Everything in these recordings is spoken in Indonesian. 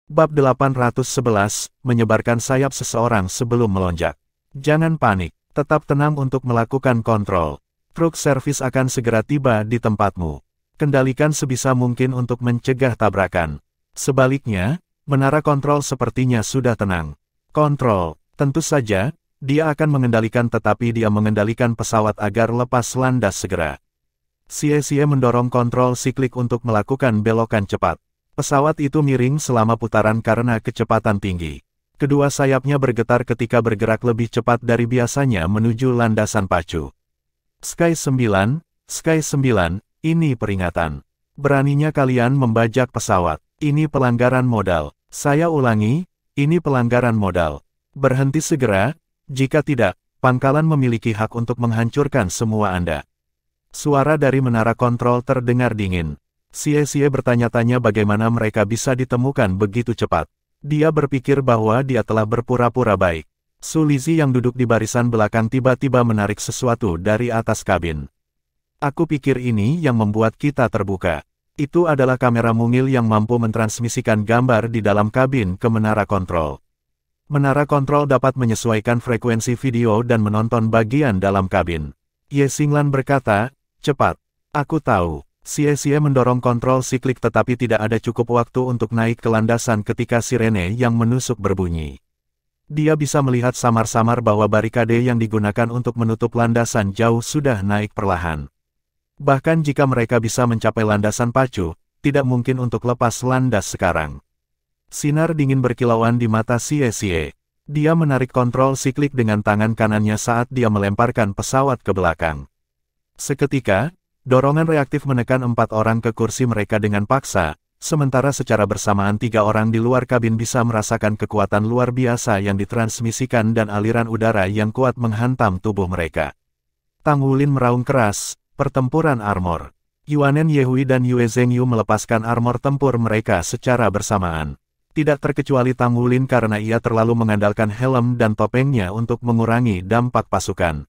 Bab 811, menyebarkan sayap seseorang sebelum melonjak. Jangan panik, tetap tenang untuk melakukan kontrol. Truk servis akan segera tiba di tempatmu. Kendalikan sebisa mungkin untuk mencegah tabrakan. Sebaliknya, menara kontrol sepertinya sudah tenang. Kontrol, tentu saja, dia akan mengendalikan tetapi dia mengendalikan pesawat agar lepas landas segera. Xie mendorong kontrol siklik untuk melakukan belokan cepat. Pesawat itu miring selama putaran karena kecepatan tinggi. Kedua sayapnya bergetar ketika bergerak lebih cepat dari biasanya menuju landasan pacu. Sky 9, ini peringatan. Beraninya kalian membajak pesawat. Ini pelanggaran modal. Saya ulangi, ini pelanggaran modal. Berhenti segera, jika tidak, pangkalan memiliki hak untuk menghancurkan semua Anda. Suara dari menara kontrol terdengar dingin. Xie bertanya-tanya bagaimana mereka bisa ditemukan begitu cepat. Dia berpikir bahwa dia telah berpura-pura baik. Su Lizhi yang duduk di barisan belakang tiba-tiba menarik sesuatu dari atas kabin. Aku pikir ini yang membuat kita terbuka. Itu adalah kamera mungil yang mampu mentransmisikan gambar di dalam kabin ke menara kontrol. Menara kontrol dapat menyesuaikan frekuensi video dan menonton bagian dalam kabin. Ye Xinglan berkata, cepat. Aku tahu. Xie mendorong kontrol siklik tetapi tidak ada cukup waktu untuk naik ke landasan ketika sirene yang menusuk berbunyi. Dia bisa melihat samar-samar bahwa barikade yang digunakan untuk menutup landasan jauh sudah naik perlahan. Bahkan jika mereka bisa mencapai landasan pacu, tidak mungkin untuk lepas landas sekarang. Sinar dingin berkilauan di mata Xie. Dia menarik kontrol siklik dengan tangan kanannya saat dia melemparkan pesawat ke belakang. Seketika, dorongan reaktif menekan 4 orang ke kursi mereka dengan paksa, sementara secara bersamaan 3 orang di luar kabin bisa merasakan kekuatan luar biasa yang ditransmisikan dan aliran udara yang kuat menghantam tubuh mereka. Tang Wulin meraung keras, pertempuran armor. Yuanen Yehui dan Yue Zhengyu melepaskan armor tempur mereka secara bersamaan. Tidak terkecuali Tang Wulin karena ia terlalu mengandalkan helm dan topengnya untuk mengurangi dampak pasukan.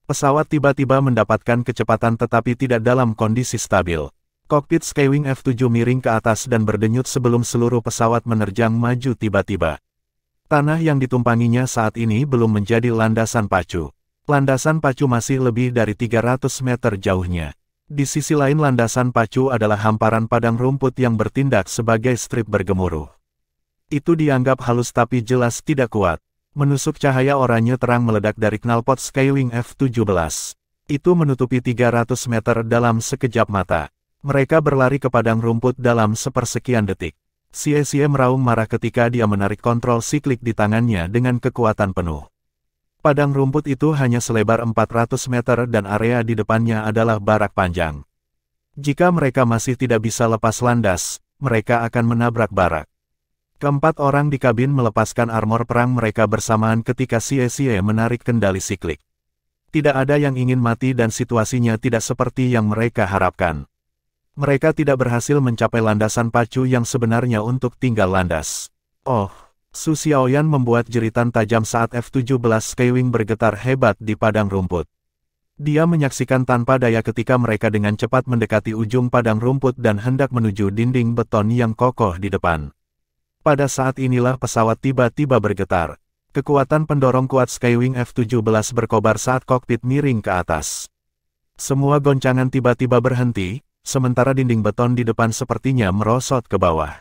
Pesawat tiba-tiba mendapatkan kecepatan tetapi tidak dalam kondisi stabil. Kokpit Skywing F7 miring ke atas dan berdenyut sebelum seluruh pesawat menerjang maju tiba-tiba. Tanah yang ditumpanginya saat ini belum menjadi landasan pacu. Landasan pacu masih lebih dari 300 meter jauhnya. Di sisi lain landasan pacu adalah hamparan padang rumput yang bertindak sebagai strip bergemuruh. Itu dianggap halus tapi jelas tidak kuat. Menusuk cahaya oranye terang meledak dari knalpot Skywing F-17. Itu menutupi 300 meter dalam sekejap mata. Mereka berlari ke padang rumput dalam sepersekian detik. Xie meraung marah ketika dia menarik kontrol siklik di tangannya dengan kekuatan penuh. Padang rumput itu hanya selebar 400 meter dan area di depannya adalah barak panjang. Jika mereka masih tidak bisa lepas landas, mereka akan menabrak barak. Keempat orang di kabin melepaskan armor perang mereka bersamaan ketika Xie menarik kendali siklik. Tidak ada yang ingin mati dan situasinya tidak seperti yang mereka harapkan. Mereka tidak berhasil mencapai landasan pacu yang sebenarnya untuk tinggal landas. Oh, Su Xiaoyan membuat jeritan tajam saat F-17 Skywing bergetar hebat di padang rumput. Dia menyaksikan tanpa daya ketika mereka dengan cepat mendekati ujung padang rumput dan hendak menuju dinding beton yang kokoh di depan. Pada saat inilah pesawat tiba-tiba bergetar. Kekuatan pendorong kuat Skywing F-17 berkobar saat kokpit miring ke atas. Semua goncangan tiba-tiba berhenti, sementara dinding beton di depan sepertinya merosot ke bawah.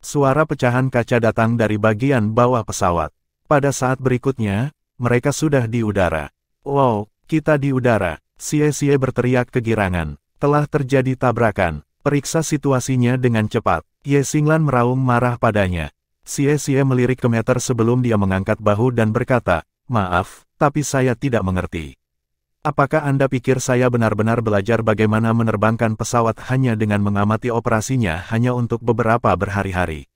Suara pecahan kaca datang dari bagian bawah pesawat. Pada saat berikutnya, mereka sudah di udara. Wow, kita di udara. Xie berteriak kegirangan. Telah terjadi tabrakan. Periksa situasinya dengan cepat. Ye Xinglan meraung marah padanya. Xie melirik ke meter sebelum dia mengangkat bahu dan berkata, maaf, tapi saya tidak mengerti. Apakah Anda pikir saya benar-benar belajar bagaimana menerbangkan pesawat hanya dengan mengamati operasinya hanya untuk beberapa berhari-hari?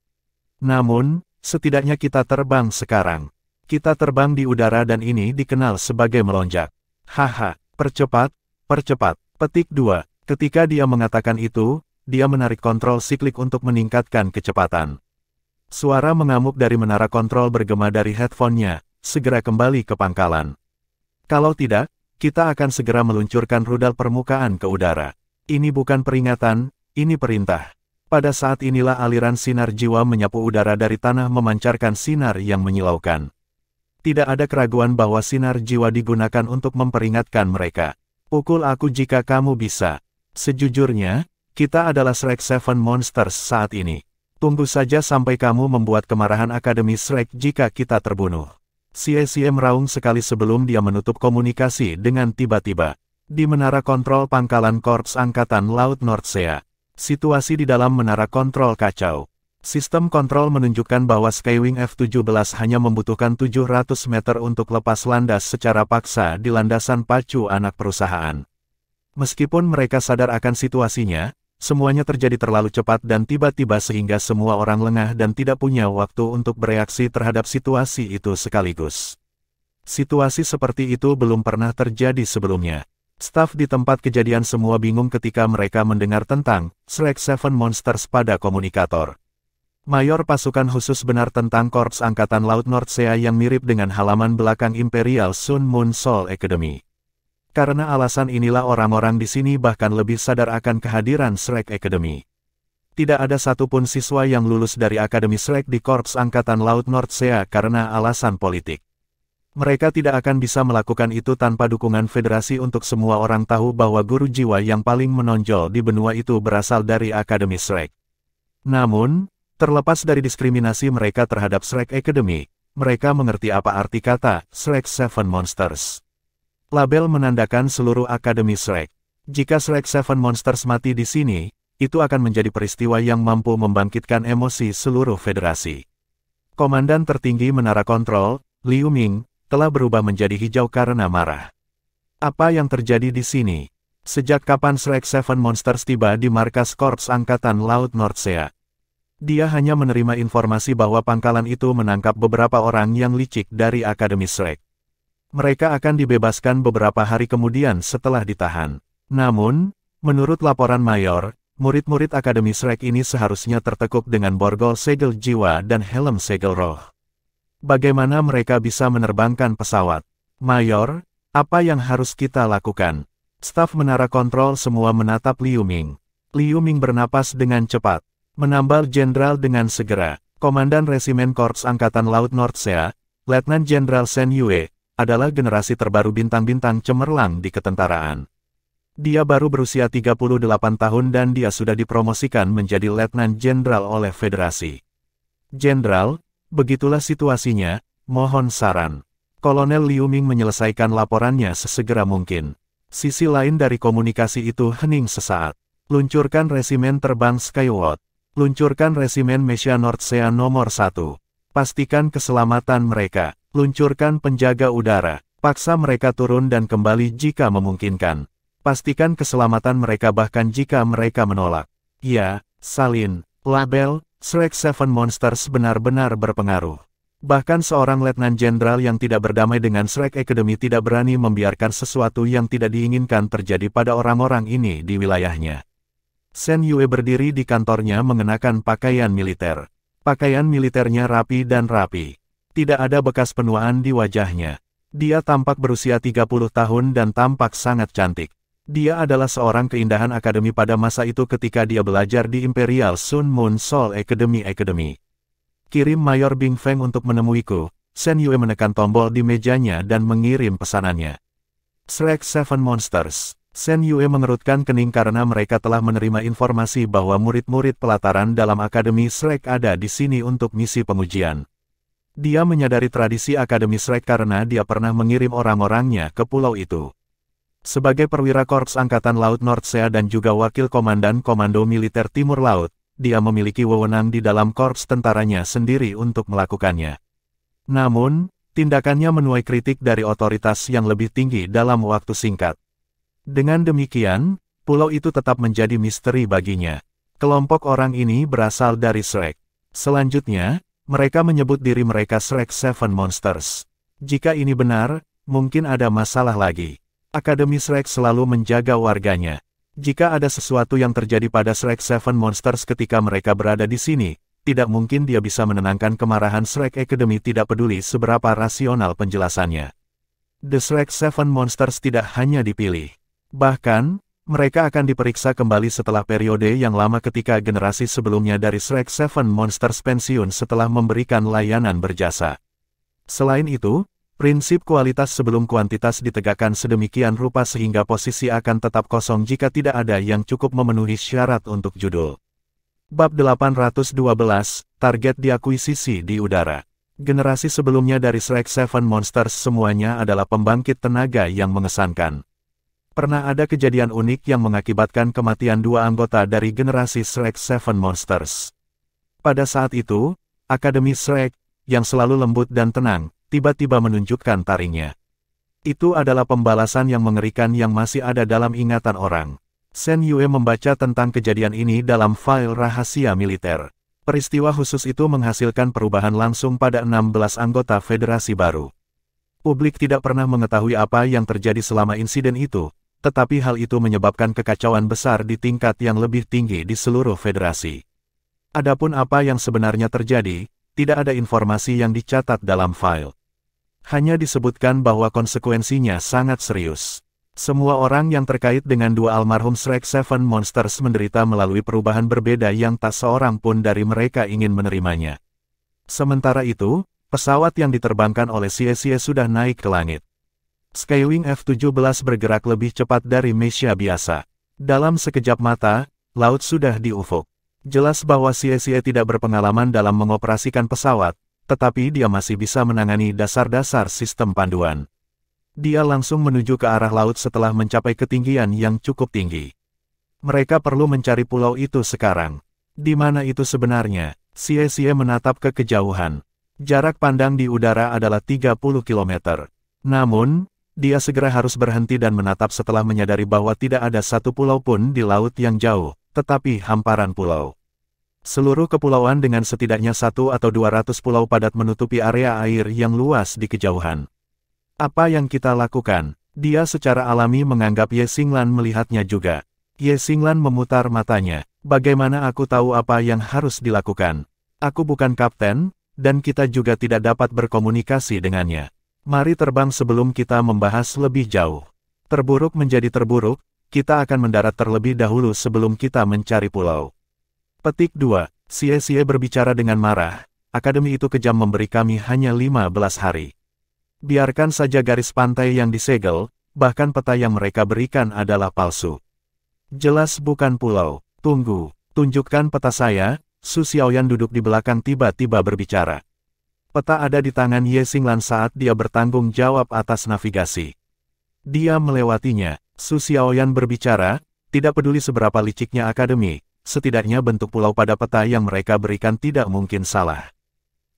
Namun, setidaknya kita terbang sekarang. Kita terbang di udara dan ini dikenal sebagai melonjak. Haha, percepat. Petik 2. Ketika dia mengatakan itu, dia menarik kontrol siklik untuk meningkatkan kecepatan. Suara mengamuk dari menara kontrol bergema dari headphone-nya, segera kembali ke pangkalan. Kalau tidak, kita akan segera meluncurkan rudal permukaan ke udara. Ini bukan peringatan, ini perintah. Pada saat inilah aliran sinar jiwa menyapu udara dari tanah memancarkan sinar yang menyilaukan. Tidak ada keraguan bahwa sinar jiwa digunakan untuk memperingatkan mereka. Pukul aku jika kamu bisa. Sejujurnya, kita adalah Shrek Seven Monsters saat ini. Tunggu saja sampai kamu membuat kemarahan Akademi Shrek jika kita terbunuh. Xie meraung sekali sebelum dia menutup komunikasi dengan tiba-tiba. Di menara kontrol pangkalan Korps Angkatan Laut Nordsea. Situasi di dalam menara kontrol kacau. Sistem kontrol menunjukkan bahwa Skywing F-17 hanya membutuhkan 700 meter untuk lepas landas secara paksa di landasan pacu anak perusahaan. Meskipun mereka sadar akan situasinya, semuanya terjadi terlalu cepat dan tiba-tiba sehingga semua orang lengah dan tidak punya waktu untuk bereaksi terhadap situasi itu sekaligus. Situasi seperti itu belum pernah terjadi sebelumnya. Staf di tempat kejadian semua bingung ketika mereka mendengar tentang Shrek Seven Monsters pada komunikator. Mayor pasukan khusus benar tentang Korps Angkatan Laut Nordsea yang mirip dengan halaman belakang Imperial Sun Moon Sol Academy. Karena alasan inilah orang-orang di sini bahkan lebih sadar akan kehadiran Shrek Academy. Tidak ada satupun siswa yang lulus dari Akademi Shrek di Korps Angkatan Laut Nordsea karena alasan politik. Mereka tidak akan bisa melakukan itu tanpa dukungan federasi untuk semua orang tahu bahwa guru jiwa yang paling menonjol di benua itu berasal dari Akademi Shrek. Namun, terlepas dari diskriminasi mereka terhadap Shrek Academy, mereka mengerti apa arti kata Shrek Seven Monsters. Label menandakan seluruh Akademi Shrek. Jika Shrek Seven Monsters mati di sini, itu akan menjadi peristiwa yang mampu membangkitkan emosi seluruh federasi. Komandan tertinggi Menara Kontrol, Liu Ming, telah berubah menjadi hijau karena marah. Apa yang terjadi di sini? Sejak kapan Shrek Seven Monsters tiba di markas Korps Angkatan Laut Nordsea? Dia hanya menerima informasi bahwa pangkalan itu menangkap beberapa orang yang licik dari Akademi Shrek. Mereka akan dibebaskan beberapa hari kemudian setelah ditahan. Namun, menurut laporan Mayor, murid-murid Akademi Shrek ini seharusnya tertekuk dengan borgol segel jiwa dan helm segel roh. Bagaimana mereka bisa menerbangkan pesawat? Mayor, apa yang harus kita lakukan? Staf menara kontrol semua menatap Liu Ming. Liu Ming bernapas dengan cepat. Menambal jenderal dengan segera. Komandan Resimen Korps Angkatan Laut Nordsea, Letnan Jenderal Shen Yue, adalah generasi terbaru bintang-bintang cemerlang di ketentaraan. Dia baru berusia 38 tahun dan dia sudah dipromosikan menjadi Letnan Jenderal oleh Federasi. Jenderal, begitulah situasinya, mohon saran. Kolonel Liu Ming menyelesaikan laporannya sesegera mungkin. Sisi lain dari komunikasi itu hening sesaat. Luncurkan resimen terbang Skyward. Luncurkan resimen Mesia Nordsea nomor 1. Pastikan keselamatan mereka. Luncurkan penjaga udara. Paksa mereka turun dan kembali jika memungkinkan. Pastikan keselamatan mereka bahkan jika mereka menolak. Ya, salin. Label Shrek Seven Monsters benar-benar berpengaruh. Bahkan seorang letnan jenderal yang tidak berdamai dengan Shrek Academy tidak berani membiarkan sesuatu yang tidak diinginkan terjadi pada orang-orang ini di wilayahnya. Shen Yue berdiri di kantornya mengenakan pakaian militer. Pakaian militernya rapi dan rapi. Tidak ada bekas penuaan di wajahnya. Dia tampak berusia 30 tahun dan tampak sangat cantik. Dia adalah seorang keindahan akademi pada masa itu ketika dia belajar di Imperial Sun Moon Sol Academy. Kirim Mayor Bing Feng untuk menemuiku. Shen Yue menekan tombol di mejanya dan mengirim pesanannya. Shrek Seven Monsters. Shen Yue mengerutkan kening karena mereka telah menerima informasi bahwa murid-murid pelataran dalam Akademi Shrek ada di sini untuk misi pengujian. Dia menyadari tradisi Akademi Shrek karena dia pernah mengirim orang-orangnya ke pulau itu. Sebagai perwira Korps Angkatan Laut Nordsea dan juga wakil komandan Komando Militer Timur Laut, dia memiliki wewenang di dalam korps tentaranya sendiri untuk melakukannya. Namun, tindakannya menuai kritik dari otoritas yang lebih tinggi dalam waktu singkat. Dengan demikian, pulau itu tetap menjadi misteri baginya. Kelompok orang ini berasal dari Shrek. Selanjutnya, mereka menyebut diri mereka Shrek Seven Monsters. Jika ini benar, mungkin ada masalah lagi. Akademi Shrek selalu menjaga warganya. Jika ada sesuatu yang terjadi pada Shrek Seven Monsters ketika mereka berada di sini, tidak mungkin dia bisa menenangkan kemarahan Shrek Academy tidak peduli seberapa rasional penjelasannya. The Shrek Seven Monsters tidak hanya dipilih. Bahkan, Mereka akan diperiksa kembali setelah periode yang lama ketika generasi sebelumnya dari Shrek 7 Monsters pensiun setelah memberikan layanan berjasa. Selain itu, prinsip kualitas sebelum kuantitas ditegakkan sedemikian rupa sehingga posisi akan tetap kosong jika tidak ada yang cukup memenuhi syarat untuk judul. Bab 812, Target Diakuisisi di Udara. Generasi sebelumnya dari Shrek 7 Monsters semuanya adalah pembangkit tenaga yang mengesankan. Pernah ada kejadian unik yang mengakibatkan kematian dua anggota dari generasi Shrek 7 Monsters. Pada saat itu, Akademi Shrek, yang selalu lembut dan tenang, tiba-tiba menunjukkan taringnya. Itu adalah pembalasan yang mengerikan yang masih ada dalam ingatan orang. Shen Yue membaca tentang kejadian ini dalam file rahasia militer. Peristiwa khusus itu menghasilkan perubahan langsung pada 16 anggota federasi baru. Publik tidak pernah mengetahui apa yang terjadi selama insiden itu, tetapi hal itu menyebabkan kekacauan besar di tingkat yang lebih tinggi di seluruh federasi. Adapun apa yang sebenarnya terjadi, tidak ada informasi yang dicatat dalam file. Hanya disebutkan bahwa konsekuensinya sangat serius. Semua orang yang terkait dengan dua almarhum Shrek 7 Monsters menderita melalui perubahan berbeda yang tak seorang pun dari mereka ingin menerimanya. Sementara itu, pesawat yang diterbangkan oleh Xie sudah naik ke langit. Skywing F-17 bergerak lebih cepat dari Meisha biasa. Dalam sekejap mata, laut sudah di ufuk. Jelas bahwa Xie tidak berpengalaman dalam mengoperasikan pesawat, tetapi dia masih bisa menangani dasar-dasar sistem panduan. Dia langsung menuju ke arah laut setelah mencapai ketinggian yang cukup tinggi. Mereka perlu mencari pulau itu sekarang. Di mana itu sebenarnya? Xie menatap ke kejauhan. Jarak pandang di udara adalah 30 km. Namun, dia segera harus berhenti dan menatap setelah menyadari bahwa tidak ada satu pulau pun di laut yang jauh, tetapi hamparan pulau. Seluruh kepulauan dengan setidaknya 1 atau 200 pulau padat menutupi area air yang luas di kejauhan. Apa yang kita lakukan? Dia secara alami menganggap Ye Xinglan melihatnya juga. Ye Xinglan memutar matanya. Bagaimana aku tahu apa yang harus dilakukan? Aku bukan kapten, dan kita juga tidak dapat berkomunikasi dengannya. Mari terbang sebelum kita membahas lebih jauh. Terburuk menjadi terburuk, kita akan mendarat terlebih dahulu sebelum kita mencari pulau. Petik 2. Xie berbicara dengan marah. Akademi itu kejam memberi kami hanya 15 hari. Biarkan saja garis pantai yang disegel, bahkan peta yang mereka berikan adalah palsu. Jelas bukan pulau. Tunggu, tunjukkan peta saya. Su Xiaoyan duduk di belakang tiba-tiba berbicara. Peta ada di tangan Ye Xinglan saat dia bertanggung jawab atas navigasi. Dia melewatinya. Su Xiaoyan berbicara, tidak peduli seberapa liciknya akademi, setidaknya bentuk pulau pada peta yang mereka berikan tidak mungkin salah.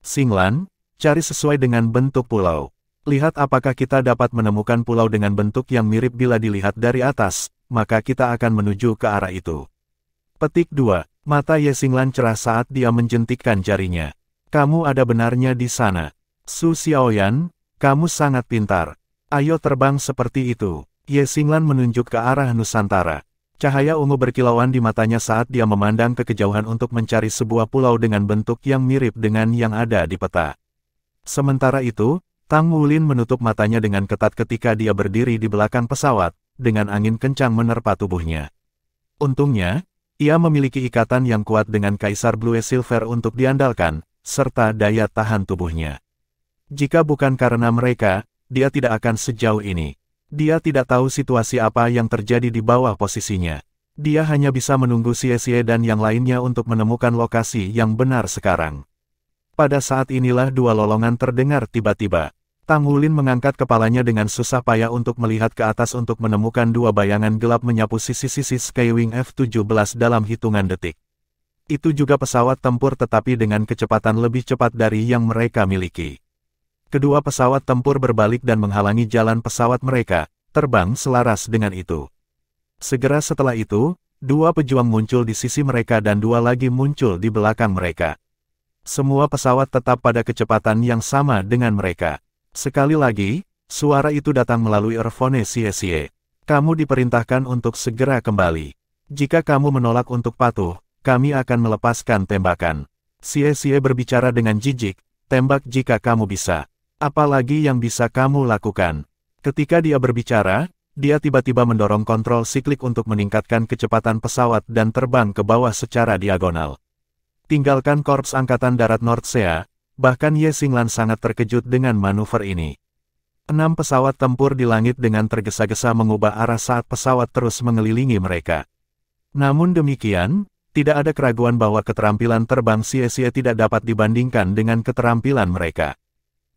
Xinglan, cari sesuai dengan bentuk pulau. Lihat apakah kita dapat menemukan pulau dengan bentuk yang mirip bila dilihat dari atas, maka kita akan menuju ke arah itu. Petik 2. Mata Ye Xinglan cerah saat dia menjentikkan jarinya. Kamu ada benarnya di sana. Su Xiaoyan, kamu sangat pintar. Ayo terbang seperti itu. Ye Xinglan menunjuk ke arah Nusantara. Cahaya ungu berkilauan di matanya saat dia memandang ke kejauhan untuk mencari sebuah pulau dengan bentuk yang mirip dengan yang ada di peta. Sementara itu, Tang Wulin menutup matanya dengan ketat ketika dia berdiri di belakang pesawat, dengan angin kencang menerpa tubuhnya. Untungnya, ia memiliki ikatan yang kuat dengan Kaisar Blue Silver untuk diandalkan, serta daya tahan tubuhnya. Jika bukan karena mereka, dia tidak akan sejauh ini. Dia tidak tahu situasi apa yang terjadi di bawah posisinya. Dia hanya bisa menunggu Xie dan yang lainnya untuk menemukan lokasi yang benar sekarang. Pada saat inilah dua lolongan terdengar tiba-tiba. Tang Wulin mengangkat kepalanya dengan susah payah untuk melihat ke atas untuk menemukan dua bayangan gelap menyapu sisi-sisi Skywing F-17 dalam hitungan detik. Itu juga pesawat tempur tetapi dengan kecepatan lebih cepat dari yang mereka miliki. Kedua pesawat tempur berbalik dan menghalangi jalan pesawat mereka, terbang selaras dengan itu. Segera setelah itu, dua pejuang muncul di sisi mereka dan dua lagi muncul di belakang mereka. Semua pesawat tetap pada kecepatan yang sama dengan mereka. Sekali lagi, suara itu datang melalui earphone Xie. Kamu diperintahkan untuk segera kembali. Jika kamu menolak untuk patuh, kami akan melepaskan tembakan. Xie berbicara dengan jijik, tembak jika kamu bisa. Apalagi yang bisa kamu lakukan. Ketika dia berbicara, dia tiba-tiba mendorong kontrol siklik untuk meningkatkan kecepatan pesawat dan terbang ke bawah secara diagonal. Tinggalkan Korps Angkatan Darat Nordsea, bahkan Ye Xinglan sangat terkejut dengan manuver ini. 6 pesawat tempur di langit dengan tergesa-gesa mengubah arah saat pesawat terus mengelilingi mereka. Namun demikian, tidak ada keraguan bahwa keterampilan terbang Xie tidak dapat dibandingkan dengan keterampilan mereka.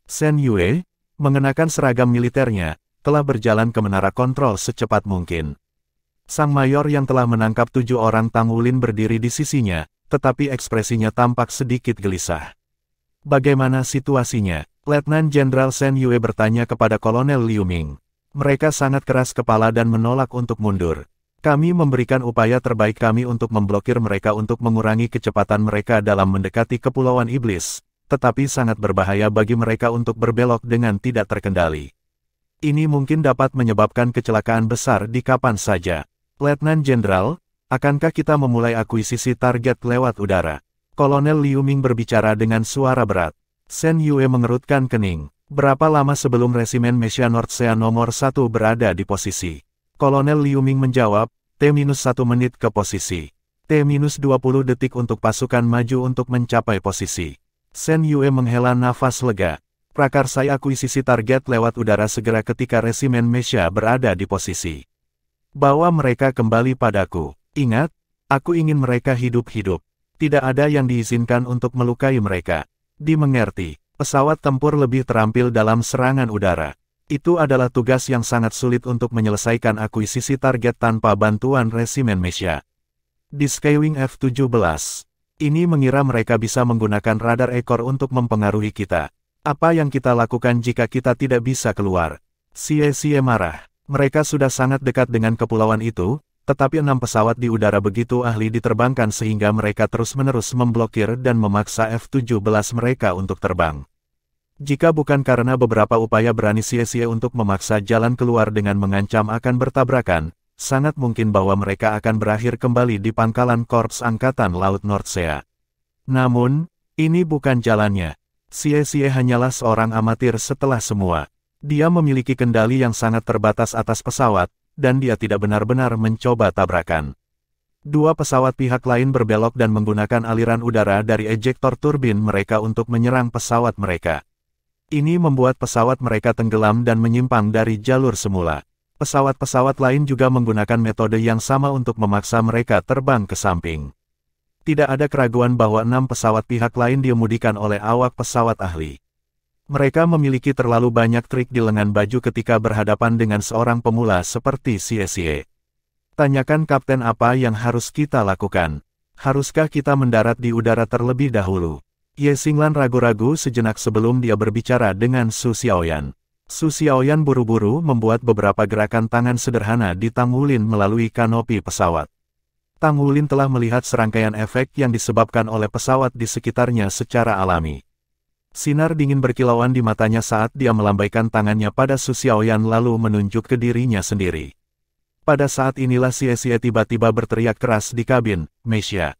Shen Yue, mengenakan seragam militernya, telah berjalan ke menara kontrol secepat mungkin. Sang mayor yang telah menangkap 7 orang Tangulin berdiri di sisinya, tetapi ekspresinya tampak sedikit gelisah. Bagaimana situasinya? Letnan Jenderal Shen Yue bertanya kepada Kolonel Liu Ming. Mereka sangat keras kepala dan menolak untuk mundur. Kami memberikan upaya terbaik kami untuk memblokir mereka untuk mengurangi kecepatan mereka dalam mendekati Kepulauan Iblis, tetapi sangat berbahaya bagi mereka untuk berbelok dengan tidak terkendali. Ini mungkin dapat menyebabkan kecelakaan besar di kapan saja. Letnan Jenderal, akankah kita memulai akuisisi target lewat udara? Kolonel Liu Ming berbicara dengan suara berat. Shen Yue mengerutkan kening. Berapa lama sebelum resimen Mesya Nordsea nomor 1 berada di posisi? Kolonel Liu Ming menjawab, T-1 menit ke posisi. T-20 detik untuk pasukan maju untuk mencapai posisi. Shen Yue menghela nafas lega. Prakarsai akuisisi target lewat udara segera ketika resimen Mesya berada di posisi. Bawa mereka kembali padaku. Ingat, aku ingin mereka hidup-hidup. Tidak ada yang diizinkan untuk melukai mereka. Dimengerti, pesawat tempur lebih terampil dalam serangan udara. Itu adalah tugas yang sangat sulit untuk menyelesaikan akuisisi target tanpa bantuan resimen Mesya. Di Skywing F-17, ini mengira mereka bisa menggunakan radar ekor untuk mempengaruhi kita. Apa yang kita lakukan jika kita tidak bisa keluar? Xie marah. Mereka sudah sangat dekat dengan kepulauan itu, tetapi 6 pesawat di udara begitu ahli diterbangkan sehingga mereka terus-menerus memblokir dan memaksa F-17 mereka untuk terbang. Jika bukan karena beberapa upaya berani Xie untuk memaksa jalan keluar dengan mengancam akan bertabrakan, sangat mungkin bahwa mereka akan berakhir kembali di pangkalan Korps Angkatan Laut Nordsea. Namun, ini bukan jalannya. Xie hanyalah seorang amatir setelah semua. Dia memiliki kendali yang sangat terbatas atas pesawat, dan dia tidak benar-benar mencoba tabrakan. 2 pesawat pihak lain berbelok dan menggunakan aliran udara dari ejektor turbin mereka untuk menyerang pesawat mereka. Ini membuat pesawat mereka tenggelam dan menyimpang dari jalur semula. Pesawat-pesawat lain juga menggunakan metode yang sama untuk memaksa mereka terbang ke samping. Tidak ada keraguan bahwa 6 pesawat pihak lain diemudikan oleh awak pesawat ahli. Mereka memiliki terlalu banyak trik di lengan baju ketika berhadapan dengan seorang pemula seperti Xie. Tanyakan kapten apa yang harus kita lakukan. Haruskah kita mendarat di udara terlebih dahulu? Ye Xinglan ragu-ragu sejenak sebelum dia berbicara dengan Su Xiaoyan. Su Xiaoyan buru-buru membuat beberapa gerakan tangan sederhana di Tangulin melalui kanopi pesawat. Tangulin telah melihat serangkaian efek yang disebabkan oleh pesawat di sekitarnya secara alami. Sinar dingin berkilauan di matanya saat dia melambaikan tangannya pada Su Xiaoyan lalu menunjuk ke dirinya sendiri. Pada saat inilah Xie tiba-tiba berteriak keras di kabin, Mesya.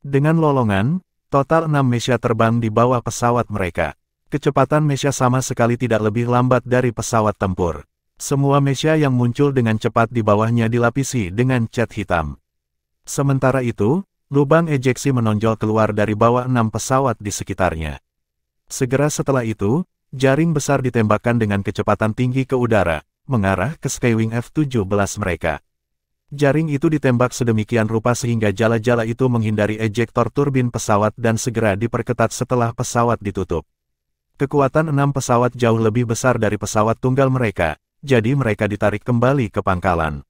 Dengan lolongan, total 6 Mesya terbang di bawah pesawat mereka. Kecepatan Mesya sama sekali tidak lebih lambat dari pesawat tempur. Semua Mesya yang muncul dengan cepat di bawahnya dilapisi dengan cat hitam. Sementara itu, lubang ejeksi menonjol keluar dari bawah 6 pesawat di sekitarnya. Segera setelah itu, jaring besar ditembakkan dengan kecepatan tinggi ke udara, mengarah ke Skywing F-17 mereka. Jaring itu ditembak sedemikian rupa sehingga jala-jala itu menghindari ejektor turbin pesawat dan segera diperketat setelah pesawat ditutup. Kekuatan 6 pesawat jauh lebih besar dari pesawat tunggal mereka, jadi mereka ditarik kembali ke pangkalan.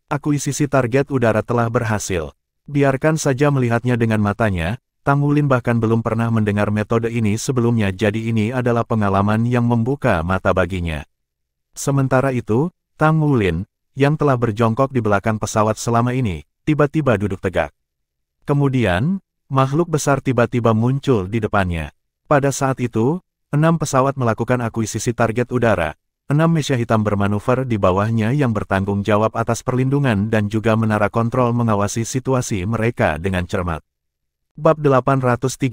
Akuisisi target udara telah berhasil. Biarkan saja melihatnya dengan matanya, Tangulin bahkan belum pernah mendengar metode ini sebelumnya jadi ini adalah pengalaman yang membuka mata baginya. Sementara itu, Tangulin, yang telah berjongkok di belakang pesawat selama ini, tiba-tiba duduk tegak. Kemudian, makhluk besar tiba-tiba muncul di depannya. Pada saat itu, 6 pesawat melakukan akuisisi target udara. 6 Mesya hitam bermanuver di bawahnya yang bertanggung jawab atas perlindungan dan juga menara kontrol mengawasi situasi mereka dengan cermat. Bab 813,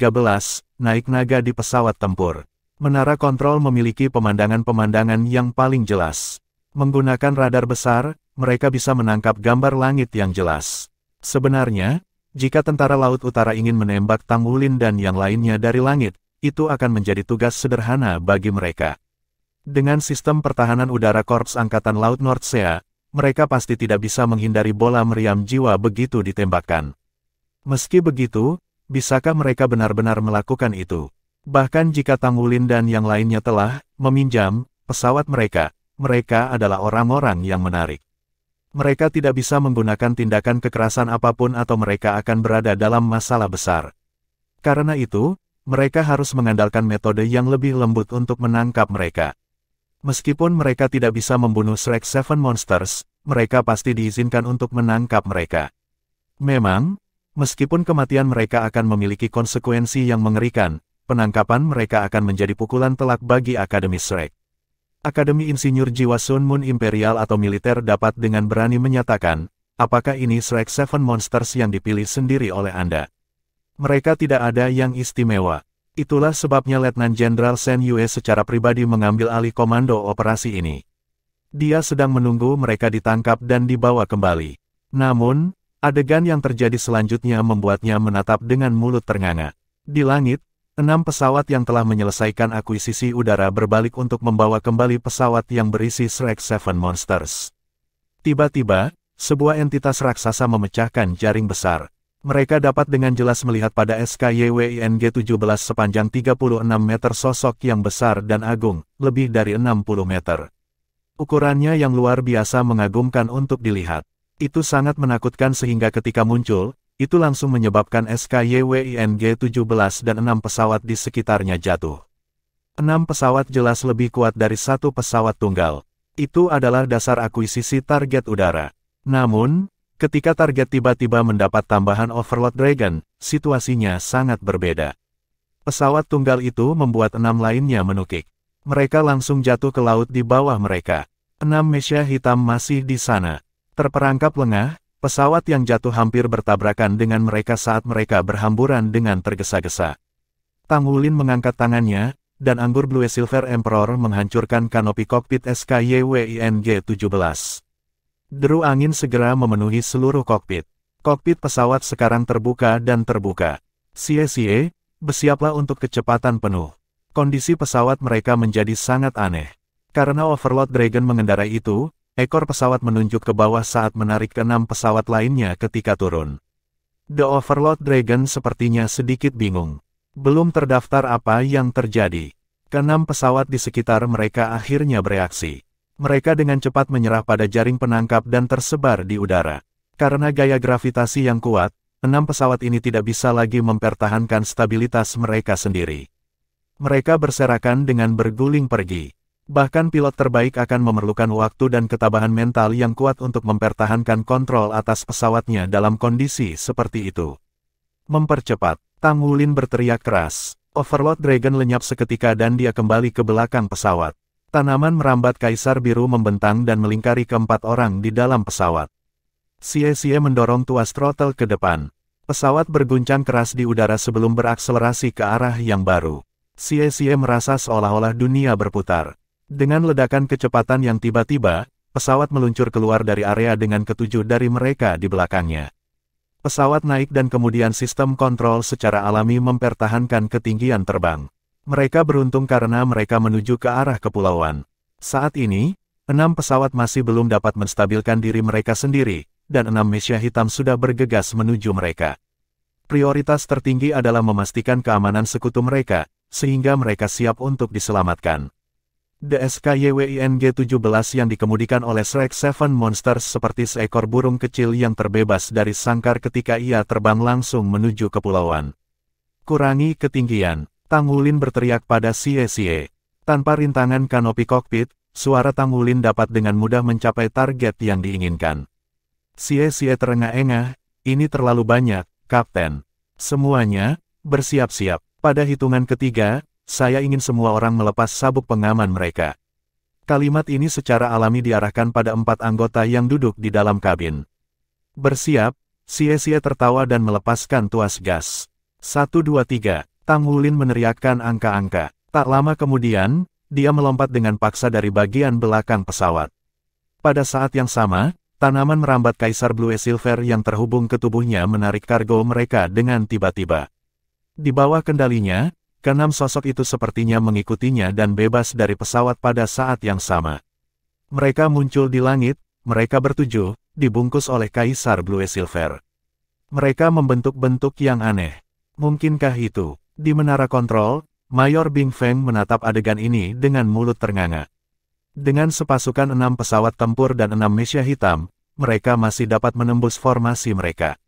Naik Naga di Pesawat Tempur. Menara kontrol memiliki pemandangan-pemandangan yang paling jelas. Menggunakan radar besar, mereka bisa menangkap gambar langit yang jelas. Sebenarnya, jika tentara Laut Utara ingin menembak Tang Wulin dan yang lainnya dari langit, itu akan menjadi tugas sederhana bagi mereka. Dengan sistem pertahanan udara Korps Angkatan Laut Nordsea, mereka pasti tidak bisa menghindari bola meriam jiwa begitu ditembakkan. Meski begitu, bisakah mereka benar-benar melakukan itu? Bahkan jika Tang Wulin dan yang lainnya telah meminjam pesawat mereka adalah orang-orang yang menarik. Mereka tidak bisa menggunakan tindakan kekerasan apapun atau mereka akan berada dalam masalah besar. Karena itu, mereka harus mengandalkan metode yang lebih lembut untuk menangkap mereka. Meskipun mereka tidak bisa membunuh Shrek Seven Monsters, mereka pasti diizinkan untuk menangkap mereka. Memang, meskipun kematian mereka akan memiliki konsekuensi yang mengerikan, penangkapan mereka akan menjadi pukulan telak bagi Akademi Shrek. Akademi Insinyur Jiwa Sun Moon Imperial atau militer dapat dengan berani menyatakan, apakah ini Shrek Seven Monsters yang dipilih sendiri oleh Anda. Mereka tidak ada yang istimewa. Itulah sebabnya Letnan Jenderal Shen Yue secara pribadi mengambil alih komando operasi ini. Dia sedang menunggu mereka ditangkap dan dibawa kembali. Namun, adegan yang terjadi selanjutnya membuatnya menatap dengan mulut ternganga. Di langit, 6 pesawat yang telah menyelesaikan akuisisi udara berbalik untuk membawa kembali pesawat yang berisi Shrek Seven Monsters. Tiba-tiba, sebuah entitas raksasa memecahkan jaring besar. Mereka dapat dengan jelas melihat pada SKYWING-17 sepanjang 36 meter sosok yang besar dan agung, lebih dari 60 meter. Ukurannya yang luar biasa mengagumkan untuk dilihat. Itu sangat menakutkan sehingga ketika muncul, itu langsung menyebabkan SKYWING-17 dan 6 pesawat di sekitarnya jatuh. 6 pesawat jelas lebih kuat dari satu pesawat tunggal. Itu adalah dasar akuisisi target udara. Namun, ketika target tiba-tiba mendapat tambahan Overlord Dragon, situasinya sangat berbeda. Pesawat tunggal itu membuat 6 lainnya menukik. Mereka langsung jatuh ke laut di bawah mereka. 6 mesia hitam masih di sana. Terperangkap lengah, pesawat yang jatuh hampir bertabrakan dengan mereka saat mereka berhamburan dengan tergesa-gesa. Tang Wulin mengangkat tangannya, dan anggur Blue Silver Emperor menghancurkan kanopi kokpit SKYWING-17. Deru angin segera memenuhi seluruh kokpit. Kokpit pesawat sekarang terbuka dan terbuka. Xie, bersiaplah untuk kecepatan penuh. Kondisi pesawat mereka menjadi sangat aneh. Karena Overlord Dragon mengendarai itu, ekor pesawat menunjuk ke bawah saat menarik ke 6 pesawat lainnya ketika turun. The Overlord Dragon sepertinya sedikit bingung. Belum terdaftar apa yang terjadi. Ke-6 pesawat di sekitar mereka akhirnya bereaksi. Mereka dengan cepat menyerah pada jaring penangkap dan tersebar di udara. Karena gaya gravitasi yang kuat, 6 pesawat ini tidak bisa lagi mempertahankan stabilitas mereka sendiri. Mereka berserakan dengan berguling pergi. Bahkan pilot terbaik akan memerlukan waktu dan ketabahan mental yang kuat untuk mempertahankan kontrol atas pesawatnya dalam kondisi seperti itu. Mempercepat, Tang Wulin berteriak keras. Overlord Dragon lenyap seketika dan dia kembali ke belakang pesawat. Tanaman merambat Kaisar Biru membentang dan melingkari keempat orang di dalam pesawat. Xie mendorong tuas throttle ke depan. Pesawat berguncang keras di udara sebelum berakselerasi ke arah yang baru. Xie merasa seolah-olah dunia berputar. Dengan ledakan kecepatan yang tiba-tiba, pesawat meluncur keluar dari area dengan ketujuh dari mereka di belakangnya. Pesawat naik dan kemudian sistem kontrol secara alami mempertahankan ketinggian terbang. Mereka beruntung karena mereka menuju ke arah kepulauan. Saat ini, 6 pesawat masih belum dapat menstabilkan diri mereka sendiri, dan 6 mesia hitam sudah bergegas menuju mereka. Prioritas tertinggi adalah memastikan keamanan sekutu mereka, sehingga mereka siap untuk diselamatkan. The SKYWING-17 yang dikemudikan oleh Shrek Seven Monsters seperti seekor burung kecil yang terbebas dari sangkar ketika ia terbang langsung menuju kepulauan. Kurangi ketinggian, Tang Wulin berteriak pada Xie. Tanpa rintangan kanopi kokpit, suara Tang Wulin dapat dengan mudah mencapai target yang diinginkan. Xie terengah-engah, ini terlalu banyak, Kapten. Semuanya, bersiap-siap. Pada hitungan ketiga, saya ingin semua orang melepas sabuk pengaman mereka. Kalimat ini secara alami diarahkan pada 4 anggota yang duduk di dalam kabin. Bersiap, Xie tertawa dan melepaskan tuas gas. 1, 2, 3, Tang Wulin meneriakkan angka-angka. Tak lama kemudian, dia melompat dengan paksa dari bagian belakang pesawat. Pada saat yang sama, tanaman merambat Kaisar Blue Silver yang terhubung ke tubuhnya menarik kargo mereka dengan tiba-tiba. Di bawah kendalinya, keenam sosok itu sepertinya mengikutinya dan bebas dari pesawat pada saat yang sama. Mereka muncul di langit, mereka bertujuh, dibungkus oleh Kaisar Blue Silver. Mereka membentuk bentuk yang aneh. Mungkinkah itu? Di menara kontrol, Mayor Bing Feng menatap adegan ini dengan mulut ternganga. Dengan sepasukan 6 pesawat tempur dan 6 mesia hitam, mereka masih dapat menembus formasi mereka.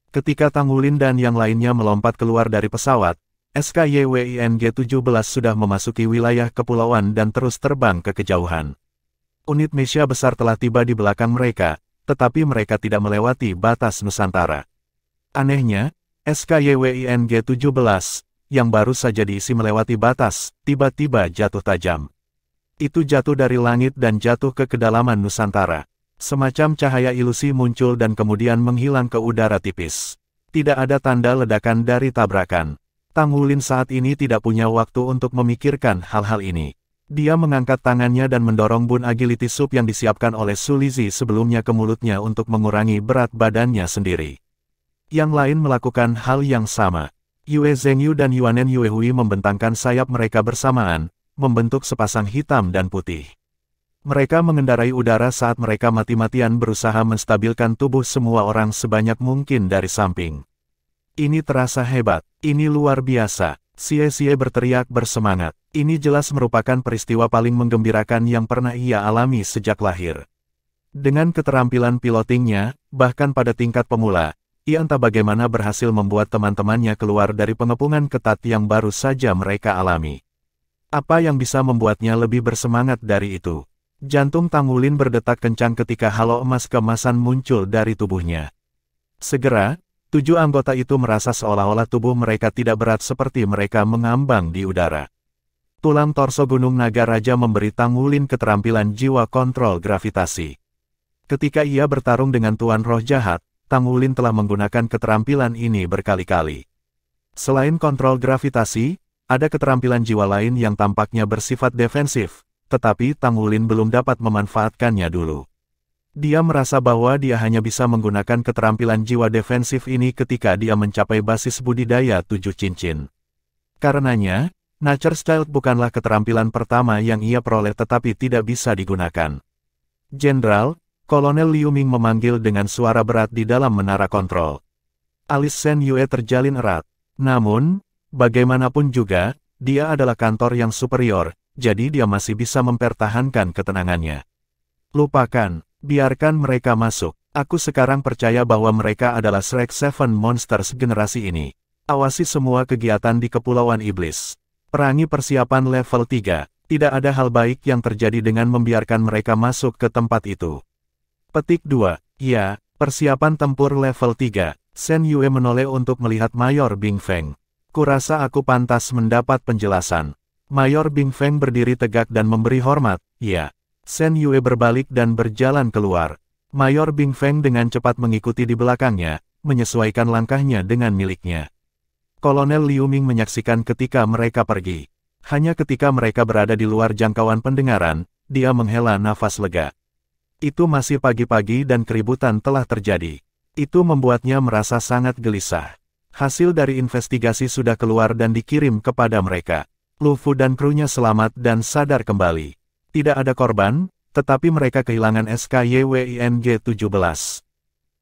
Ketika Tang Wulin dan yang lainnya melompat keluar dari pesawat, SKYWING-17 sudah memasuki wilayah kepulauan dan terus terbang ke kejauhan. Unit mesia besar telah tiba di belakang mereka, tetapi mereka tidak melewati batas Nusantara. Anehnya, SKYWING-17, yang baru saja diisi melewati batas, tiba-tiba jatuh tajam. Itu jatuh dari langit dan jatuh ke kedalaman Nusantara. Semacam cahaya ilusi muncul dan kemudian menghilang ke udara tipis. Tidak ada tanda ledakan dari tabrakan. Tang Wulin saat ini tidak punya waktu untuk memikirkan hal-hal ini. Dia mengangkat tangannya dan mendorong bun agility soup yang disiapkan oleh Su Lizhi sebelumnya ke mulutnya untuk mengurangi berat badannya sendiri. Yang lain melakukan hal yang sama. Yue Zhengyu dan Yuanen Yuehui membentangkan sayap mereka bersamaan, membentuk sepasang hitam dan putih. Mereka mengendarai udara saat mereka mati-matian berusaha menstabilkan tubuh semua orang sebanyak mungkin dari samping. Ini terasa hebat, ini luar biasa. Xie berteriak bersemangat. Ini jelas merupakan peristiwa paling menggembirakan yang pernah ia alami sejak lahir. Dengan keterampilan pilotingnya, bahkan pada tingkat pemula, ia entah bagaimana berhasil membuat teman-temannya keluar dari pengepungan ketat yang baru saja mereka alami. Apa yang bisa membuatnya lebih bersemangat dari itu? Jantung Tang Wulin berdetak kencang ketika halo emas keemasan muncul dari tubuhnya. Segera, 7 anggota itu merasa seolah-olah tubuh mereka tidak berat seperti mereka mengambang di udara. Tulang torso Gunung Naga Raja memberi Tang Wulin keterampilan jiwa kontrol gravitasi. Ketika ia bertarung dengan Tuan Roh Jahat, Tang Wulin telah menggunakan keterampilan ini berkali-kali. Selain kontrol gravitasi, ada keterampilan jiwa lain yang tampaknya bersifat defensif, tetapi Tang Wulin belum dapat memanfaatkannya dulu. Dia merasa bahwa dia hanya bisa menggunakan keterampilan jiwa defensif ini ketika dia mencapai basis budidaya 7 cincin. Karenanya, Nature's Child bukanlah keterampilan pertama yang ia peroleh tetapi tidak bisa digunakan. Jenderal, Kolonel Liu Ming memanggil dengan suara berat di dalam menara kontrol. Alis Shen Yue terjalin erat. Namun, bagaimanapun juga, dia adalah kantor yang superior, jadi dia masih bisa mempertahankan ketenangannya. Lupakan, biarkan mereka masuk. Aku sekarang percaya bahwa mereka adalah Shrek 7 Monsters generasi ini. Awasi semua kegiatan di Kepulauan Iblis. Perangi persiapan level 3. Tidak ada hal baik yang terjadi dengan membiarkan mereka masuk ke tempat itu. Petik 2. Ya, persiapan tempur level 3. Shen Yue menoleh untuk melihat Mayor Bing Feng. Kurasa aku pantas mendapat penjelasan. Mayor Bing Feng berdiri tegak dan memberi hormat. Ya. Shen Yue berbalik dan berjalan keluar. Mayor Bing Feng dengan cepat mengikuti di belakangnya, menyesuaikan langkahnya dengan miliknya. Kolonel Liu Ming menyaksikan ketika mereka pergi. Hanya ketika mereka berada di luar jangkauan pendengaran, dia menghela nafas lega. Itu masih pagi-pagi dan keributan telah terjadi. Itu membuatnya merasa sangat gelisah. Hasil dari investigasi sudah keluar dan dikirim kepada mereka. Lu Fu dan krunya selamat dan sadar kembali. Tidak ada korban, tetapi mereka kehilangan SKYWING-17.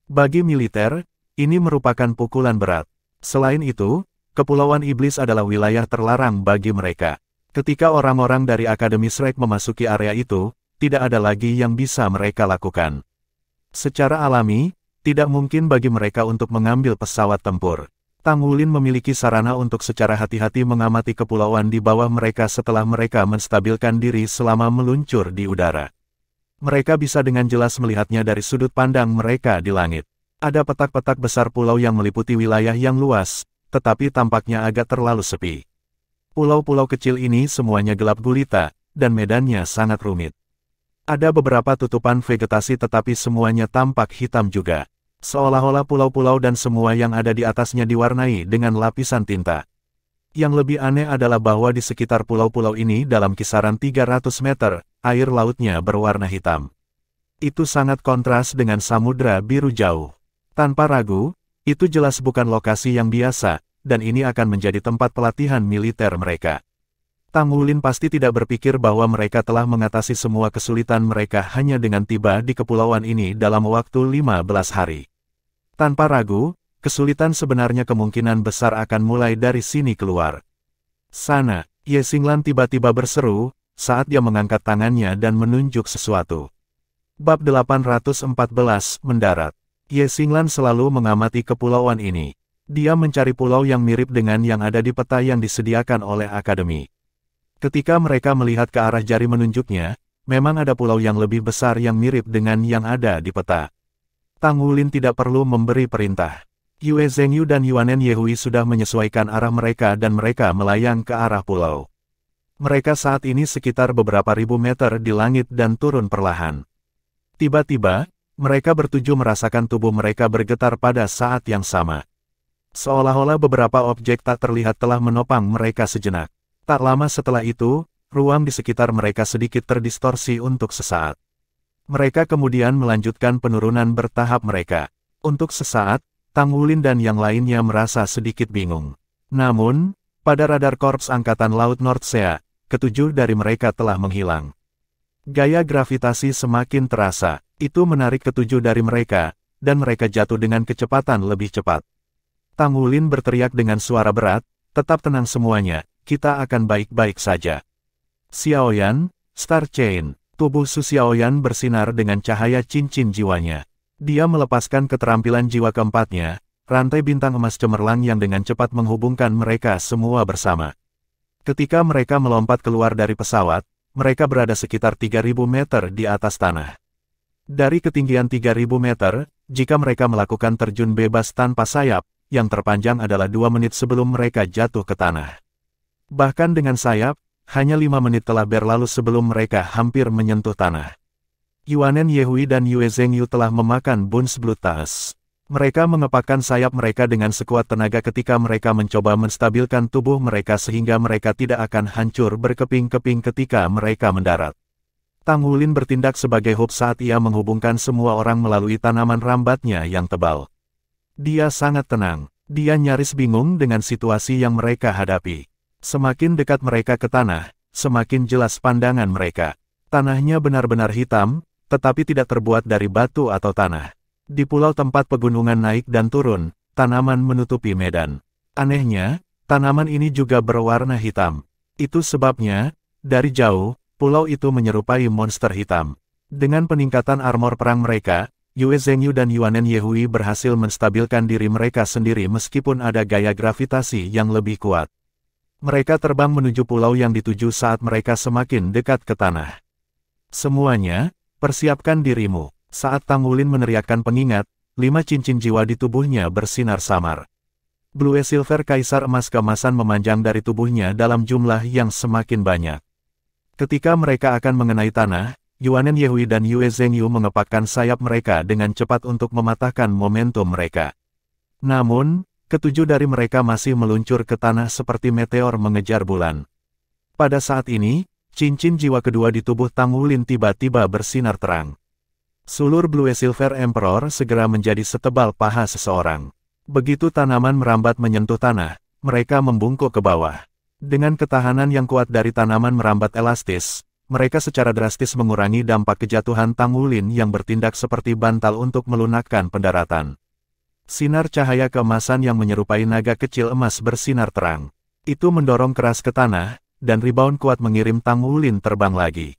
Bagi militer, ini merupakan pukulan berat. Selain itu, Kepulauan Iblis adalah wilayah terlarang bagi mereka. Ketika orang-orang dari Akademi Shrek memasuki area itu, tidak ada lagi yang bisa mereka lakukan. Secara alami, tidak mungkin bagi mereka untuk mengambil pesawat tempur. Tang Wulin memiliki sarana untuk secara hati-hati mengamati kepulauan di bawah mereka setelah mereka menstabilkan diri selama meluncur di udara. Mereka bisa dengan jelas melihatnya dari sudut pandang mereka di langit. Ada petak-petak besar pulau yang meliputi wilayah yang luas, tetapi tampaknya agak terlalu sepi. Pulau-pulau kecil ini semuanya gelap gulita, dan medannya sangat rumit. Ada beberapa tutupan vegetasi tetapi semuanya tampak hitam juga. Seolah-olah pulau-pulau dan semua yang ada di atasnya diwarnai dengan lapisan tinta. Yang lebih aneh adalah bahwa di sekitar pulau-pulau ini dalam kisaran 300 meter, air lautnya berwarna hitam. Itu sangat kontras dengan Samudra Biru jauh. Tanpa ragu, itu jelas bukan lokasi yang biasa, dan ini akan menjadi tempat pelatihan militer mereka. Tang Wulin pasti tidak berpikir bahwa mereka telah mengatasi semua kesulitan mereka hanya dengan tiba di kepulauan ini dalam waktu 15 hari. Tanpa ragu, kesulitan sebenarnya kemungkinan besar akan mulai dari sini keluar. Sana, Ye Xinglan tiba-tiba berseru, saat dia mengangkat tangannya dan menunjuk sesuatu. Bab 814 mendarat. Ye Xinglan selalu mengamati kepulauan ini. Dia mencari pulau yang mirip dengan yang ada di peta yang disediakan oleh Akademi. Ketika mereka melihat ke arah jari menunjuknya, memang ada pulau yang lebih besar yang mirip dengan yang ada di peta. Tang Wulin tidak perlu memberi perintah. Yue Zhengyu dan Yuanen Yehui sudah menyesuaikan arah mereka dan mereka melayang ke arah pulau. Mereka saat ini sekitar beberapa ribu meter di langit dan turun perlahan. Tiba-tiba, mereka bertujuh merasakan tubuh mereka bergetar pada saat yang sama. Seolah-olah beberapa objek tak terlihat telah menopang mereka sejenak. Tak lama setelah itu, ruang di sekitar mereka sedikit terdistorsi untuk sesaat. Mereka kemudian melanjutkan penurunan bertahap mereka. Untuk sesaat, Tang Wulin dan yang lainnya merasa sedikit bingung. Namun, pada radar Korps Angkatan Laut Nordsea, ketujuh dari mereka telah menghilang. Gaya gravitasi semakin terasa, itu menarik ketujuh dari mereka, dan mereka jatuh dengan kecepatan lebih cepat. Tang Wulin berteriak dengan suara berat, tetap tenang semuanya, kita akan baik-baik saja. Xiaoyan, Star Chain, tubuh Su Xiaoyan bersinar dengan cahaya cincin jiwanya. Dia melepaskan keterampilan jiwa keempatnya, rantai bintang emas cemerlang yang dengan cepat menghubungkan mereka semua bersama. Ketika mereka melompat keluar dari pesawat, mereka berada sekitar 3.000 meter di atas tanah. Dari ketinggian 3.000 meter, jika mereka melakukan terjun bebas tanpa sayap, yang terpanjang adalah 2 menit sebelum mereka jatuh ke tanah. Bahkan dengan sayap, hanya 5 menit telah berlalu sebelum mereka hampir menyentuh tanah. Yuanen Yehui dan Yue Zhengyu telah memakan Buns Blood Tas. Mereka mengepakkan sayap mereka dengan sekuat tenaga ketika mereka mencoba menstabilkan tubuh mereka sehingga mereka tidak akan hancur berkeping-keping ketika mereka mendarat. Tang Wulin bertindak sebagai hub saat ia menghubungkan semua orang melalui tanaman rambatnya yang tebal. Dia sangat tenang. Dia nyaris bingung dengan situasi yang mereka hadapi. Semakin dekat mereka ke tanah, semakin jelas pandangan mereka. Tanahnya benar-benar hitam, tetapi tidak terbuat dari batu atau tanah. Di pulau tempat pegunungan naik dan turun, tanaman menutupi medan. Anehnya, tanaman ini juga berwarna hitam. Itu sebabnya, dari jauh, pulau itu menyerupai monster hitam. Dengan peningkatan armor perang mereka, Yue Zhengyu dan Yuanen Yehui berhasil menstabilkan diri mereka sendiri meskipun ada gaya gravitasi yang lebih kuat. Mereka terbang menuju pulau yang dituju saat mereka semakin dekat ke tanah. Semuanya, persiapkan dirimu. Saat Tang Wulin meneriakkan pengingat, 5 cincin jiwa di tubuhnya bersinar samar. Blue Silver Kaisar emas keemasan memanjang dari tubuhnya dalam jumlah yang semakin banyak. Ketika mereka akan mengenai tanah, Yuanen Yehui dan Yue Zhengyu mengepakkan sayap mereka dengan cepat untuk mematahkan momentum mereka. Namun, ketujuh dari mereka masih meluncur ke tanah seperti meteor mengejar bulan. Pada saat ini, cincin jiwa kedua di tubuh Tang Wulin tiba-tiba bersinar terang. Sulur Blue Silver Emperor segera menjadi setebal paha seseorang. Begitu tanaman merambat menyentuh tanah, mereka membungkuk ke bawah. Dengan ketahanan yang kuat dari tanaman merambat elastis, mereka secara drastis mengurangi dampak kejatuhan Tang Wulin yang bertindak seperti bantal untuk melunakkan pendaratan. Sinar cahaya keemasan yang menyerupai naga kecil emas bersinar terang. Itu mendorong keras ke tanah, dan rebound kuat mengirim Tang Wulin terbang lagi.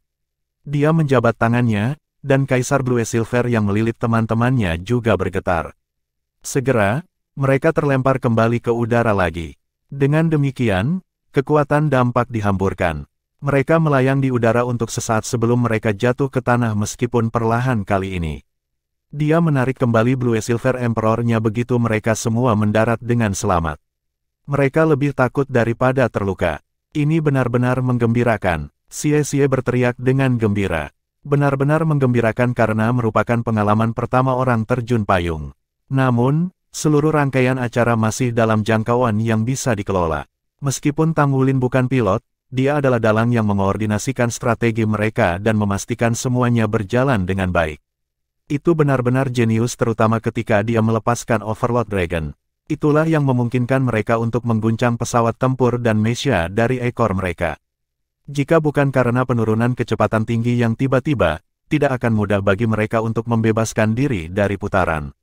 Dia menjabat tangannya, dan Kaisar Blue Silver yang melilit teman-temannya juga bergetar. Segera, mereka terlempar kembali ke udara lagi. Dengan demikian, kekuatan dampak dihamburkan. Mereka melayang di udara untuk sesaat sebelum mereka jatuh ke tanah meskipun perlahan kali ini. Dia menarik kembali Blue Silver Emperor-nya begitu mereka semua mendarat dengan selamat. Mereka lebih takut daripada terluka. Ini benar-benar menggembirakan. Xie berteriak dengan gembira. Benar-benar menggembirakan karena merupakan pengalaman pertama orang terjun payung. Namun, seluruh rangkaian acara masih dalam jangkauan yang bisa dikelola. Meskipun Tang Wulin bukan pilot, dia adalah dalang yang mengoordinasikan strategi mereka dan memastikan semuanya berjalan dengan baik. Itu benar-benar jenius terutama ketika dia melepaskan Overlord Dragon. Itulah yang memungkinkan mereka untuk mengguncang pesawat tempur dan Messiah dari ekor mereka. Jika bukan karena penurunan kecepatan tinggi yang tiba-tiba, tidak akan mudah bagi mereka untuk membebaskan diri dari putaran.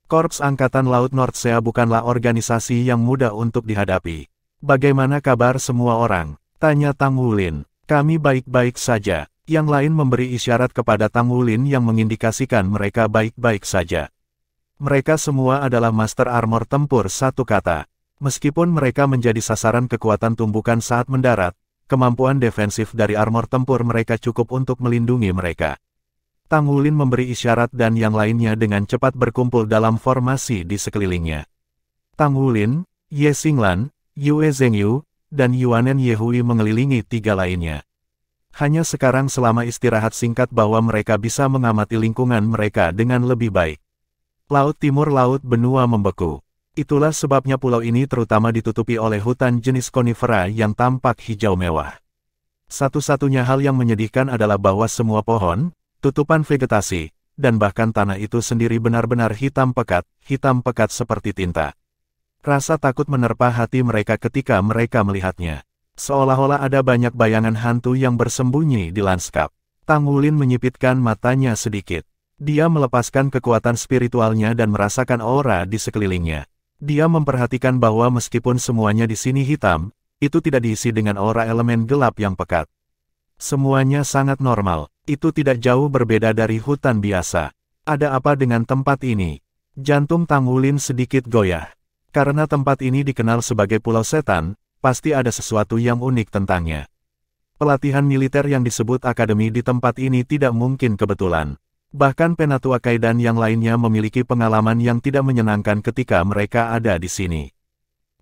Korps Angkatan Laut Nordsea bukanlah organisasi yang mudah untuk dihadapi. Bagaimana kabar semua orang? Tanya Tang Wulin. Kami baik-baik saja. Yang lain memberi isyarat kepada Tang Wulin yang mengindikasikan mereka baik-baik saja. Mereka semua adalah Master Armor Tempur satu kata. Meskipun mereka menjadi sasaran kekuatan tumbukan saat mendarat, kemampuan defensif dari armor tempur mereka cukup untuk melindungi mereka. Tang Wulin memberi isyarat dan yang lainnya dengan cepat berkumpul dalam formasi di sekelilingnya. Tang Wulin, Ye Xinglan, Yue Zhengyu, dan Yuanen Yehui mengelilingi tiga lainnya. Hanya sekarang selama istirahat singkat bahwa mereka bisa mengamati lingkungan mereka dengan lebih baik. Laut Timur Laut Benua membeku. Itulah sebabnya pulau ini terutama ditutupi oleh hutan jenis konifera yang tampak hijau mewah. Satu-satunya hal yang menyedihkan adalah bahwa semua pohon, tutupan vegetasi, dan bahkan tanah itu sendiri benar-benar hitam pekat seperti tinta. Rasa takut menerpa hati mereka ketika mereka melihatnya. Seolah-olah ada banyak bayangan hantu yang bersembunyi di lanskap. Tang Wulin menyipitkan matanya sedikit. Dia melepaskan kekuatan spiritualnya dan merasakan aura di sekelilingnya. Dia memperhatikan bahwa meskipun semuanya di sini hitam, itu tidak diisi dengan aura elemen gelap yang pekat. Semuanya sangat normal, itu tidak jauh berbeda dari hutan biasa. Ada apa dengan tempat ini? Jantung Tang Wulin sedikit goyah. Karena tempat ini dikenal sebagai Pulau Setan, pasti ada sesuatu yang unik tentangnya. Pelatihan militer yang disebut akademi di tempat ini tidak mungkin kebetulan. Bahkan penatua Kaidan yang lainnya memiliki pengalaman yang tidak menyenangkan ketika mereka ada di sini.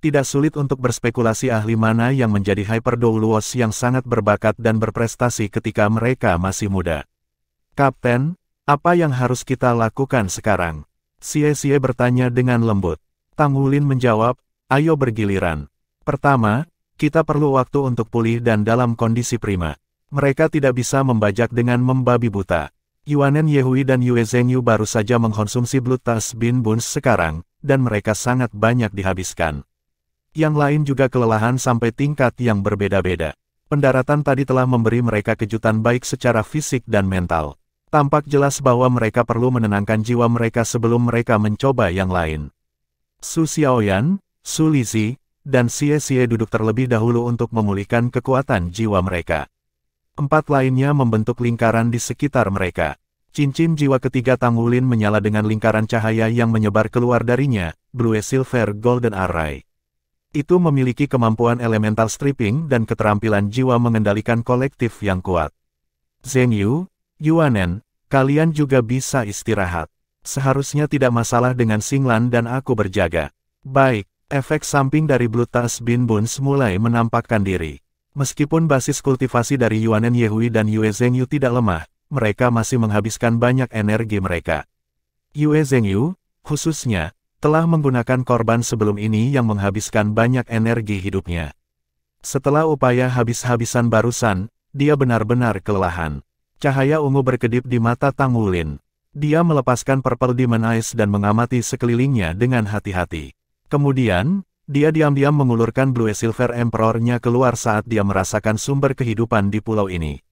Tidak sulit untuk berspekulasi ahli mana yang menjadi Hyperdoulos yang sangat berbakat dan berprestasi ketika mereka masih muda. Kapten, apa yang harus kita lakukan sekarang? Xie bertanya dengan lembut. Tang Wulin menjawab, ayo bergiliran. Pertama, kita perlu waktu untuk pulih dan dalam kondisi prima. Mereka tidak bisa membajak dengan membabi buta. Yuanen Yehui dan Yue Zhengyu baru saja mengkonsumsi Blood Tusk Bean Buns sekarang, dan mereka sangat banyak dihabiskan. Yang lain juga kelelahan sampai tingkat yang berbeda-beda. Pendaratan tadi telah memberi mereka kejutan baik secara fisik dan mental. Tampak jelas bahwa mereka perlu menenangkan jiwa mereka sebelum mereka mencoba yang lain. Su Xiaoyan, Su Lizi, dan Xie duduk terlebih dahulu untuk memulihkan kekuatan jiwa mereka. Empat lainnya membentuk lingkaran di sekitar mereka. Cincin jiwa ketiga Tang Wulin menyala dengan lingkaran cahaya yang menyebar keluar darinya, Blue Silver Golden Array. Itu memiliki kemampuan elemental stripping dan keterampilan jiwa mengendalikan kolektif yang kuat. Zhengyu, Yuanen, kalian juga bisa istirahat. Seharusnya tidak masalah dengan Xinglan dan aku berjaga. Baik, efek samping dari Blood Tusk Bean Buns mulai menampakkan diri. Meskipun basis kultivasi dari Yuanen Yehui dan Yue Zhengyu tidak lemah, mereka masih menghabiskan banyak energi mereka. Yue Zhengyu, khususnya, telah menggunakan korban sebelum ini yang menghabiskan banyak energi hidupnya. Setelah upaya habis-habisan barusan, dia benar-benar kelelahan. Cahaya ungu berkedip di mata Tang Wulin. Dia melepaskan Purple Demon Eyes dan mengamati sekelilingnya dengan hati-hati. Kemudian, dia diam-diam mengulurkan Blue Silver Emperor-nya keluar saat dia merasakan sumber kehidupan di pulau ini.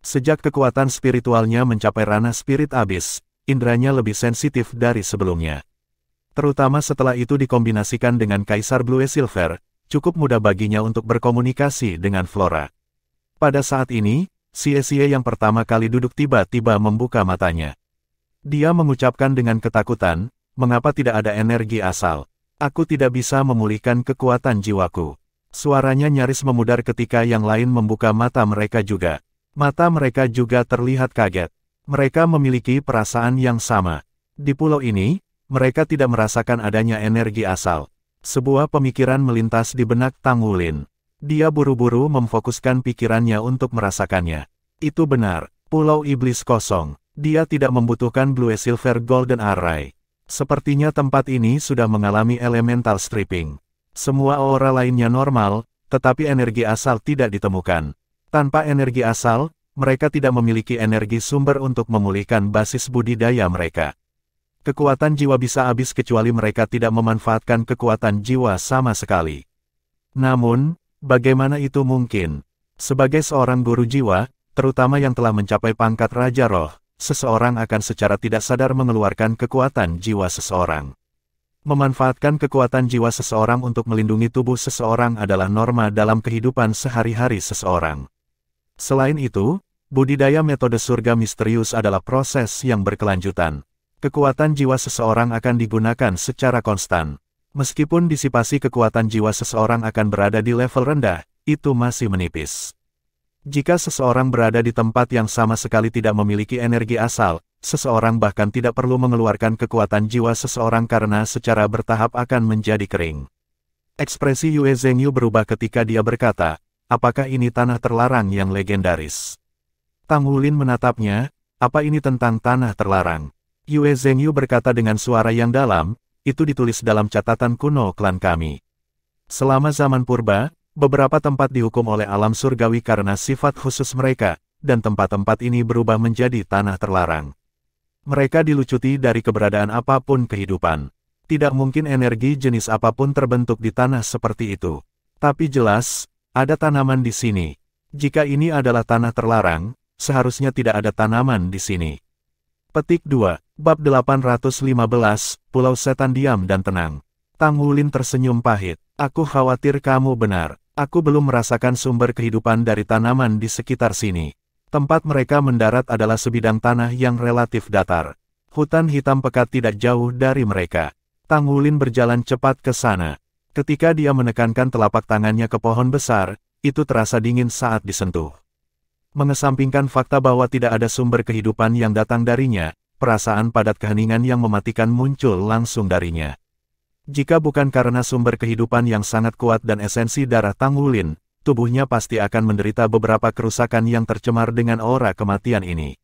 Sejak kekuatan spiritualnya mencapai ranah spirit abyss, indranya lebih sensitif dari sebelumnya. Terutama setelah itu dikombinasikan dengan Kaisar Blue Silver, cukup mudah baginya untuk berkomunikasi dengan Flora. Pada saat ini, Xie yang pertama kali duduk tiba-tiba membuka matanya. Dia mengucapkan dengan ketakutan, mengapa tidak ada energi asal? Aku tidak bisa memulihkan kekuatan jiwaku. Suaranya nyaris memudar ketika yang lain membuka mata mereka juga. Mata mereka juga terlihat kaget. Mereka memiliki perasaan yang sama. Di pulau ini, mereka tidak merasakan adanya energi asal. Sebuah pemikiran melintas di benak Tang Wulin. Dia buru-buru memfokuskan pikirannya untuk merasakannya. Itu benar, Pulau Iblis kosong. Dia tidak membutuhkan Blue Silver Golden Array. Sepertinya tempat ini sudah mengalami elemental stripping. Semua aura lainnya normal, tetapi energi asal tidak ditemukan. Tanpa energi asal, mereka tidak memiliki energi sumber untuk memulihkan basis budidaya mereka. Kekuatan jiwa bisa habis kecuali mereka tidak memanfaatkan kekuatan jiwa sama sekali. Namun, bagaimana itu mungkin? Sebagai seorang guru jiwa, terutama yang telah mencapai pangkat Raja Roh, seseorang akan secara tidak sadar mengeluarkan kekuatan jiwa seseorang. Memanfaatkan kekuatan jiwa seseorang untuk melindungi tubuh seseorang adalah norma dalam kehidupan sehari-hari seseorang. Selain itu, budidaya metode surga misterius adalah proses yang berkelanjutan. Kekuatan jiwa seseorang akan digunakan secara konstan. Meskipun disipasi kekuatan jiwa seseorang akan berada di level rendah, itu masih menipis. Jika seseorang berada di tempat yang sama sekali tidak memiliki energi asal, seseorang bahkan tidak perlu mengeluarkan kekuatan jiwa seseorang karena secara bertahap akan menjadi kering. Ekspresi Yue Zhengyu berubah ketika dia berkata, apakah ini tanah terlarang yang legendaris? Tang Wulin menatapnya, apa ini tentang tanah terlarang? Yue Zhengyu berkata dengan suara yang dalam, itu ditulis dalam catatan kuno klan kami. Selama zaman purba, beberapa tempat dihukum oleh alam surgawi karena sifat khusus mereka, dan tempat-tempat ini berubah menjadi tanah terlarang. Mereka dilucuti dari keberadaan apapun kehidupan. Tidak mungkin energi jenis apapun terbentuk di tanah seperti itu. Tapi jelas, ada tanaman di sini. Jika ini adalah tanah terlarang, seharusnya tidak ada tanaman di sini. Petik 2, Bab 815, Pulau Setan Diam dan Tenang. Tang Wulin tersenyum pahit. Aku khawatir kamu benar. Aku belum merasakan sumber kehidupan dari tanaman di sekitar sini. Tempat mereka mendarat adalah sebidang tanah yang relatif datar. Hutan hitam pekat tidak jauh dari mereka. Tang Wulin berjalan cepat ke sana. Ketika dia menekankan telapak tangannya ke pohon besar, itu terasa dingin saat disentuh. Mengesampingkan fakta bahwa tidak ada sumber kehidupan yang datang darinya, perasaan padat keheningan yang mematikan muncul langsung darinya. Jika bukan karena sumber kehidupan yang sangat kuat dan esensi darah Tang Wulin, tubuhnya pasti akan menderita beberapa kerusakan yang tercemar dengan aura kematian ini.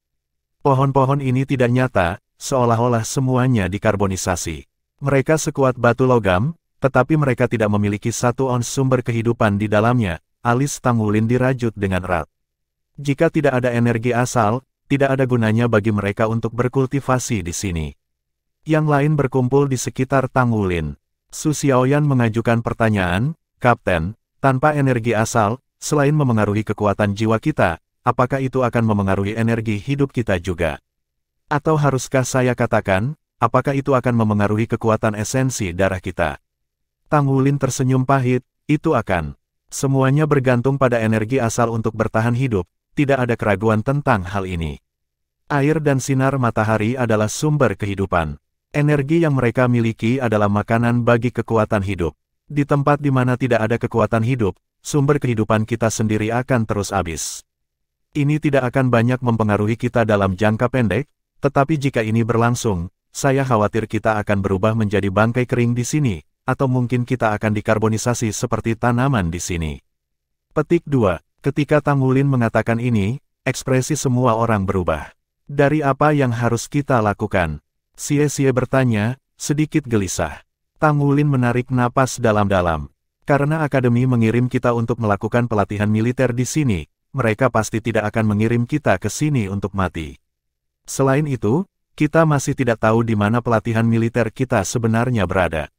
Pohon-pohon ini tidak nyata, seolah-olah semuanya dikarbonisasi. Mereka sekuat batu logam, tetapi mereka tidak memiliki satu ons sumber kehidupan di dalamnya. Alis Tang Wulin dirajut dengan erat. Jika tidak ada energi asal, tidak ada gunanya bagi mereka untuk berkultivasi di sini. Yang lain berkumpul di sekitar Tang Wulin. Su Xiaoyan mengajukan pertanyaan, Kapten, tanpa energi asal, selain memengaruhi kekuatan jiwa kita, apakah itu akan memengaruhi energi hidup kita juga? Atau haruskah saya katakan, apakah itu akan memengaruhi kekuatan esensi darah kita? Tang Wulin tersenyum pahit, itu akan. Semuanya bergantung pada energi asal untuk bertahan hidup, tidak ada keraguan tentang hal ini. Air dan sinar matahari adalah sumber kehidupan. Energi yang mereka miliki adalah makanan bagi kekuatan hidup. Di tempat di mana tidak ada kekuatan hidup, sumber kehidupan kita sendiri akan terus habis. Ini tidak akan banyak mempengaruhi kita dalam jangka pendek, tetapi jika ini berlangsung, saya khawatir kita akan berubah menjadi bangkai kering di sini, atau mungkin kita akan dikarbonisasi seperti tanaman di sini. Petik 2. Ketika Tang Wulin mengatakan ini, ekspresi semua orang berubah. Dari apa yang harus kita lakukan? Xie bertanya, sedikit gelisah. Tang Wulin menarik napas dalam-dalam. Karena akademi mengirim kita untuk melakukan pelatihan militer di sini, mereka pasti tidak akan mengirim kita ke sini untuk mati. Selain itu, kita masih tidak tahu di mana pelatihan militer kita sebenarnya berada.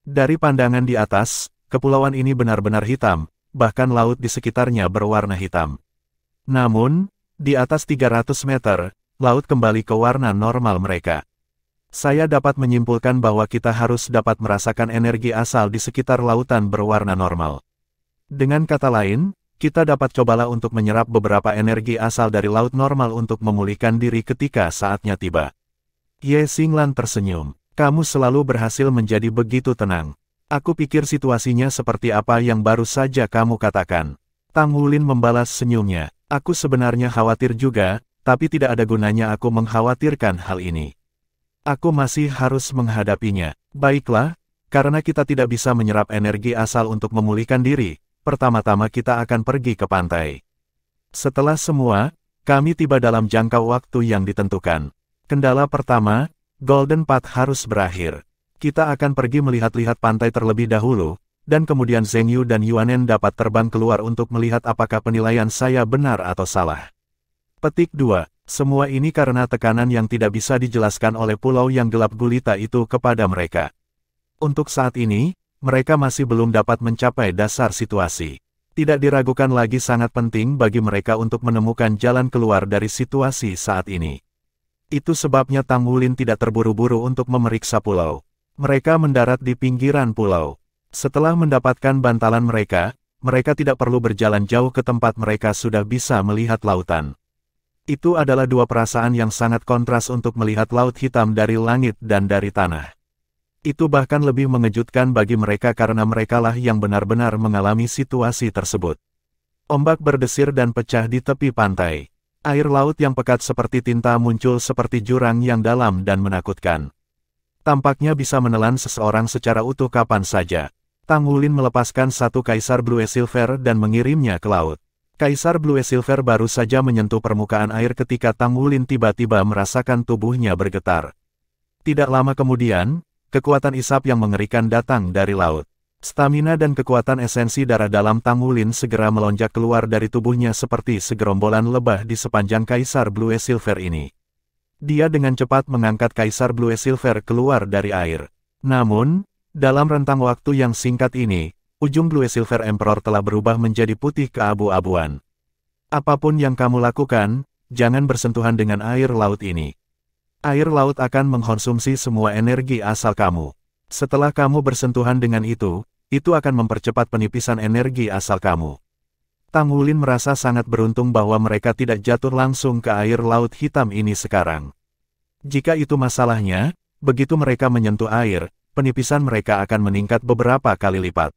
Dari pandangan di atas, kepulauan ini benar-benar hitam, bahkan laut di sekitarnya berwarna hitam. Namun, di atas 300 meter, laut kembali ke warna normal mereka. Saya dapat menyimpulkan bahwa kita harus dapat merasakan energi asal di sekitar lautan berwarna normal. Dengan kata lain, kita dapat cobalah untuk menyerap beberapa energi asal dari laut normal untuk memulihkan diri ketika saatnya tiba. Ye Xinglan tersenyum. Kamu selalu berhasil menjadi begitu tenang. Aku pikir situasinya seperti apa yang baru saja kamu katakan. Tang Wulin membalas senyumnya. Aku sebenarnya khawatir juga, tapi tidak ada gunanya aku mengkhawatirkan hal ini. Aku masih harus menghadapinya. Baiklah, karena kita tidak bisa menyerap energi asal untuk memulihkan diri, pertama-tama kita akan pergi ke pantai. Setelah semua, kami tiba dalam jangka waktu yang ditentukan. Kendala pertama, Golden Path harus berakhir. Kita akan pergi melihat-lihat pantai terlebih dahulu, dan kemudian Zhengyu dan Yuanen dapat terbang keluar untuk melihat apakah penilaian saya benar atau salah. Petik 2. Semua ini karena tekanan yang tidak bisa dijelaskan oleh pulau yang gelap gulita itu kepada mereka. Untuk saat ini, mereka masih belum dapat mencapai dasar situasi. Tidak diragukan lagi sangat penting bagi mereka untuk menemukan jalan keluar dari situasi saat ini. Itu sebabnya Tang Wulin tidak terburu-buru untuk memeriksa pulau. Mereka mendarat di pinggiran pulau. Setelah mendapatkan bantalan mereka tidak perlu berjalan jauh ke tempat mereka sudah bisa melihat lautan. Itu adalah dua perasaan yang sangat kontras untuk melihat laut hitam dari langit dan dari tanah. Itu bahkan lebih mengejutkan bagi mereka karena merekalah yang benar-benar mengalami situasi tersebut. Ombak berdesir dan pecah di tepi pantai. Air laut yang pekat seperti tinta muncul seperti jurang yang dalam dan menakutkan. Tampaknya bisa menelan seseorang secara utuh kapan saja. Tang Wulin melepaskan satu Kaisar Blue Silver dan mengirimnya ke laut. Kaisar Blue Silver baru saja menyentuh permukaan air ketika Tang Wulin tiba-tiba merasakan tubuhnya bergetar. Tidak lama kemudian, kekuatan isap yang mengerikan datang dari laut. Stamina dan kekuatan esensi darah dalam Tang Wulin segera melonjak keluar dari tubuhnya seperti segerombolan lebah di sepanjang Kaisar Blue Silver ini. Dia dengan cepat mengangkat Kaisar Blue Silver keluar dari air. Namun, dalam rentang waktu yang singkat ini, ujung Blue Silver Emperor telah berubah menjadi putih keabu-abuan. Apapun yang kamu lakukan, jangan bersentuhan dengan air laut ini. Air laut akan mengkonsumsi semua energi asal kamu. Setelah kamu bersentuhan dengan itu akan mempercepat penipisan energi asal kamu. Tang Wulin merasa sangat beruntung bahwa mereka tidak jatuh langsung ke air laut hitam ini sekarang. Jika itu masalahnya, begitu mereka menyentuh air, penipisan mereka akan meningkat beberapa kali lipat.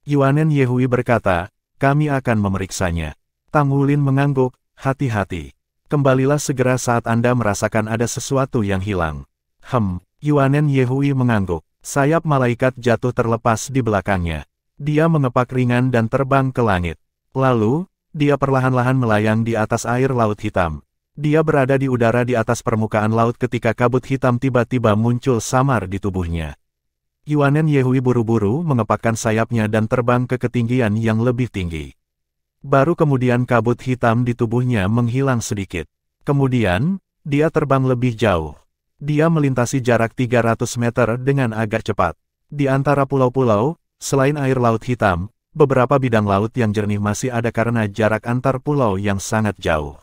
Yuanen Yehui berkata, kami akan memeriksanya. Tang Wulin mengangguk, hati-hati. Kembalilah segera saat Anda merasakan ada sesuatu yang hilang. Yuanen Yehui mengangguk. Sayap malaikat jatuh terlepas di belakangnya. Dia mengepak ringan dan terbang ke langit. Lalu, dia perlahan-lahan melayang di atas air laut hitam. Dia berada di udara di atas permukaan laut ketika kabut hitam tiba-tiba muncul samar di tubuhnya. Yuanen Yehui buru-buru mengepakkan sayapnya dan terbang ke ketinggian yang lebih tinggi. Baru kemudian kabut hitam di tubuhnya menghilang sedikit. Kemudian, dia terbang lebih jauh. Dia melintasi jarak 300 meter dengan agak cepat. Di antara pulau-pulau, selain air laut hitam, beberapa bidang laut yang jernih masih ada karena jarak antar pulau yang sangat jauh.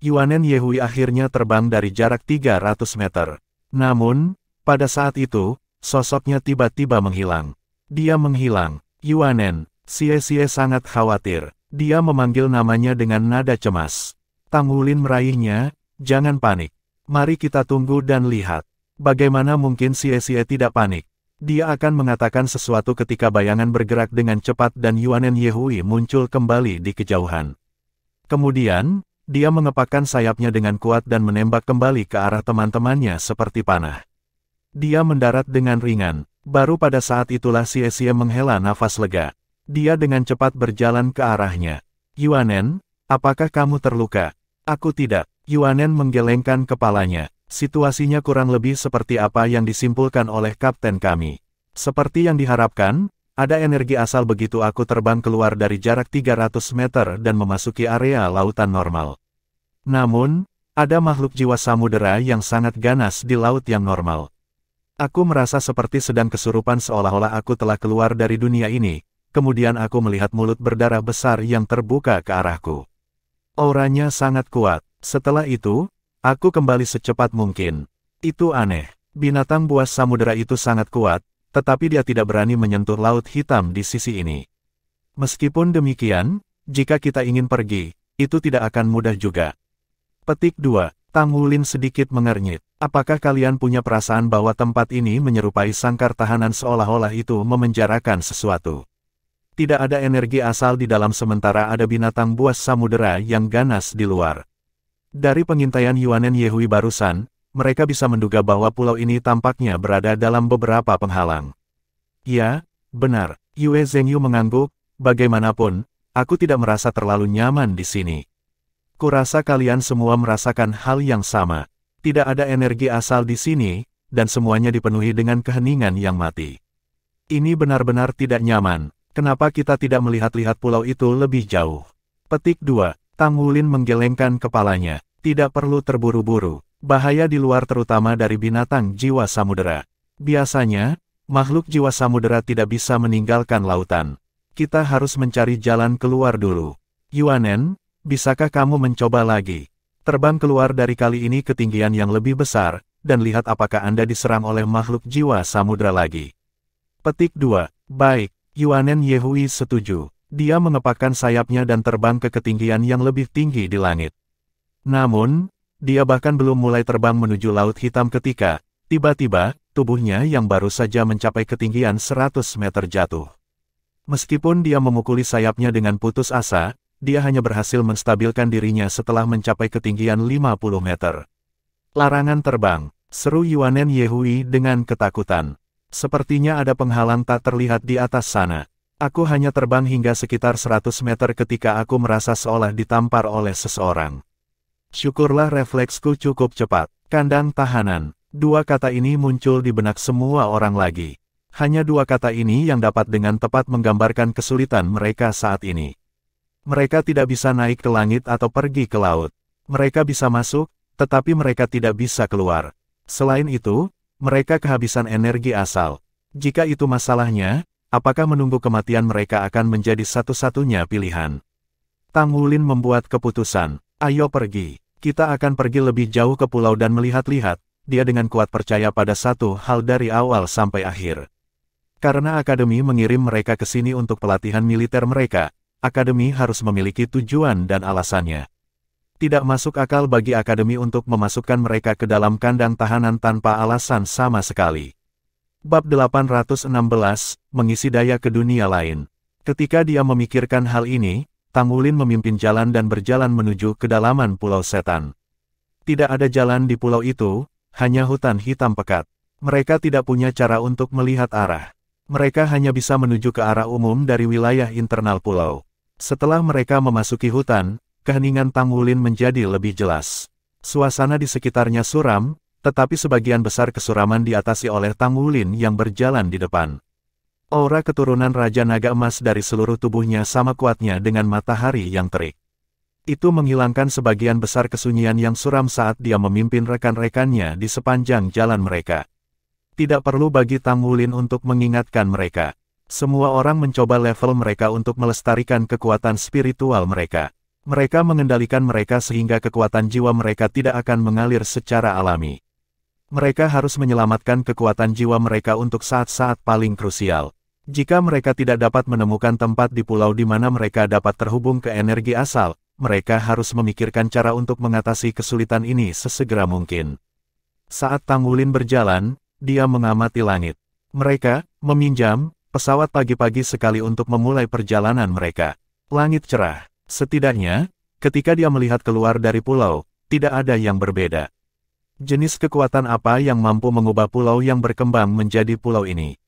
Yuanen Yehui akhirnya terbang dari jarak 300 meter. Namun, pada saat itu, sosoknya tiba-tiba menghilang. Dia menghilang. Yuanen, Xie sangat khawatir. Dia memanggil namanya dengan nada cemas. Tang Wulin meraihnya, jangan panik. Mari kita tunggu dan lihat. Bagaimana mungkin Xie tidak panik? Dia akan mengatakan sesuatu ketika bayangan bergerak dengan cepat dan Yuanen Yehui muncul kembali di kejauhan. Kemudian, dia mengepakkan sayapnya dengan kuat dan menembak kembali ke arah teman-temannya seperti panah. Dia mendarat dengan ringan. Baru pada saat itulah Xie menghela nafas lega. Dia dengan cepat berjalan ke arahnya. Yuanen, apakah kamu terluka? Aku tidak. Yuanen menggelengkan kepalanya. Situasinya kurang lebih seperti apa yang disimpulkan oleh kapten kami. Seperti yang diharapkan, ada energi asal begitu aku terbang keluar dari jarak 300 meter dan memasuki area lautan normal. Namun, ada makhluk jiwa samudera yang sangat ganas di laut yang normal. Aku merasa seperti sedang kesurupan seolah-olah aku telah keluar dari dunia ini, kemudian aku melihat mulut berdarah besar yang terbuka ke arahku. Auranya sangat kuat. Setelah itu, aku kembali secepat mungkin. Itu aneh. Binatang buas samudera itu sangat kuat, tetapi dia tidak berani menyentuh laut hitam di sisi ini. Meskipun demikian, jika kita ingin pergi, itu tidak akan mudah juga. Petik 2. Tang Wulin sedikit mengernyit. Apakah kalian punya perasaan bahwa tempat ini menyerupai sangkar tahanan seolah-olah itu memenjarakan sesuatu? Tidak ada energi asal di dalam sementara ada binatang buas samudera yang ganas di luar. Dari pengintaian Yuanen Yehui barusan, mereka bisa menduga bahwa pulau ini tampaknya berada dalam beberapa penghalang. Ya, benar. Yue Zhengyu mengangguk, bagaimanapun, aku tidak merasa terlalu nyaman di sini. Kurasa kalian semua merasakan hal yang sama. Tidak ada energi asal di sini, dan semuanya dipenuhi dengan keheningan yang mati. Ini benar-benar tidak nyaman. Kenapa kita tidak melihat-lihat pulau itu lebih jauh? Petik 2. Tang Wulin menggelengkan kepalanya. Tidak perlu terburu-buru. Bahaya di luar terutama dari binatang jiwa samudera. Biasanya, makhluk jiwa samudera tidak bisa meninggalkan lautan. Kita harus mencari jalan keluar dulu. Yuanen, bisakah kamu mencoba lagi? Terbang keluar dari kali ini ke ketinggian yang lebih besar, dan lihat apakah Anda diserang oleh makhluk jiwa samudera lagi. Petik 2. Baik, Yuanen Yehui setuju. Dia mengepakkan sayapnya dan terbang ke ketinggian yang lebih tinggi di langit. Namun, dia bahkan belum mulai terbang menuju Laut Hitam ketika, tiba-tiba, tubuhnya yang baru saja mencapai ketinggian 100 meter jatuh. Meskipun dia memukuli sayapnya dengan putus asa, dia hanya berhasil menstabilkan dirinya setelah mencapai ketinggian 50 meter. Larangan terbang, seru Yuanen Yehui dengan ketakutan. Sepertinya ada penghalang tak terlihat di atas sana. Aku hanya terbang hingga sekitar 100 meter ketika aku merasa seolah ditampar oleh seseorang. Syukurlah refleksku cukup cepat. Kandang tahanan. Dua kata ini muncul di benak semua orang lagi. Hanya dua kata ini yang dapat dengan tepat menggambarkan kesulitan mereka saat ini. Mereka tidak bisa naik ke langit atau pergi ke laut. Mereka bisa masuk, tetapi mereka tidak bisa keluar. Selain itu, mereka kehabisan energi asal. Jika itu masalahnya, apakah menunggu kematian mereka akan menjadi satu-satunya pilihan? Tang Wulin membuat keputusan. Ayo pergi. Kita akan pergi lebih jauh ke pulau dan melihat-lihat. Dia dengan kuat percaya pada satu hal dari awal sampai akhir. Karena Akademi mengirim mereka ke sini untuk pelatihan militer mereka, Akademi harus memiliki tujuan dan alasannya. Tidak masuk akal bagi Akademi untuk memasukkan mereka ke dalam kandang tahanan tanpa alasan sama sekali. Bab 816, Mengisi daya ke dunia lain. Ketika dia memikirkan hal ini, Tang Wulin memimpin jalan dan berjalan menuju kedalaman Pulau Setan. Tidak ada jalan di pulau itu, hanya hutan hitam pekat. Mereka tidak punya cara untuk melihat arah. Mereka hanya bisa menuju ke arah umum dari wilayah internal pulau. Setelah mereka memasuki hutan, keheningan Tang Wulin menjadi lebih jelas. Suasana di sekitarnya suram, tetapi sebagian besar kesuraman diatasi oleh Tang Wulin yang berjalan di depan. Aura keturunan Raja Naga Emas dari seluruh tubuhnya sama kuatnya dengan matahari yang terik. Itu menghilangkan sebagian besar kesunyian yang suram saat dia memimpin rekan-rekannya di sepanjang jalan mereka. Tidak perlu bagi Tang Wulin untuk mengingatkan mereka. Semua orang mencoba level mereka untuk melestarikan kekuatan spiritual mereka. Mereka mengendalikan mereka sehingga kekuatan jiwa mereka tidak akan mengalir secara alami. Mereka harus menyelamatkan kekuatan jiwa mereka untuk saat-saat paling krusial. Jika mereka tidak dapat menemukan tempat di pulau di mana mereka dapat terhubung ke energi asal, mereka harus memikirkan cara untuk mengatasi kesulitan ini sesegera mungkin. Saat Tang Wulin berjalan, dia mengamati langit. Mereka meminjam pesawat pagi-pagi sekali untuk memulai perjalanan mereka. Langit cerah. Setidaknya, ketika dia melihat keluar dari pulau, tidak ada yang berbeda. Jenis kekuatan apa yang mampu mengubah pulau yang berkembang menjadi pulau ini?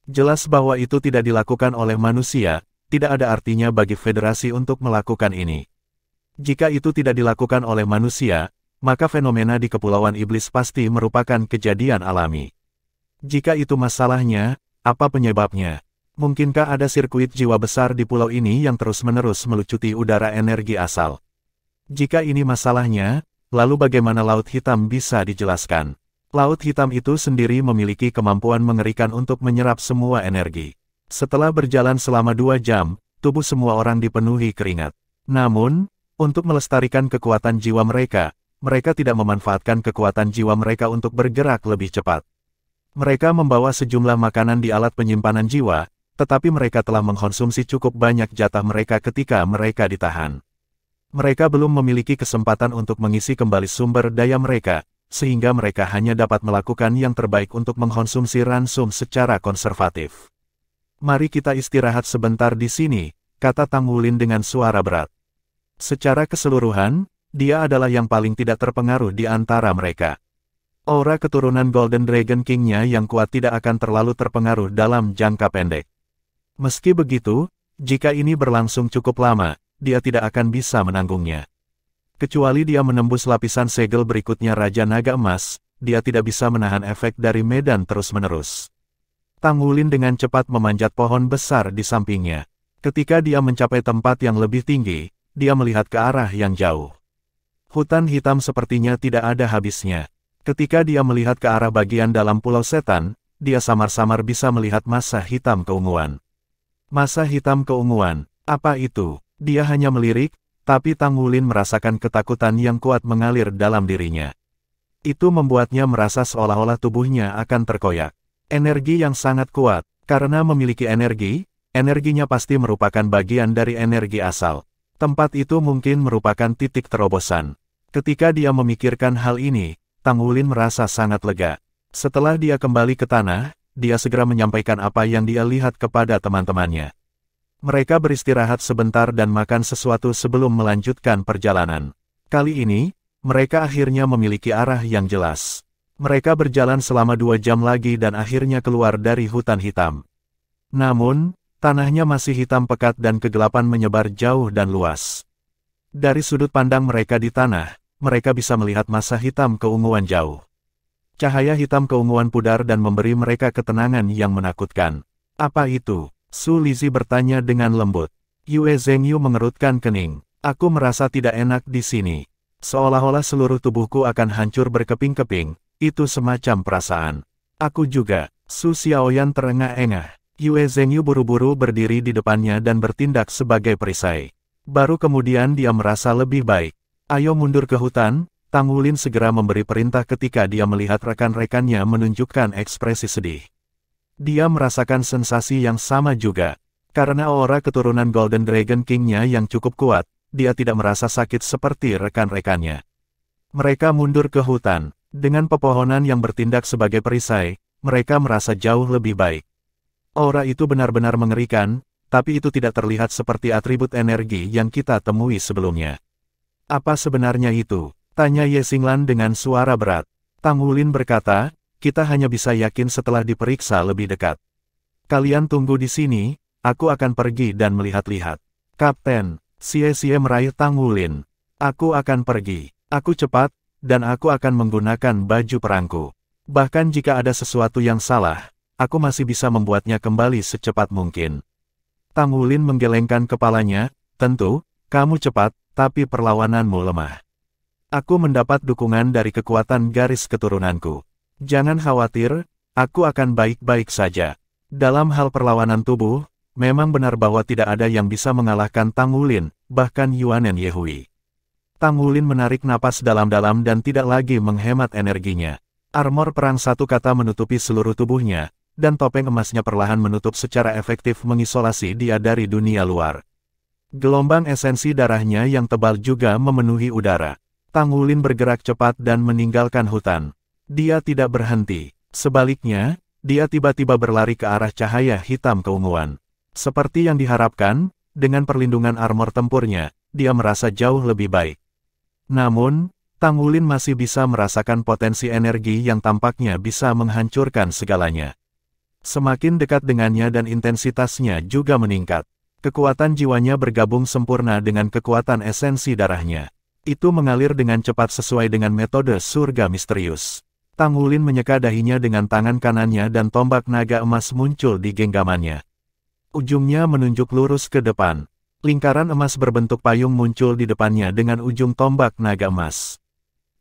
Jelas bahwa itu tidak dilakukan oleh manusia, tidak ada artinya bagi federasi untuk melakukan ini. Jika itu tidak dilakukan oleh manusia, maka fenomena di Kepulauan Iblis pasti merupakan kejadian alami. Jika itu masalahnya, apa penyebabnya? Mungkinkah ada sirkuit jiwa besar di pulau ini yang terus-menerus melucuti udara energi asal? Jika ini masalahnya, lalu bagaimana Laut Hitam bisa dijelaskan? Laut Hitam itu sendiri memiliki kemampuan mengerikan untuk menyerap semua energi. Setelah berjalan selama 2 jam, tubuh semua orang dipenuhi keringat. Namun, untuk melestarikan kekuatan jiwa mereka, mereka tidak memanfaatkan kekuatan jiwa mereka untuk bergerak lebih cepat. Mereka membawa sejumlah makanan di alat penyimpanan jiwa, tetapi mereka telah mengkonsumsi cukup banyak jatah mereka ketika mereka ditahan. Mereka belum memiliki kesempatan untuk mengisi kembali sumber daya mereka, sehingga mereka hanya dapat melakukan yang terbaik untuk mengkonsumsi ransum secara konservatif. Mari kita istirahat sebentar di sini, kata Tang Wulin dengan suara berat. Secara keseluruhan, dia adalah yang paling tidak terpengaruh di antara mereka. Aura keturunan Golden Dragon King-nya yang kuat tidak akan terlalu terpengaruh dalam jangka pendek. Meski begitu, jika ini berlangsung cukup lama, dia tidak akan bisa menanggungnya. Kecuali dia menembus lapisan segel berikutnya Raja Naga Emas, dia tidak bisa menahan efek dari medan terus-menerus. Tang Wulin dengan cepat memanjat pohon besar di sampingnya. Ketika dia mencapai tempat yang lebih tinggi, dia melihat ke arah yang jauh. Hutan hitam sepertinya tidak ada habisnya. Ketika dia melihat ke arah bagian dalam Pulau Setan, dia samar-samar bisa melihat massa hitam keunguan. Massa hitam keunguan, apa itu? Dia hanya melirik, tapi Tang Wulin merasakan ketakutan yang kuat mengalir dalam dirinya. Itu membuatnya merasa seolah-olah tubuhnya akan terkoyak. Energi yang sangat kuat, karena memiliki energi, energinya pasti merupakan bagian dari energi asal. Tempat itu mungkin merupakan titik terobosan. Ketika dia memikirkan hal ini, Tang Wulin merasa sangat lega. Setelah dia kembali ke tanah, dia segera menyampaikan apa yang dia lihat kepada teman-temannya. Mereka beristirahat sebentar dan makan sesuatu sebelum melanjutkan perjalanan. Kali ini, mereka akhirnya memiliki arah yang jelas. Mereka berjalan selama 2 jam lagi dan akhirnya keluar dari hutan hitam. Namun, tanahnya masih hitam pekat dan kegelapan menyebar jauh dan luas. Dari sudut pandang mereka di tanah, mereka bisa melihat massa hitam keunguan jauh. Cahaya hitam keunguan pudar dan memberi mereka ketenangan yang menakutkan. Apa itu? Su Lizhi bertanya dengan lembut. Yue Zhengyu mengerutkan kening. Aku merasa tidak enak di sini. Seolah-olah seluruh tubuhku akan hancur berkeping-keping. Itu semacam perasaan. Aku juga. Su Xiaoyan terengah-engah. Yue Zhengyu buru-buru berdiri di depannya dan bertindak sebagai perisai. Baru kemudian dia merasa lebih baik. Ayo mundur ke hutan. Tang Wulin segera memberi perintah ketika dia melihat rekan-rekannya menunjukkan ekspresi sedih. Dia merasakan sensasi yang sama juga. Karena aura keturunan Golden Dragon King-nya yang cukup kuat, dia tidak merasa sakit seperti rekan-rekannya. Mereka mundur ke hutan. Dengan pepohonan yang bertindak sebagai perisai, mereka merasa jauh lebih baik. Aura itu benar-benar mengerikan, tapi itu tidak terlihat seperti atribut energi yang kita temui sebelumnya. Apa sebenarnya itu? Tanya Ye Xinglan dengan suara berat. Tang Wulin berkata, kita hanya bisa yakin setelah diperiksa lebih dekat. Kalian tunggu di sini, aku akan pergi dan melihat-lihat. Kapten, Xie meraih Tang Wulin. Aku akan pergi. Aku cepat, dan aku akan menggunakan baju perangku. Bahkan jika ada sesuatu yang salah, aku masih bisa membuatnya kembali secepat mungkin. Tang Wulin menggelengkan kepalanya, tentu, kamu cepat, tapi perlawananmu lemah. Aku mendapat dukungan dari kekuatan garis keturunanku. Jangan khawatir, aku akan baik-baik saja. Dalam hal perlawanan tubuh, memang benar bahwa tidak ada yang bisa mengalahkan Tang Wulin, bahkan Yuanen Yehui. Tang Wulin menarik napas dalam-dalam dan tidak lagi menghemat energinya. Armor perang satu kata menutupi seluruh tubuhnya, dan topeng emasnya perlahan menutup secara efektif mengisolasi dia dari dunia luar. Gelombang esensi darahnya yang tebal juga memenuhi udara. Tang Wulin bergerak cepat dan meninggalkan hutan. Dia tidak berhenti. Sebaliknya, dia tiba-tiba berlari ke arah cahaya hitam keunguan. Seperti yang diharapkan, dengan perlindungan armor tempurnya, dia merasa jauh lebih baik. Namun, Tang Wulin masih bisa merasakan potensi energi yang tampaknya bisa menghancurkan segalanya. Semakin dekat dengannya dan intensitasnya juga meningkat. Kekuatan jiwanya bergabung sempurna dengan kekuatan esensi darahnya. Itu mengalir dengan cepat sesuai dengan metode surga misterius. Tang Wulin menyeka dahinya dengan tangan kanannya dan tombak naga emas muncul di genggamannya. Ujungnya menunjuk lurus ke depan. Lingkaran emas berbentuk payung muncul di depannya dengan ujung tombak naga emas.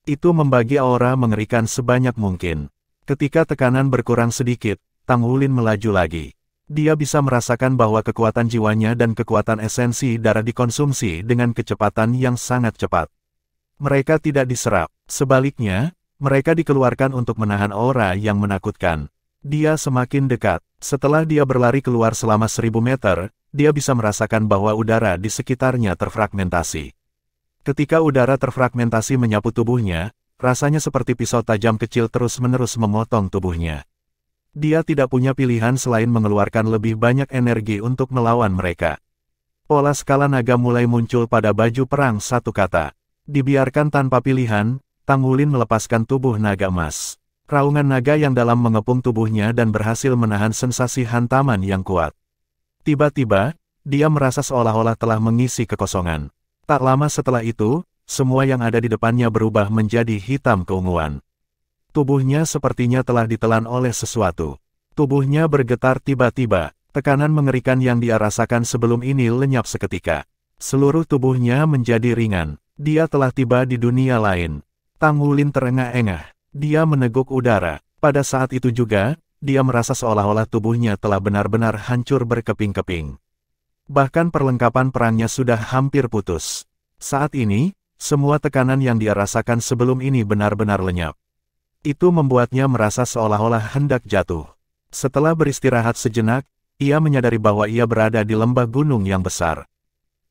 Itu membagi aura mengerikan sebanyak mungkin. Ketika tekanan berkurang sedikit, Tang Wulin melaju lagi. Dia bisa merasakan bahwa kekuatan jiwanya dan kekuatan esensi darah dikonsumsi dengan kecepatan yang sangat cepat. Mereka tidak diserap, sebaliknya, mereka dikeluarkan untuk menahan aura yang menakutkan. Dia semakin dekat. Setelah dia berlari keluar selama 1000 meter, dia bisa merasakan bahwa udara di sekitarnya terfragmentasi. Ketika udara terfragmentasi menyapu tubuhnya, rasanya seperti pisau tajam kecil terus-menerus memotong tubuhnya. Dia tidak punya pilihan selain mengeluarkan lebih banyak energi untuk melawan mereka. Pola skala naga mulai muncul pada baju perang satu kata. Dibiarkan tanpa pilihan, Tang Wulin melepaskan tubuh naga emas. Raungan naga yang dalam mengepung tubuhnya dan berhasil menahan sensasi hantaman yang kuat. Tiba-tiba, dia merasa seolah-olah telah mengisi kekosongan. Tak lama setelah itu, semua yang ada di depannya berubah menjadi hitam keunguan. Tubuhnya sepertinya telah ditelan oleh sesuatu. Tubuhnya bergetar tiba-tiba, tekanan mengerikan yang dia rasakan sebelum ini lenyap seketika. Seluruh tubuhnya menjadi ringan. Dia telah tiba di dunia lain. Tang Wulin terengah-engah. Dia meneguk udara. Pada saat itu juga, dia merasa seolah-olah tubuhnya telah benar-benar hancur berkeping-keping. Bahkan perlengkapan perangnya sudah hampir putus. Saat ini, semua tekanan yang dia rasakan sebelum ini benar-benar lenyap. Itu membuatnya merasa seolah-olah hendak jatuh. Setelah beristirahat sejenak, ia menyadari bahwa ia berada di lembah gunung yang besar.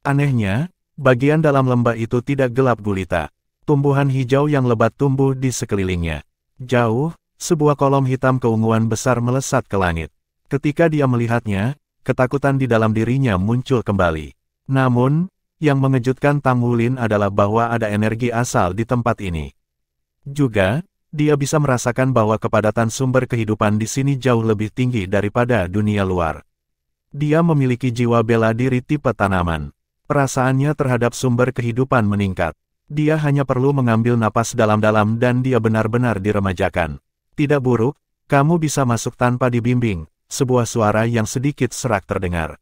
Anehnya, bagian dalam lembah itu tidak gelap gulita. Tumbuhan hijau yang lebat tumbuh di sekelilingnya. Jauh, sebuah kolom hitam keunguan besar melesat ke langit. Ketika dia melihatnya, ketakutan di dalam dirinya muncul kembali. Namun, yang mengejutkan Tang Wulin adalah bahwa ada energi asal di tempat ini. Juga, dia bisa merasakan bahwa kepadatan sumber kehidupan di sini jauh lebih tinggi daripada dunia luar. Dia memiliki jiwa bela diri tipe tanaman. Perasaannya terhadap sumber kehidupan meningkat. Dia hanya perlu mengambil napas dalam-dalam dan dia benar-benar diremajakan. Tidak buruk, kamu bisa masuk tanpa dibimbing, sebuah suara yang sedikit serak terdengar.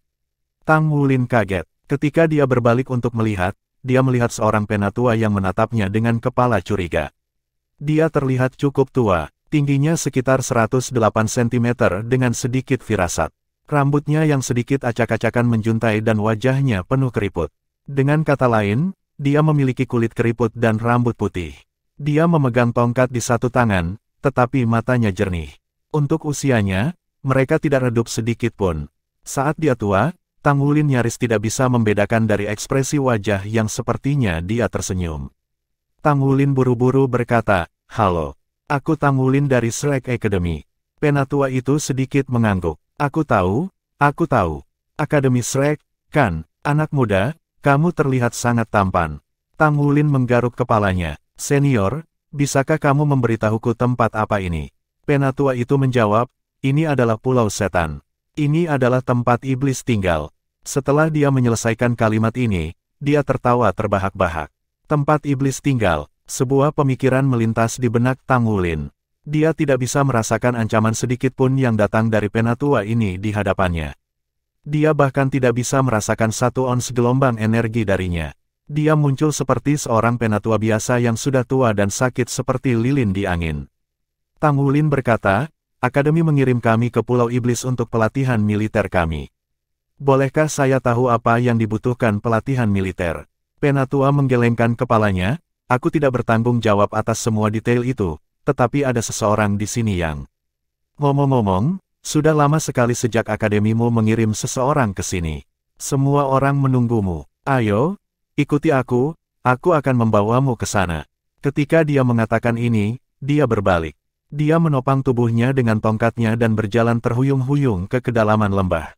Tang Wulin kaget. Ketika dia berbalik untuk melihat, dia melihat seorang penatua yang menatapnya dengan kepala curiga. Dia terlihat cukup tua, tingginya sekitar 108 cm dengan sedikit firasat. Rambutnya yang sedikit acak-acakan menjuntai dan wajahnya penuh keriput. Dengan kata lain, dia memiliki kulit keriput dan rambut putih. Dia memegang tongkat di satu tangan, tetapi matanya jernih. Untuk usianya, mereka tidak redup sedikit pun. Saat dia tua, Tang Wulin nyaris tidak bisa membedakan dari ekspresi wajah yang sepertinya dia tersenyum. Tang Wulin buru-buru berkata, "Halo, aku Tang Wulin dari Shrek Academy." Penatua itu sedikit mengangguk. Aku tahu. Akademi Shrek, kan, anak muda, kamu terlihat sangat tampan." Tang Wulin menggaruk kepalanya. "Senior, bisakah kamu memberitahuku tempat apa ini?" Penatua itu menjawab, "Ini adalah Pulau Setan. Ini adalah tempat iblis tinggal." Setelah dia menyelesaikan kalimat ini, dia tertawa terbahak-bahak. Tempat iblis tinggal, sebuah pemikiran melintas di benak Tang Wulin. Dia tidak bisa merasakan ancaman sedikit pun yang datang dari penatua ini di hadapannya. Dia bahkan tidak bisa merasakan satu ons gelombang energi darinya. Dia muncul seperti seorang penatua biasa yang sudah tua dan sakit seperti lilin di angin. Tang Wulin berkata, "Akademi mengirim kami ke Pulau Iblis untuk pelatihan militer kami. Bolehkah saya tahu apa yang dibutuhkan pelatihan militer?" Penatua menggelengkan kepalanya, "Aku tidak bertanggung jawab atas semua detail itu. Tetapi ada seseorang di sini yang..." "Ngomong-ngomong, sudah lama sekali sejak akademimu mengirim seseorang ke sini. Semua orang menunggumu. Ayo, ikuti aku akan membawamu ke sana." Ketika dia mengatakan ini, dia berbalik. Dia menopang tubuhnya dengan tongkatnya dan berjalan terhuyung-huyung ke kedalaman lembah.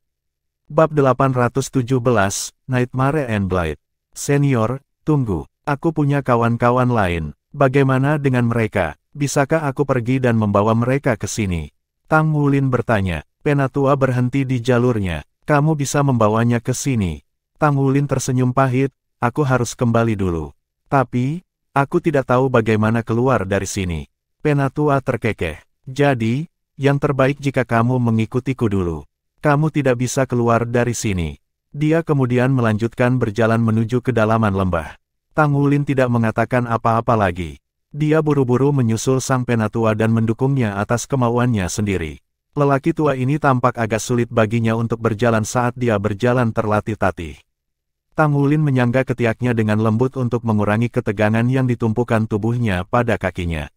Bab 817, Nightmare and Blight. "Senior, tunggu. Aku punya kawan-kawan lain. Bagaimana dengan mereka? Bisakah aku pergi dan membawa mereka ke sini?" Tang Wulin bertanya. Penatua berhenti di jalurnya. "Kamu bisa membawanya ke sini." Tang Wulin tersenyum pahit, "Aku harus kembali dulu. Tapi, aku tidak tahu bagaimana keluar dari sini." Penatua terkekeh. "Jadi, yang terbaik jika kamu mengikutiku dulu. Kamu tidak bisa keluar dari sini." Dia kemudian melanjutkan berjalan menuju kedalaman lembah. Tang Wulin tidak mengatakan apa-apa lagi. Dia buru-buru menyusul sang penatua dan mendukungnya atas kemauannya sendiri. Lelaki tua ini tampak agak sulit baginya untuk berjalan saat dia berjalan terlatih-tatih. Tang Wulin menyangga ketiaknya dengan lembut untuk mengurangi ketegangan yang ditumpukan tubuhnya pada kakinya.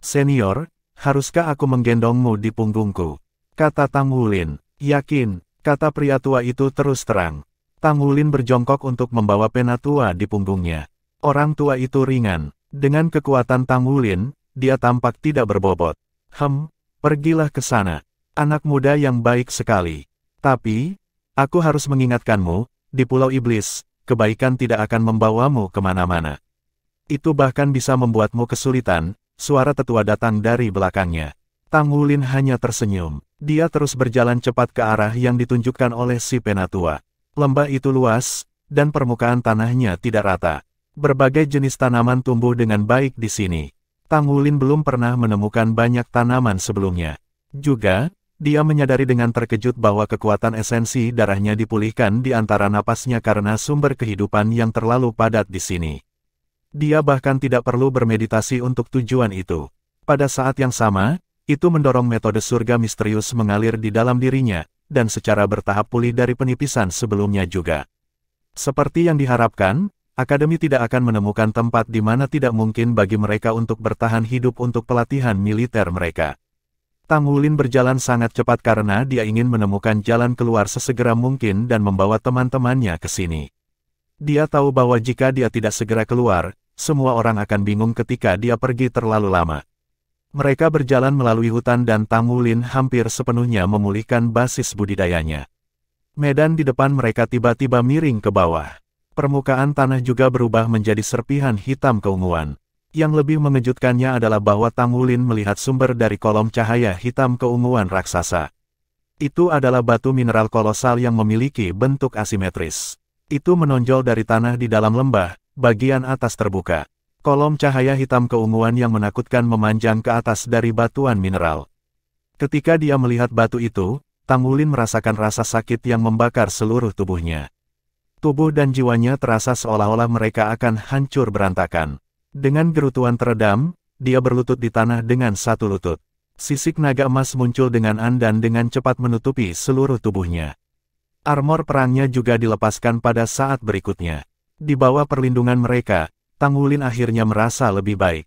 "Senior, haruskah aku menggendongmu di punggungku?" kata Tang Wulin. "Yakin," kata pria tua itu terus terang. Tang Wulin berjongkok untuk membawa penatua di punggungnya. Orang tua itu ringan. Dengan kekuatan Tang Wulin, dia tampak tidak berbobot. Pergilah ke sana. Anak muda yang baik sekali. Tapi, aku harus mengingatkanmu, di Pulau Iblis, kebaikan tidak akan membawamu kemana-mana. Itu bahkan bisa membuatmu kesulitan." Suara tetua datang dari belakangnya. Tang Wulin hanya tersenyum. Dia terus berjalan cepat ke arah yang ditunjukkan oleh si penatua. Lembah itu luas, dan permukaan tanahnya tidak rata. Berbagai jenis tanaman tumbuh dengan baik di sini. Tang Wulin belum pernah menemukan banyak tanaman sebelumnya. Juga, Dia menyadari dengan terkejut bahwa kekuatan esensi darahnya dipulihkan di antara napasnya karena sumber kehidupan yang terlalu padat di sini. Dia bahkan tidak perlu bermeditasi untuk tujuan itu. Pada saat yang sama, itu mendorong metode surga misterius mengalir di dalam dirinya, dan secara bertahap pulih dari penipisan sebelumnya juga. Seperti yang diharapkan, Akademi tidak akan menemukan tempat di mana tidak mungkin bagi mereka untuk bertahan hidup untuk pelatihan militer mereka. Tang Wulin berjalan sangat cepat karena dia ingin menemukan jalan keluar sesegera mungkin dan membawa teman-temannya ke sini. Dia tahu bahwa jika dia tidak segera keluar, semua orang akan bingung ketika dia pergi terlalu lama. Mereka berjalan melalui hutan dan Tang Wulin hampir sepenuhnya memulihkan basis budidayanya. Medan di depan mereka tiba-tiba miring ke bawah. Permukaan tanah juga berubah menjadi serpihan hitam keunguan. Yang lebih mengejutkannya adalah bahwa Tang Wulin melihat sumber dari kolom cahaya hitam keunguan raksasa. Itu adalah batu mineral kolosal yang memiliki bentuk asimetris. Itu menonjol dari tanah di dalam lembah, bagian atas terbuka. Kolom cahaya hitam keunguan yang menakutkan memanjang ke atas dari batuan mineral. Ketika dia melihat batu itu, Tang Wulin merasakan rasa sakit yang membakar seluruh tubuhnya. Tubuh dan jiwanya terasa seolah-olah mereka akan hancur berantakan. Dengan gerutuan teredam, dia berlutut di tanah dengan satu lutut. Sisik naga emas muncul dengan dan dengan cepat menutupi seluruh tubuhnya. Armor perangnya juga dilepaskan pada saat berikutnya. Di bawah perlindungan mereka, Tang Wulin akhirnya merasa lebih baik.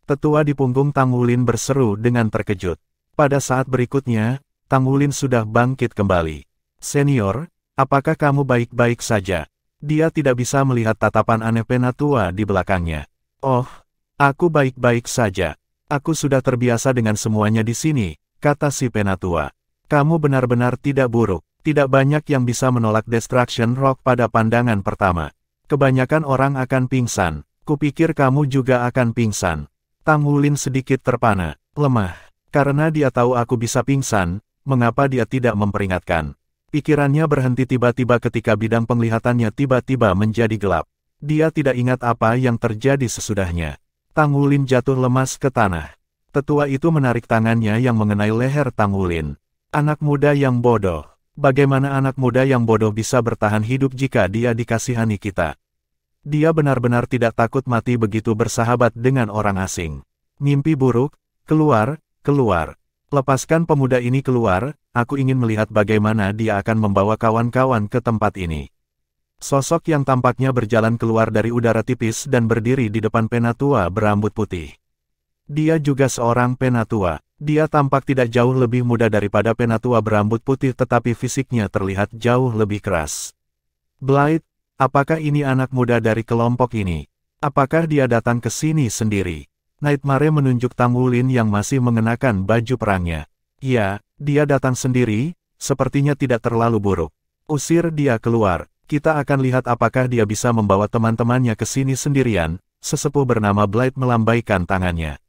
Tetua di punggung Tang Wulin berseru dengan terkejut. Pada saat berikutnya, Tang Wulin sudah bangkit kembali. Senior, apakah kamu baik-baik saja? Dia tidak bisa melihat tatapan aneh Penatua di belakangnya. Oh, aku baik-baik saja. Aku sudah terbiasa dengan semuanya di sini, kata si Penatua. Kamu benar-benar tidak buruk. Tidak banyak yang bisa menolak Destruction Rock pada pandangan pertama. Kebanyakan orang akan pingsan. Kupikir kamu juga akan pingsan. Tang Wulin sedikit terpana, lemah. Karena dia tahu aku bisa pingsan, mengapa dia tidak memperingatkan? Pikirannya berhenti tiba-tiba ketika bidang penglihatannya tiba-tiba menjadi gelap. Dia tidak ingat apa yang terjadi sesudahnya. Tang Wulin jatuh lemas ke tanah. Tetua itu menarik tangannya yang mengenai leher Tang Wulin. Anak muda yang bodoh. Bagaimana anak muda yang bodoh bisa bertahan hidup jika dia dikasihani kita? Dia benar-benar tidak takut mati begitu bersahabat dengan orang asing. Mimpi buruk, keluar. Lepaskan pemuda ini keluar, aku ingin melihat bagaimana dia akan membawa kawan-kawan ke tempat ini. Sosok yang tampaknya berjalan keluar dari udara tipis dan berdiri di depan Penatua berambut putih. Dia juga seorang Penatua. Dia tampak tidak jauh lebih muda daripada Penatua berambut putih tetapi fisiknya terlihat jauh lebih keras. Blight, apakah ini anak muda dari kelompok ini? Apakah dia datang ke sini sendiri? Nightmare menunjuk Tang Wulin yang masih mengenakan baju perangnya. Ya, dia datang sendiri, sepertinya tidak terlalu buruk. Usir dia keluar, kita akan lihat apakah dia bisa membawa teman-temannya ke sini sendirian. Sesepuh bernama Blight melambaikan tangannya.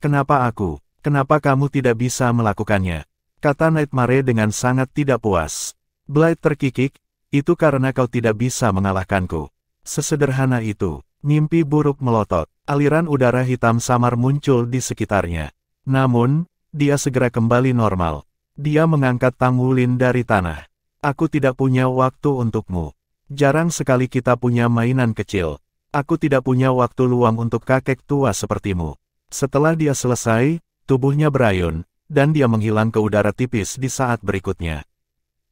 Kenapa aku? Kenapa kamu tidak bisa melakukannya? Kata Nightmare dengan sangat tidak puas. Blight terkikik, itu karena kau tidak bisa mengalahkanku. Sesederhana itu. Mimpi buruk melotot. Aliran udara hitam samar muncul di sekitarnya. Namun, dia segera kembali normal. Dia mengangkat Tang Wulin dari tanah. Aku tidak punya waktu untukmu. Jarang sekali kita punya mainan kecil. Aku tidak punya waktu luang untuk kakek tua sepertimu. Setelah dia selesai, tubuhnya berayun, dan dia menghilang ke udara tipis di saat berikutnya.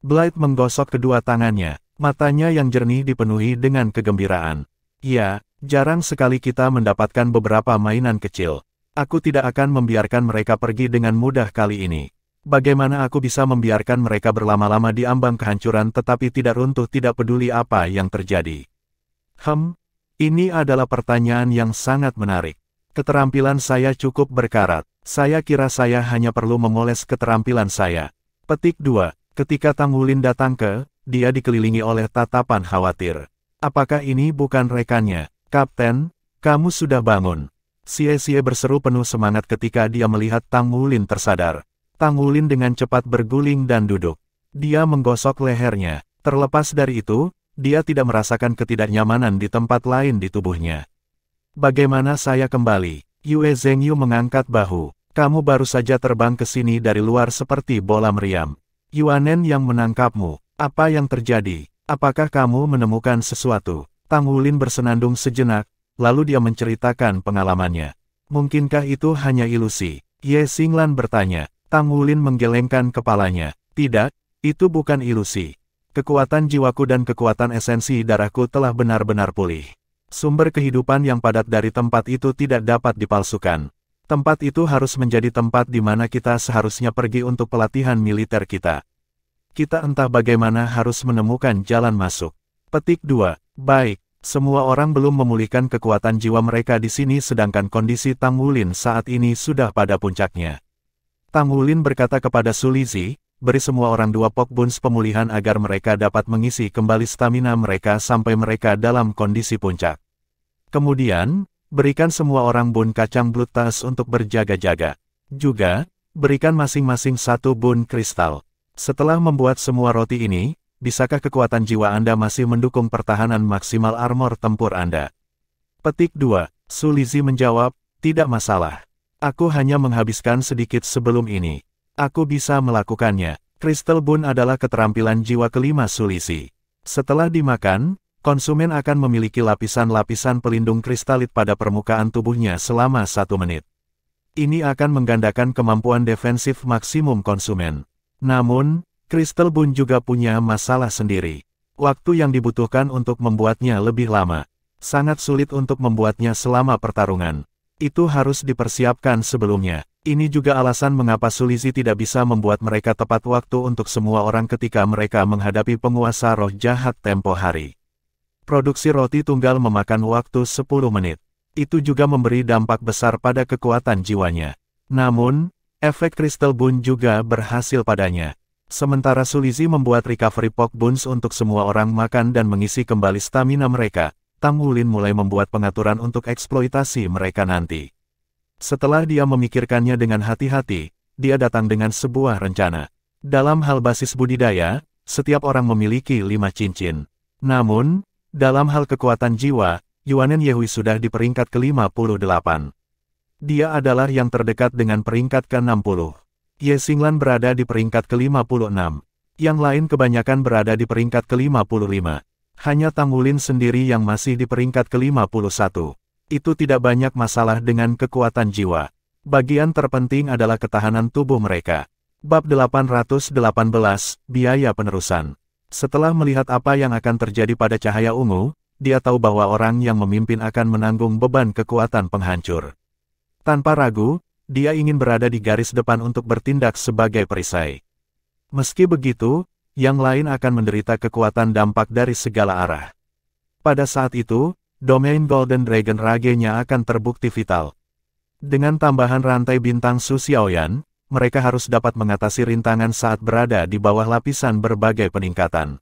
Blight menggosok kedua tangannya, matanya yang jernih dipenuhi dengan kegembiraan. Ya, jarang sekali kita mendapatkan beberapa mainan kecil. Aku tidak akan membiarkan mereka pergi dengan mudah kali ini. Bagaimana aku bisa membiarkan mereka berlama-lama di ambang kehancuran tetapi tidak runtuh tidak peduli apa yang terjadi? Ini adalah pertanyaan yang sangat menarik. Keterampilan saya cukup berkarat. Saya kira saya hanya perlu memoles keterampilan saya. Petik 2. Ketika Tang Wulin datang dia dikelilingi oleh tatapan khawatir. Apakah ini bukan rekannya? Kapten, kamu sudah bangun. Xie berseru penuh semangat ketika dia melihat Tang Wulin tersadar. Tang Wulin dengan cepat berguling dan duduk. Dia menggosok lehernya. Terlepas dari itu, dia tidak merasakan ketidaknyamanan di tempat lain di tubuhnya. Bagaimana saya kembali? Yue Zhengyu mengangkat bahu. Kamu baru saja terbang ke sini dari luar seperti bola meriam. Yuanen yang menangkapmu. Apa yang terjadi? Apakah kamu menemukan sesuatu? Tang Wulin bersenandung sejenak, lalu dia menceritakan pengalamannya. Mungkinkah itu hanya ilusi? Ye Xinglan bertanya. Tang Wulin menggelengkan kepalanya. Tidak, itu bukan ilusi. Kekuatan jiwaku dan kekuatan esensi darahku telah benar-benar pulih. Sumber kehidupan yang padat dari tempat itu tidak dapat dipalsukan. Tempat itu harus menjadi tempat di mana kita seharusnya pergi untuk pelatihan militer kita. Kita entah bagaimana harus menemukan jalan masuk. Petik 2. Baik, semua orang belum memulihkan kekuatan jiwa mereka di sini sedangkan kondisi Tang Wulin saat ini sudah pada puncaknya. Tang Wulin berkata kepada Su Lizhi, beri semua orang 2 pokbuns pemulihan agar mereka dapat mengisi kembali stamina mereka sampai mereka dalam kondisi puncak. Kemudian, berikan semua orang bun kacang blutas untuk berjaga-jaga. Juga, berikan masing-masing 1 bun kristal. Setelah membuat semua roti ini, bisakah kekuatan jiwa Anda masih mendukung pertahanan maksimal armor tempur Anda? Petik 2. Su Lizhi menjawab, tidak masalah. Aku hanya menghabiskan sedikit sebelum ini. Aku bisa melakukannya. Crystal Bun adalah keterampilan jiwa kelima Su Lizhi. Setelah dimakan, konsumen akan memiliki lapisan-lapisan pelindung kristalit pada permukaan tubuhnya selama 1 menit. Ini akan menggandakan kemampuan defensif maksimum konsumen. Namun, Crystal Bun juga punya masalah sendiri. Waktu yang dibutuhkan untuk membuatnya lebih lama. Sangat sulit untuk membuatnya selama pertarungan. Itu harus dipersiapkan sebelumnya. Ini juga alasan mengapa Su Lizhi tidak bisa membuat mereka tepat waktu untuk semua orang ketika mereka menghadapi penguasa roh jahat tempo hari. Produksi roti tunggal memakan waktu 10 menit. Itu juga memberi dampak besar pada kekuatan jiwanya. Namun, efek Crystal Bun juga berhasil padanya. Sementara Su Lizhi membuat recovery pokbuns untuk semua orang makan dan mengisi kembali stamina mereka, Tang Wulin mulai membuat pengaturan untuk eksploitasi mereka nanti. Setelah dia memikirkannya dengan hati-hati, dia datang dengan sebuah rencana. Dalam hal basis budidaya, setiap orang memiliki 5 cincin. Namun, dalam hal kekuatan jiwa, Yuanen Yehui sudah di peringkat ke-58. Dia adalah yang terdekat dengan peringkat ke-60. Ye Xinglan berada di peringkat ke-56. Yang lain kebanyakan berada di peringkat ke-55. Hanya Tang Wulin sendiri yang masih di peringkat ke-51. Itu tidak banyak masalah dengan kekuatan jiwa. Bagian terpenting adalah ketahanan tubuh mereka. Bab 818, Biaya Penerusan. Setelah melihat apa yang akan terjadi pada cahaya ungu, dia tahu bahwa orang yang memimpin akan menanggung beban kekuatan penghancur. Tanpa ragu, dia ingin berada di garis depan untuk bertindak sebagai perisai. Meski begitu, yang lain akan menderita kekuatan dampak dari segala arah. Pada saat itu, domain Golden Dragon Rage-nya akan terbukti vital. Dengan tambahan rantai bintang Su Xiaoyan, mereka harus dapat mengatasi rintangan saat berada di bawah lapisan berbagai peningkatan.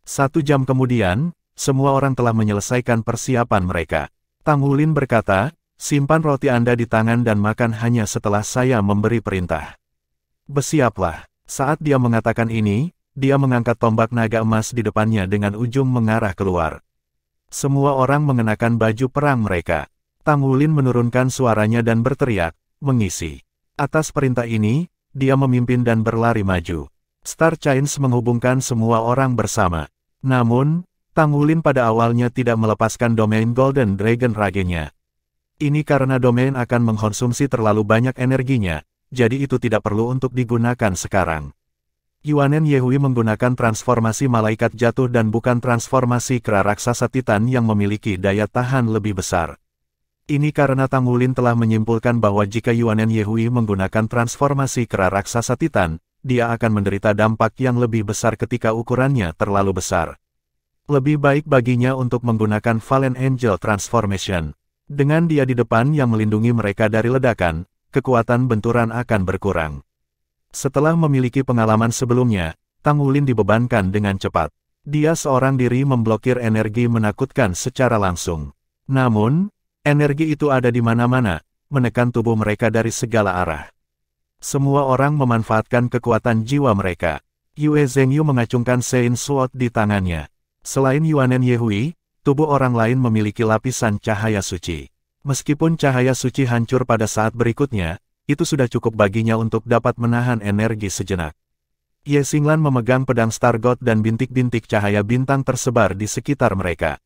1 jam kemudian, semua orang telah menyelesaikan persiapan mereka. Tang Wulin berkata, simpan roti Anda di tangan dan makan hanya setelah saya memberi perintah. Bersiaplah. Saat dia mengatakan ini, dia mengangkat tombak naga emas di depannya dengan ujung mengarah keluar. Semua orang mengenakan baju perang mereka. Tang Wulin menurunkan suaranya dan berteriak, mengisi. Atas perintah ini, dia memimpin dan berlari maju. Star Chains menghubungkan semua orang bersama. Namun, Tang Wulin pada awalnya tidak melepaskan domain Golden Dragon Rage-nya. Ini karena domain akan mengkonsumsi terlalu banyak energinya, jadi itu tidak perlu untuk digunakan sekarang. Yuanen Yehui menggunakan transformasi malaikat jatuh dan bukan transformasi kera raksasa Titan yang memiliki daya tahan lebih besar. Ini karena Tang Wulin telah menyimpulkan bahwa jika Yuanen Yehui menggunakan transformasi kera raksasa Titan, dia akan menderita dampak yang lebih besar ketika ukurannya terlalu besar. Lebih baik baginya untuk menggunakan Fallen Angel Transformation. Dengan dia di depan yang melindungi mereka dari ledakan, kekuatan benturan akan berkurang. Setelah memiliki pengalaman sebelumnya, Tang Wulin dibebankan dengan cepat. Dia seorang diri memblokir energi menakutkan secara langsung. Namun, energi itu ada di mana-mana, menekan tubuh mereka dari segala arah. Semua orang memanfaatkan kekuatan jiwa mereka. Yue Zhengyu mengacungkan Sein Sword di tangannya. Selain Yuanen Yehui, tubuh orang lain memiliki lapisan cahaya suci. Meskipun cahaya suci hancur pada saat berikutnya, itu sudah cukup baginya untuk dapat menahan energi sejenak. Ye Xinglan memegang pedang Star God dan bintik-bintik cahaya bintang tersebar di sekitar mereka.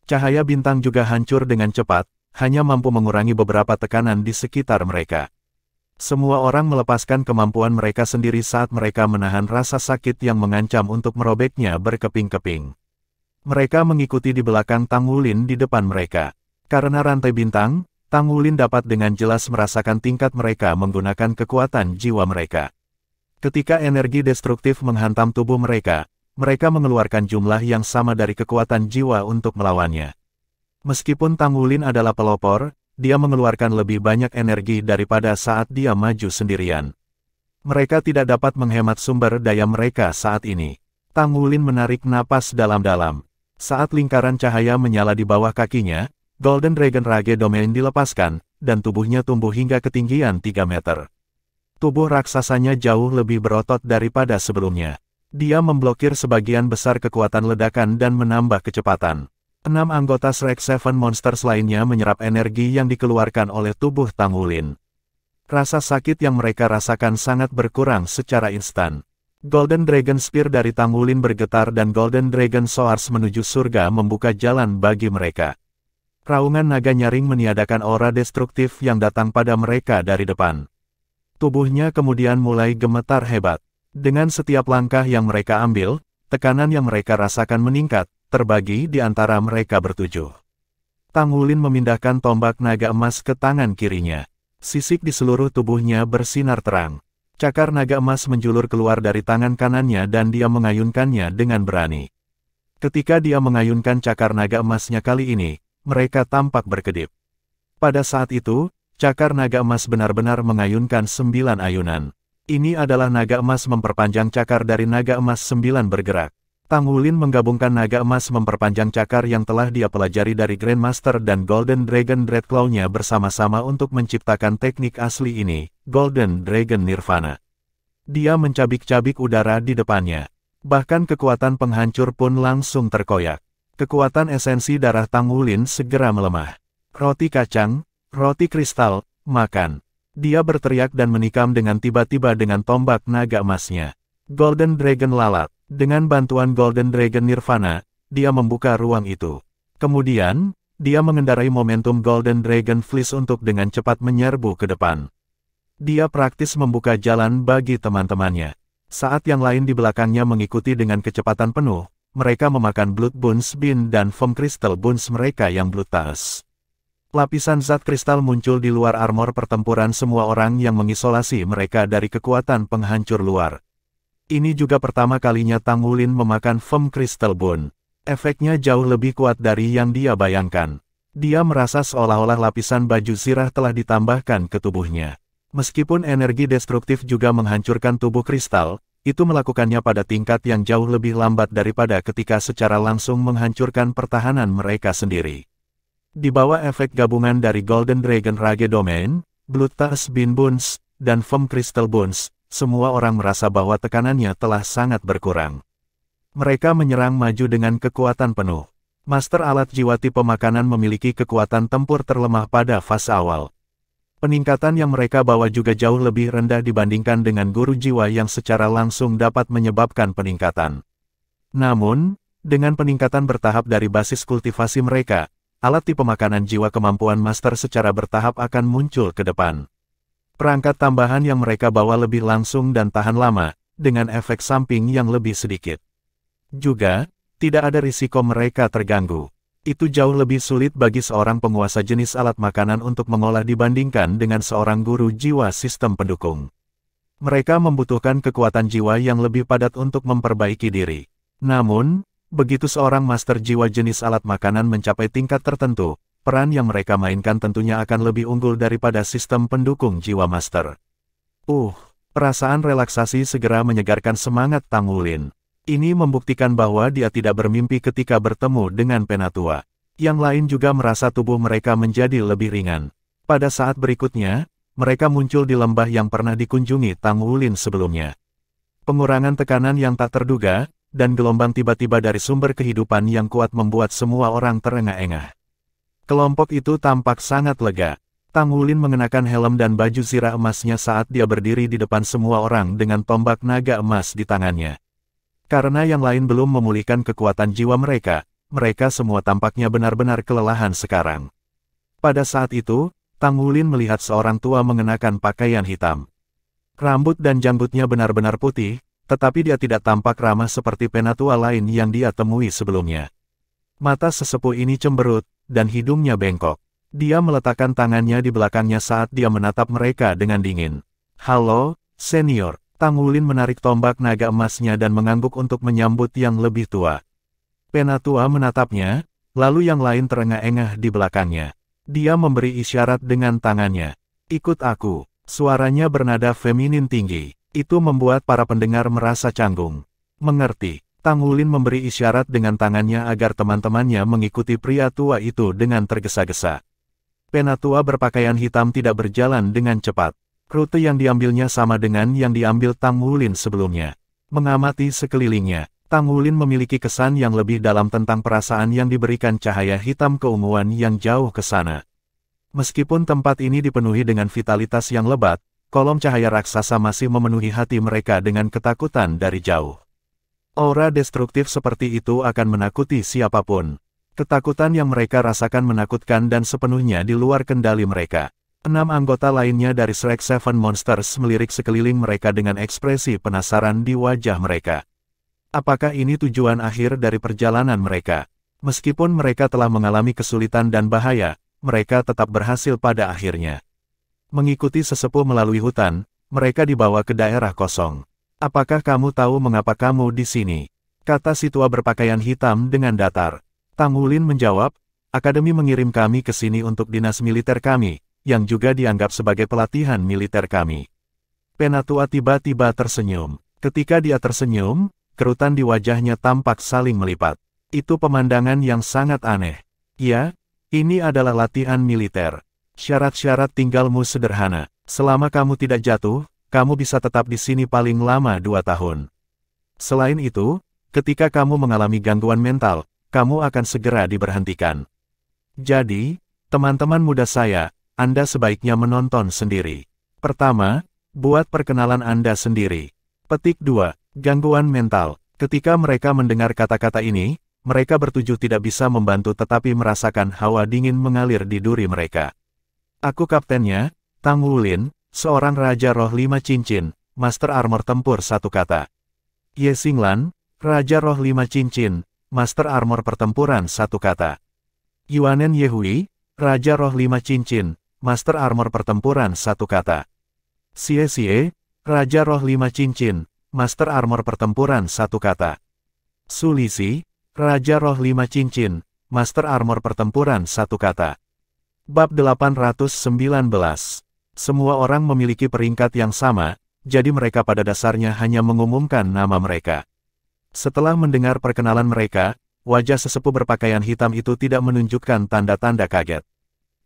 Cahaya bintang juga hancur dengan cepat, hanya mampu mengurangi beberapa tekanan di sekitar mereka. Semua orang melepaskan kemampuan mereka sendiri saat mereka menahan rasa sakit yang mengancam untuk merobeknya berkeping-keping. Mereka mengikuti di belakang Tang Wulin di depan mereka. Karena rantai bintang, Tang Wulin dapat dengan jelas merasakan tingkat mereka menggunakan kekuatan jiwa mereka. Ketika energi destruktif menghantam tubuh mereka, mereka mengeluarkan jumlah yang sama dari kekuatan jiwa untuk melawannya. Meskipun Tang Wulin adalah pelopor, dia mengeluarkan lebih banyak energi daripada saat dia maju sendirian. Mereka tidak dapat menghemat sumber daya mereka saat ini. Tang Wulin menarik napas dalam-dalam. Saat lingkaran cahaya menyala di bawah kakinya, Golden Dragon Rage Domain dilepaskan, dan tubuhnya tumbuh hingga ketinggian 3 meter. Tubuh raksasanya jauh lebih berotot daripada sebelumnya. Dia memblokir sebagian besar kekuatan ledakan dan menambah kecepatan. 6 anggota Shrek Seven Monsters lainnya menyerap energi yang dikeluarkan oleh tubuh Tang Wulin. Rasa sakit yang mereka rasakan sangat berkurang secara instan. Golden Dragon Spear dari Tang Wulin bergetar dan Golden Dragon Swords menuju surga membuka jalan bagi mereka. Raungan naga nyaring meniadakan aura destruktif yang datang pada mereka dari depan. Tubuhnya kemudian mulai gemetar hebat. Dengan setiap langkah yang mereka ambil, tekanan yang mereka rasakan meningkat, terbagi di antara mereka bertujuh. Tang Wulin memindahkan tombak naga emas ke tangan kirinya. Sisik di seluruh tubuhnya bersinar terang. Cakar naga emas menjulur keluar dari tangan kanannya dan dia mengayunkannya dengan berani. Ketika dia mengayunkan cakar naga emasnya kali ini, mereka tampak berkedip. Pada saat itu, cakar naga emas benar-benar mengayunkan 9 ayunan. Ini adalah naga emas memperpanjang cakar dari naga emas 9 bergerak. Tang Wulin menggabungkan naga emas memperpanjang cakar yang telah dia pelajari dari Grandmaster dan Golden Dragon Dreadclaw-nya bersama-sama untuk menciptakan teknik asli ini, Golden Dragon Nirvana. Dia mencabik-cabik udara di depannya. Bahkan kekuatan penghancur pun langsung terkoyak. Kekuatan esensi darah Tang Wulin segera melemah. Roti kacang, roti kristal, makan. Dia berteriak dan menikam dengan tiba-tiba dengan tombak naga emasnya. Golden Dragon lalat. Dengan bantuan Golden Dragon Nirvana, dia membuka ruang itu. Kemudian, dia mengendarai momentum Golden Dragon Fleece untuk dengan cepat menyerbu ke depan. Dia praktis membuka jalan bagi teman-temannya. Saat yang lain di belakangnya mengikuti dengan kecepatan penuh, mereka memakan Blood Bones Bean dan Foam Crystal Bones mereka yang Bloodthirst. Lapisan zat kristal muncul di luar armor pertempuran semua orang yang mengisolasi mereka dari kekuatan penghancur luar. Ini juga pertama kalinya Tang Wulin memakan Foam Crystal Bone. Efeknya jauh lebih kuat dari yang dia bayangkan. Dia merasa seolah-olah lapisan baju zirah telah ditambahkan ke tubuhnya. Meskipun energi destruktif juga menghancurkan tubuh kristal, itu melakukannya pada tingkat yang jauh lebih lambat daripada ketika secara langsung menghancurkan pertahanan mereka sendiri. Di bawah efek gabungan dari Golden Dragon Rage Domain, Bloodthirst Bean Bones, dan Foam Crystal Bones, semua orang merasa bahwa tekanannya telah sangat berkurang. Mereka menyerang maju dengan kekuatan penuh. Master alat jiwa tipe makanan memiliki kekuatan tempur terlemah pada fase awal. Peningkatan yang mereka bawa juga jauh lebih rendah dibandingkan dengan guru jiwa yang secara langsung dapat menyebabkan peningkatan. Namun, dengan peningkatan bertahap dari basis kultivasi mereka, alat tipe makanan jiwa kemampuan master secara bertahap akan muncul ke depan. Perangkat tambahan yang mereka bawa lebih langsung dan tahan lama, dengan efek samping yang lebih sedikit. Juga, tidak ada risiko mereka terganggu. Itu jauh lebih sulit bagi seorang penguasa jenis alat makanan untuk mengolah dibandingkan dengan seorang guru jiwa sistem pendukung. Mereka membutuhkan kekuatan jiwa yang lebih padat untuk memperbaiki diri. Namun, begitu seorang master jiwa jenis alat makanan mencapai tingkat tertentu, peran yang mereka mainkan tentunya akan lebih unggul daripada sistem pendukung jiwa master. Perasaan relaksasi segera menyegarkan semangat Tang Wulin. Ini membuktikan bahwa dia tidak bermimpi ketika bertemu dengan Penatua. Yang lain juga merasa tubuh mereka menjadi lebih ringan. Pada saat berikutnya, mereka muncul di lembah yang pernah dikunjungi Tang Wulin sebelumnya. Pengurangan tekanan yang tak terduga, dan gelombang tiba-tiba dari sumber kehidupan yang kuat membuat semua orang terengah-engah. Kelompok itu tampak sangat lega. Tang Wulin mengenakan helm dan baju zirah emasnya saat dia berdiri di depan semua orang dengan tombak naga emas di tangannya. Karena yang lain belum memulihkan kekuatan jiwa mereka, mereka semua tampaknya benar-benar kelelahan sekarang. Pada saat itu, Tang Wulin melihat seorang tua mengenakan pakaian hitam. Rambut dan janggutnya benar-benar putih, tetapi dia tidak tampak ramah seperti penatua lain yang dia temui sebelumnya. Mata sesepuh ini cemberut, dan hidungnya bengkok. Dia meletakkan tangannya di belakangnya saat dia menatap mereka dengan dingin. "Halo, senior." Tang Wulin menarik tombak naga emasnya dan mengangguk untuk menyambut yang lebih tua. Penatua menatapnya, lalu yang lain terengah-engah di belakangnya. Dia memberi isyarat dengan tangannya. "Ikut aku." Suaranya bernada feminin tinggi. Itu membuat para pendengar merasa canggung. "Mengerti." Tang Wulin memberi isyarat dengan tangannya agar teman-temannya mengikuti pria tua itu dengan tergesa-gesa. Penatua berpakaian hitam tidak berjalan dengan cepat. Rute yang diambilnya sama dengan yang diambil Tang Wulin sebelumnya. Mengamati sekelilingnya, Tang Wulin memiliki kesan yang lebih dalam tentang perasaan yang diberikan cahaya hitam keunguan yang jauh ke sana. Meskipun tempat ini dipenuhi dengan vitalitas yang lebat, kolom cahaya raksasa masih memenuhi hati mereka dengan ketakutan dari jauh. Aura destruktif seperti itu akan menakuti siapapun. Ketakutan yang mereka rasakan menakutkan dan sepenuhnya di luar kendali mereka. 6 anggota lainnya dari Shrek Seven Monsters melirik sekeliling mereka dengan ekspresi penasaran di wajah mereka. Apakah ini tujuan akhir dari perjalanan mereka? Meskipun mereka telah mengalami kesulitan dan bahaya, mereka tetap berhasil pada akhirnya. Mengikuti sesepuh melalui hutan, mereka dibawa ke daerah kosong. "Apakah kamu tahu mengapa kamu di sini?" kata si tua berpakaian hitam dengan datar. Tang Wulin menjawab, "Akademi mengirim kami ke sini untuk dinas militer kami, yang juga dianggap sebagai pelatihan militer kami." Penatua tiba-tiba tersenyum. Ketika dia tersenyum, kerutan di wajahnya tampak saling melipat. Itu pemandangan yang sangat aneh. "Ya, ini adalah latihan militer. Syarat-syarat tinggalmu sederhana. Selama kamu tidak jatuh, kamu bisa tetap di sini paling lama 2 tahun. Selain itu, ketika kamu mengalami gangguan mental, kamu akan segera diberhentikan. Jadi, teman-teman muda saya, Anda sebaiknya menonton sendiri. Pertama, buat perkenalan Anda sendiri." Petik 2. Gangguan mental. Ketika mereka mendengar kata-kata ini, mereka bertujuh tidak bisa membantu tetapi merasakan hawa dingin mengalir di duri mereka. "Aku kaptennya, Tang Wulin, seorang Raja Roh 5 Cincin, Master Armor Tempur," satu kata. "Ye Xinglan, Raja Roh 5 Cincin, Master Armor Pertempuran," satu kata. "Yuanen Yehui, Raja Roh 5 Cincin, Master Armor Pertempuran," satu kata. "Xie, Raja Roh 5 Cincin, Master Armor Pertempuran," satu kata. "Su Lisi, Raja Roh 5 Cincin, Master Armor Pertempuran," satu kata. Bab 819. Semua orang memiliki peringkat yang sama, jadi mereka pada dasarnya hanya mengumumkan nama mereka. Setelah mendengar perkenalan mereka, wajah sesepuh berpakaian hitam itu tidak menunjukkan tanda-tanda kaget.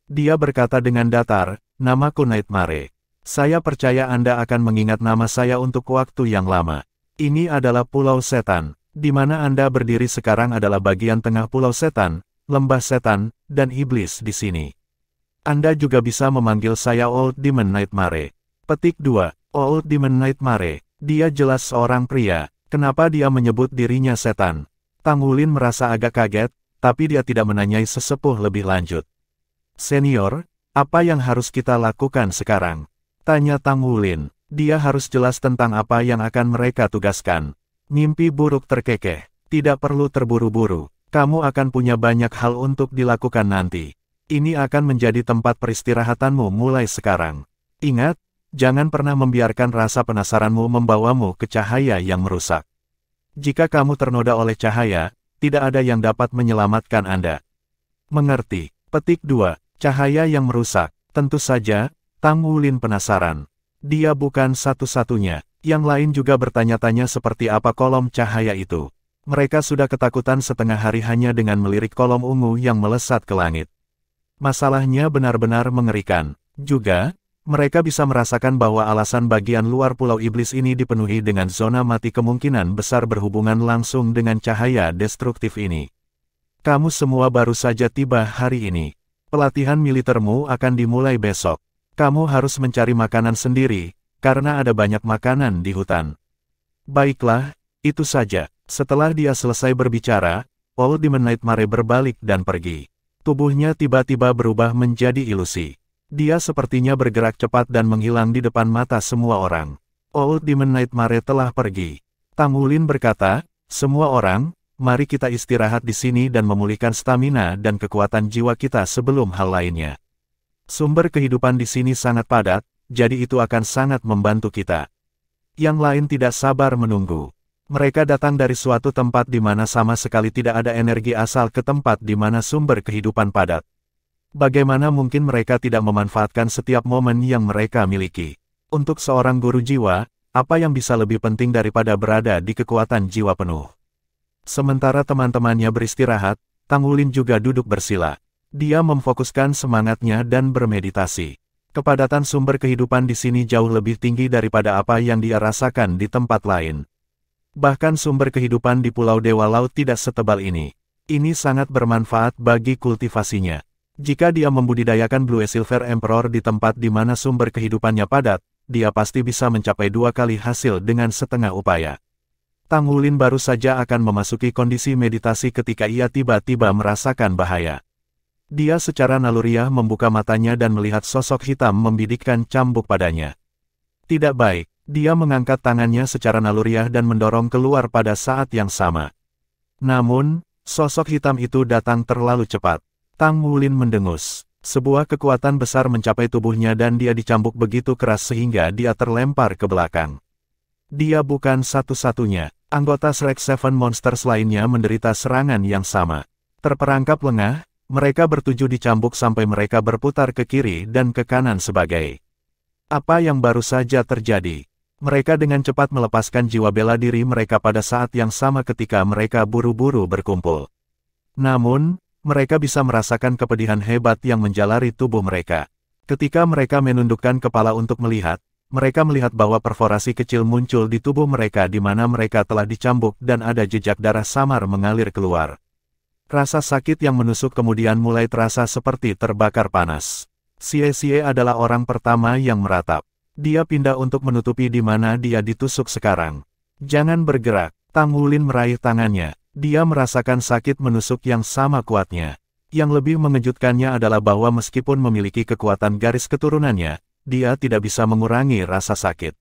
Dia berkata dengan datar, "Namaku Nightmare. Saya percaya Anda akan mengingat nama saya untuk waktu yang lama. Ini adalah Pulau Setan. Di mana Anda berdiri sekarang adalah bagian tengah Pulau Setan, Lembah Setan, dan Iblis di sini. Anda juga bisa memanggil saya Old Demon Nightmare." Petik 2. Old Demon Nightmare. Dia jelas seorang pria. Kenapa dia menyebut dirinya setan? Tang Wulin merasa agak kaget, tapi dia tidak menanyai sesepuh lebih lanjut. "Senior, apa yang harus kita lakukan sekarang?" tanya Tang Wulin. Dia harus jelas tentang apa yang akan mereka tugaskan. "Mimpi buruk terkekeh. Tidak perlu terburu-buru. Kamu akan punya banyak hal untuk dilakukan nanti. Ini akan menjadi tempat peristirahatanmu mulai sekarang. Ingat, jangan pernah membiarkan rasa penasaranmu membawamu ke cahaya yang merusak. Jika kamu ternoda oleh cahaya, tidak ada yang dapat menyelamatkan Anda." "Mengerti." Petik 2. Cahaya yang merusak. Tentu saja, Tang Wulin penasaran. Dia bukan satu-satunya. Yang lain juga bertanya-tanya seperti apa kolom cahaya itu. Mereka sudah ketakutan setengah hari hanya dengan melirik kolom ungu yang melesat ke langit. Masalahnya benar-benar mengerikan. Juga, mereka bisa merasakan bahwa alasan bagian luar Pulau Iblis ini dipenuhi dengan zona mati kemungkinan besar berhubungan langsung dengan cahaya destruktif ini. "Kamu semua baru saja tiba hari ini." Pelatihan militermu akan dimulai besok. Kamu harus mencari makanan sendiri, karena ada banyak makanan di hutan. Baiklah, itu saja. Setelah dia selesai berbicara, Old Demon Nightmare berbalik dan pergi. Tubuhnya tiba-tiba berubah menjadi ilusi. Dia sepertinya bergerak cepat dan menghilang di depan mata semua orang. Old Demon Nightmare telah pergi. Tang Wulin berkata, "Semua orang, mari kita istirahat di sini dan memulihkan stamina dan kekuatan jiwa kita sebelum hal lainnya. Sumber kehidupan di sini sangat padat, jadi itu akan sangat membantu kita." Yang lain tidak sabar menunggu. Mereka datang dari suatu tempat di mana sama sekali tidak ada energi asal ke tempat di mana sumber kehidupan padat. Bagaimana mungkin mereka tidak memanfaatkan setiap momen yang mereka miliki? Untuk seorang guru jiwa, apa yang bisa lebih penting daripada berada di kekuatan jiwa penuh? Sementara teman-temannya beristirahat, Tang Wulin juga duduk bersila. Dia memfokuskan semangatnya dan bermeditasi. Kepadatan sumber kehidupan di sini jauh lebih tinggi daripada apa yang dia rasakan di tempat lain. Bahkan sumber kehidupan di Pulau Dewa Laut tidak setebal ini. Ini sangat bermanfaat bagi kultivasinya. Jika dia membudidayakan Blue Silver Emperor di tempat di mana sumber kehidupannya padat, dia pasti bisa mencapai 2 kali hasil dengan setengah upaya. Tang Wulin baru saja akan memasuki kondisi meditasi ketika ia tiba-tiba merasakan bahaya. Dia secara naluriah membuka matanya dan melihat sosok hitam membidikkan cambuk padanya. Tidak baik, dia mengangkat tangannya secara naluriah dan mendorong keluar pada saat yang sama. Namun, sosok hitam itu datang terlalu cepat. Tang Wulin mendengus. Sebuah kekuatan besar mencapai tubuhnya dan dia dicambuk begitu keras sehingga dia terlempar ke belakang. Dia bukan satu-satunya. Anggota Shrek Seven Monsters lainnya menderita serangan yang sama. Terperangkap lengah, mereka bertujuh dicambuk sampai mereka berputar ke kiri dan ke kanan sebagai. Apa yang baru saja terjadi? Mereka dengan cepat melepaskan jiwa bela diri mereka pada saat yang sama ketika mereka buru-buru berkumpul. Namun, mereka bisa merasakan kepedihan hebat yang menjalari tubuh mereka. Ketika mereka menundukkan kepala untuk melihat, mereka melihat bahwa perforasi kecil muncul di tubuh mereka di mana mereka telah dicambuk dan ada jejak darah samar mengalir keluar. Rasa sakit yang menusuk kemudian mulai terasa seperti terbakar panas. Xie adalah orang pertama yang meratap. Dia pindah untuk menutupi di mana dia ditusuk sekarang. Jangan bergerak. Tang Wulin meraih tangannya. Dia merasakan sakit menusuk yang sama kuatnya. Yang lebih mengejutkannya adalah bahwa meskipun memiliki kekuatan garis keturunannya, dia tidak bisa mengurangi rasa sakit.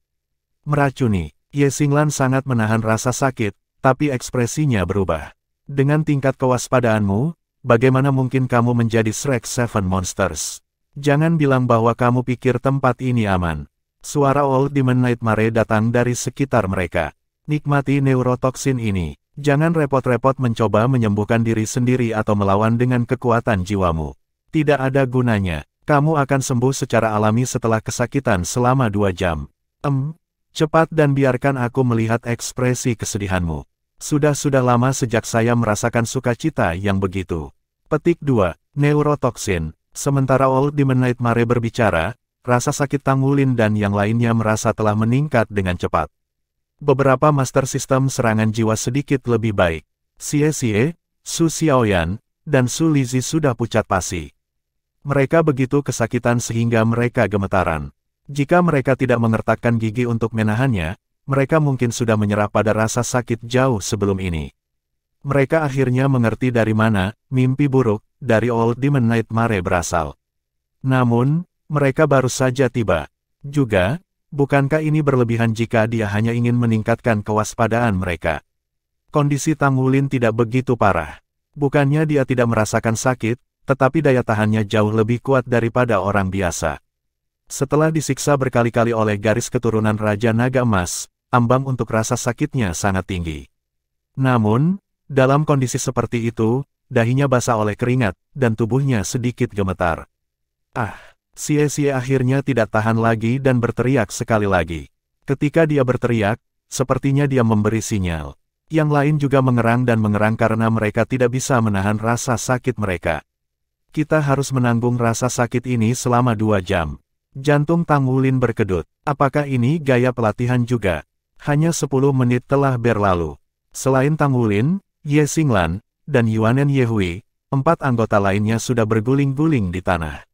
Meracuni, Ye Xinglan sangat menahan rasa sakit, tapi ekspresinya berubah. Dengan tingkat kewaspadaanmu, bagaimana mungkin kamu menjadi Shrek Seven Monsters? Jangan bilang bahwa kamu pikir tempat ini aman. Suara Old Demon Nightmare datang dari sekitar mereka. Nikmati neurotoksin ini. Jangan repot-repot mencoba menyembuhkan diri sendiri atau melawan dengan kekuatan jiwamu. Tidak ada gunanya. Kamu akan sembuh secara alami setelah kesakitan selama 2 jam. Cepat dan biarkan aku melihat ekspresi kesedihanmu. Sudah lama sejak saya merasakan sukacita yang begitu. Petik 2. Neurotoksin. Sementara Old Demon Nightmare berbicara, rasa sakit Tang Wulin dan yang lainnya merasa telah meningkat dengan cepat. Beberapa master sistem serangan jiwa sedikit lebih baik. Xie, Su Xiaoyan, dan Su Lizi sudah pucat pasi. Mereka begitu kesakitan sehingga mereka gemetaran. Jika mereka tidak mengertakkan gigi untuk menahannya, mereka mungkin sudah menyerah pada rasa sakit jauh sebelum ini. Mereka akhirnya mengerti dari mana mimpi buruk dari Old Demon Nightmare berasal. Namun, mereka baru saja tiba. Juga, bukankah ini berlebihan jika dia hanya ingin meningkatkan kewaspadaan mereka? Kondisi Tang Wulin tidak begitu parah. Bukannya dia tidak merasakan sakit, tetapi daya tahannya jauh lebih kuat daripada orang biasa. Setelah disiksa berkali-kali oleh garis keturunan Raja Naga Emas, ambang untuk rasa sakitnya sangat tinggi. Namun, dalam kondisi seperti itu, dahinya basah oleh keringat, dan tubuhnya sedikit gemetar. Xie akhirnya tidak tahan lagi dan berteriak sekali lagi. Ketika dia berteriak, sepertinya dia memberi sinyal. Yang lain juga mengerang karena mereka tidak bisa menahan rasa sakit mereka. Kita harus menanggung rasa sakit ini selama 2 jam. Jantung Tang Wulin berkedut. Apakah ini gaya pelatihan juga? Hanya 10 menit telah berlalu. Selain Tang Wulin, Ye Xinglan, dan Yuanen Yehui, 4 anggota lainnya sudah berguling-guling di tanah.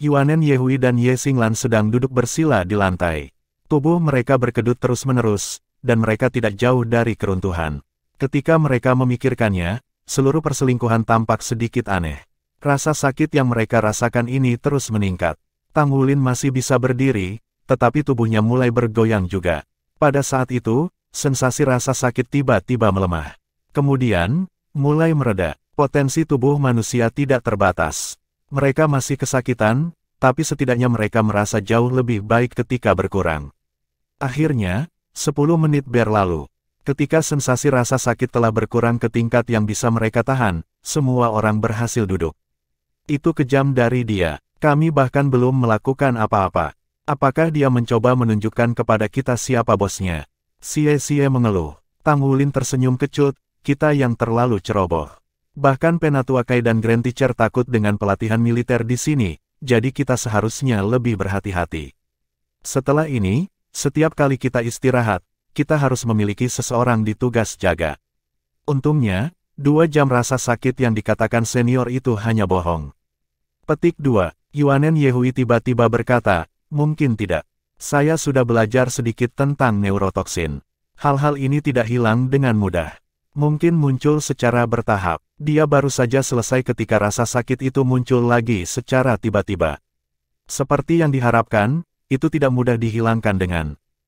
Yuanen Yehui dan Ye Xinglan sedang duduk bersila di lantai. Tubuh mereka berkedut terus-menerus, dan mereka tidak jauh dari keruntuhan. Ketika mereka memikirkannya, seluruh perselingkuhan tampak sedikit aneh. Rasa sakit yang mereka rasakan ini terus meningkat. Tang Wulin masih bisa berdiri, tetapi tubuhnya mulai bergoyang juga. Pada saat itu, sensasi rasa sakit tiba-tiba melemah. Kemudian, mulai mereda. Potensi tubuh manusia tidak terbatas. Mereka masih kesakitan, tapi setidaknya mereka merasa jauh lebih baik ketika berkurang. Akhirnya, 10 menit berlalu. Ketika sensasi rasa sakit telah berkurang ke tingkat yang bisa mereka tahan, semua orang berhasil duduk. Itu kejam dari dia. Kami bahkan belum melakukan apa-apa. Apakah dia mencoba menunjukkan kepada kita siapa bosnya? Xie mengeluh. Tang Wulin tersenyum kecut, kita yang terlalu ceroboh. Bahkan Penatua Kai dan Grand Teacher takut dengan pelatihan militer di sini, jadi kita seharusnya lebih berhati-hati. Setelah ini, setiap kali kita istirahat, kita harus memiliki seseorang di tugas jaga. Untungnya, 2 jam rasa sakit yang dikatakan senior itu hanya bohong. Petik 2, Yuanen Yehui tiba-tiba berkata, mungkin tidak. Saya sudah belajar sedikit tentang neurotoksin. Hal-hal ini tidak hilang dengan mudah. Mungkin muncul secara bertahap. Dia baru saja selesai ketika rasa sakit itu muncul lagi secara tiba-tiba. Seperti yang diharapkan, itu tidak mudah dihilangkan dengan.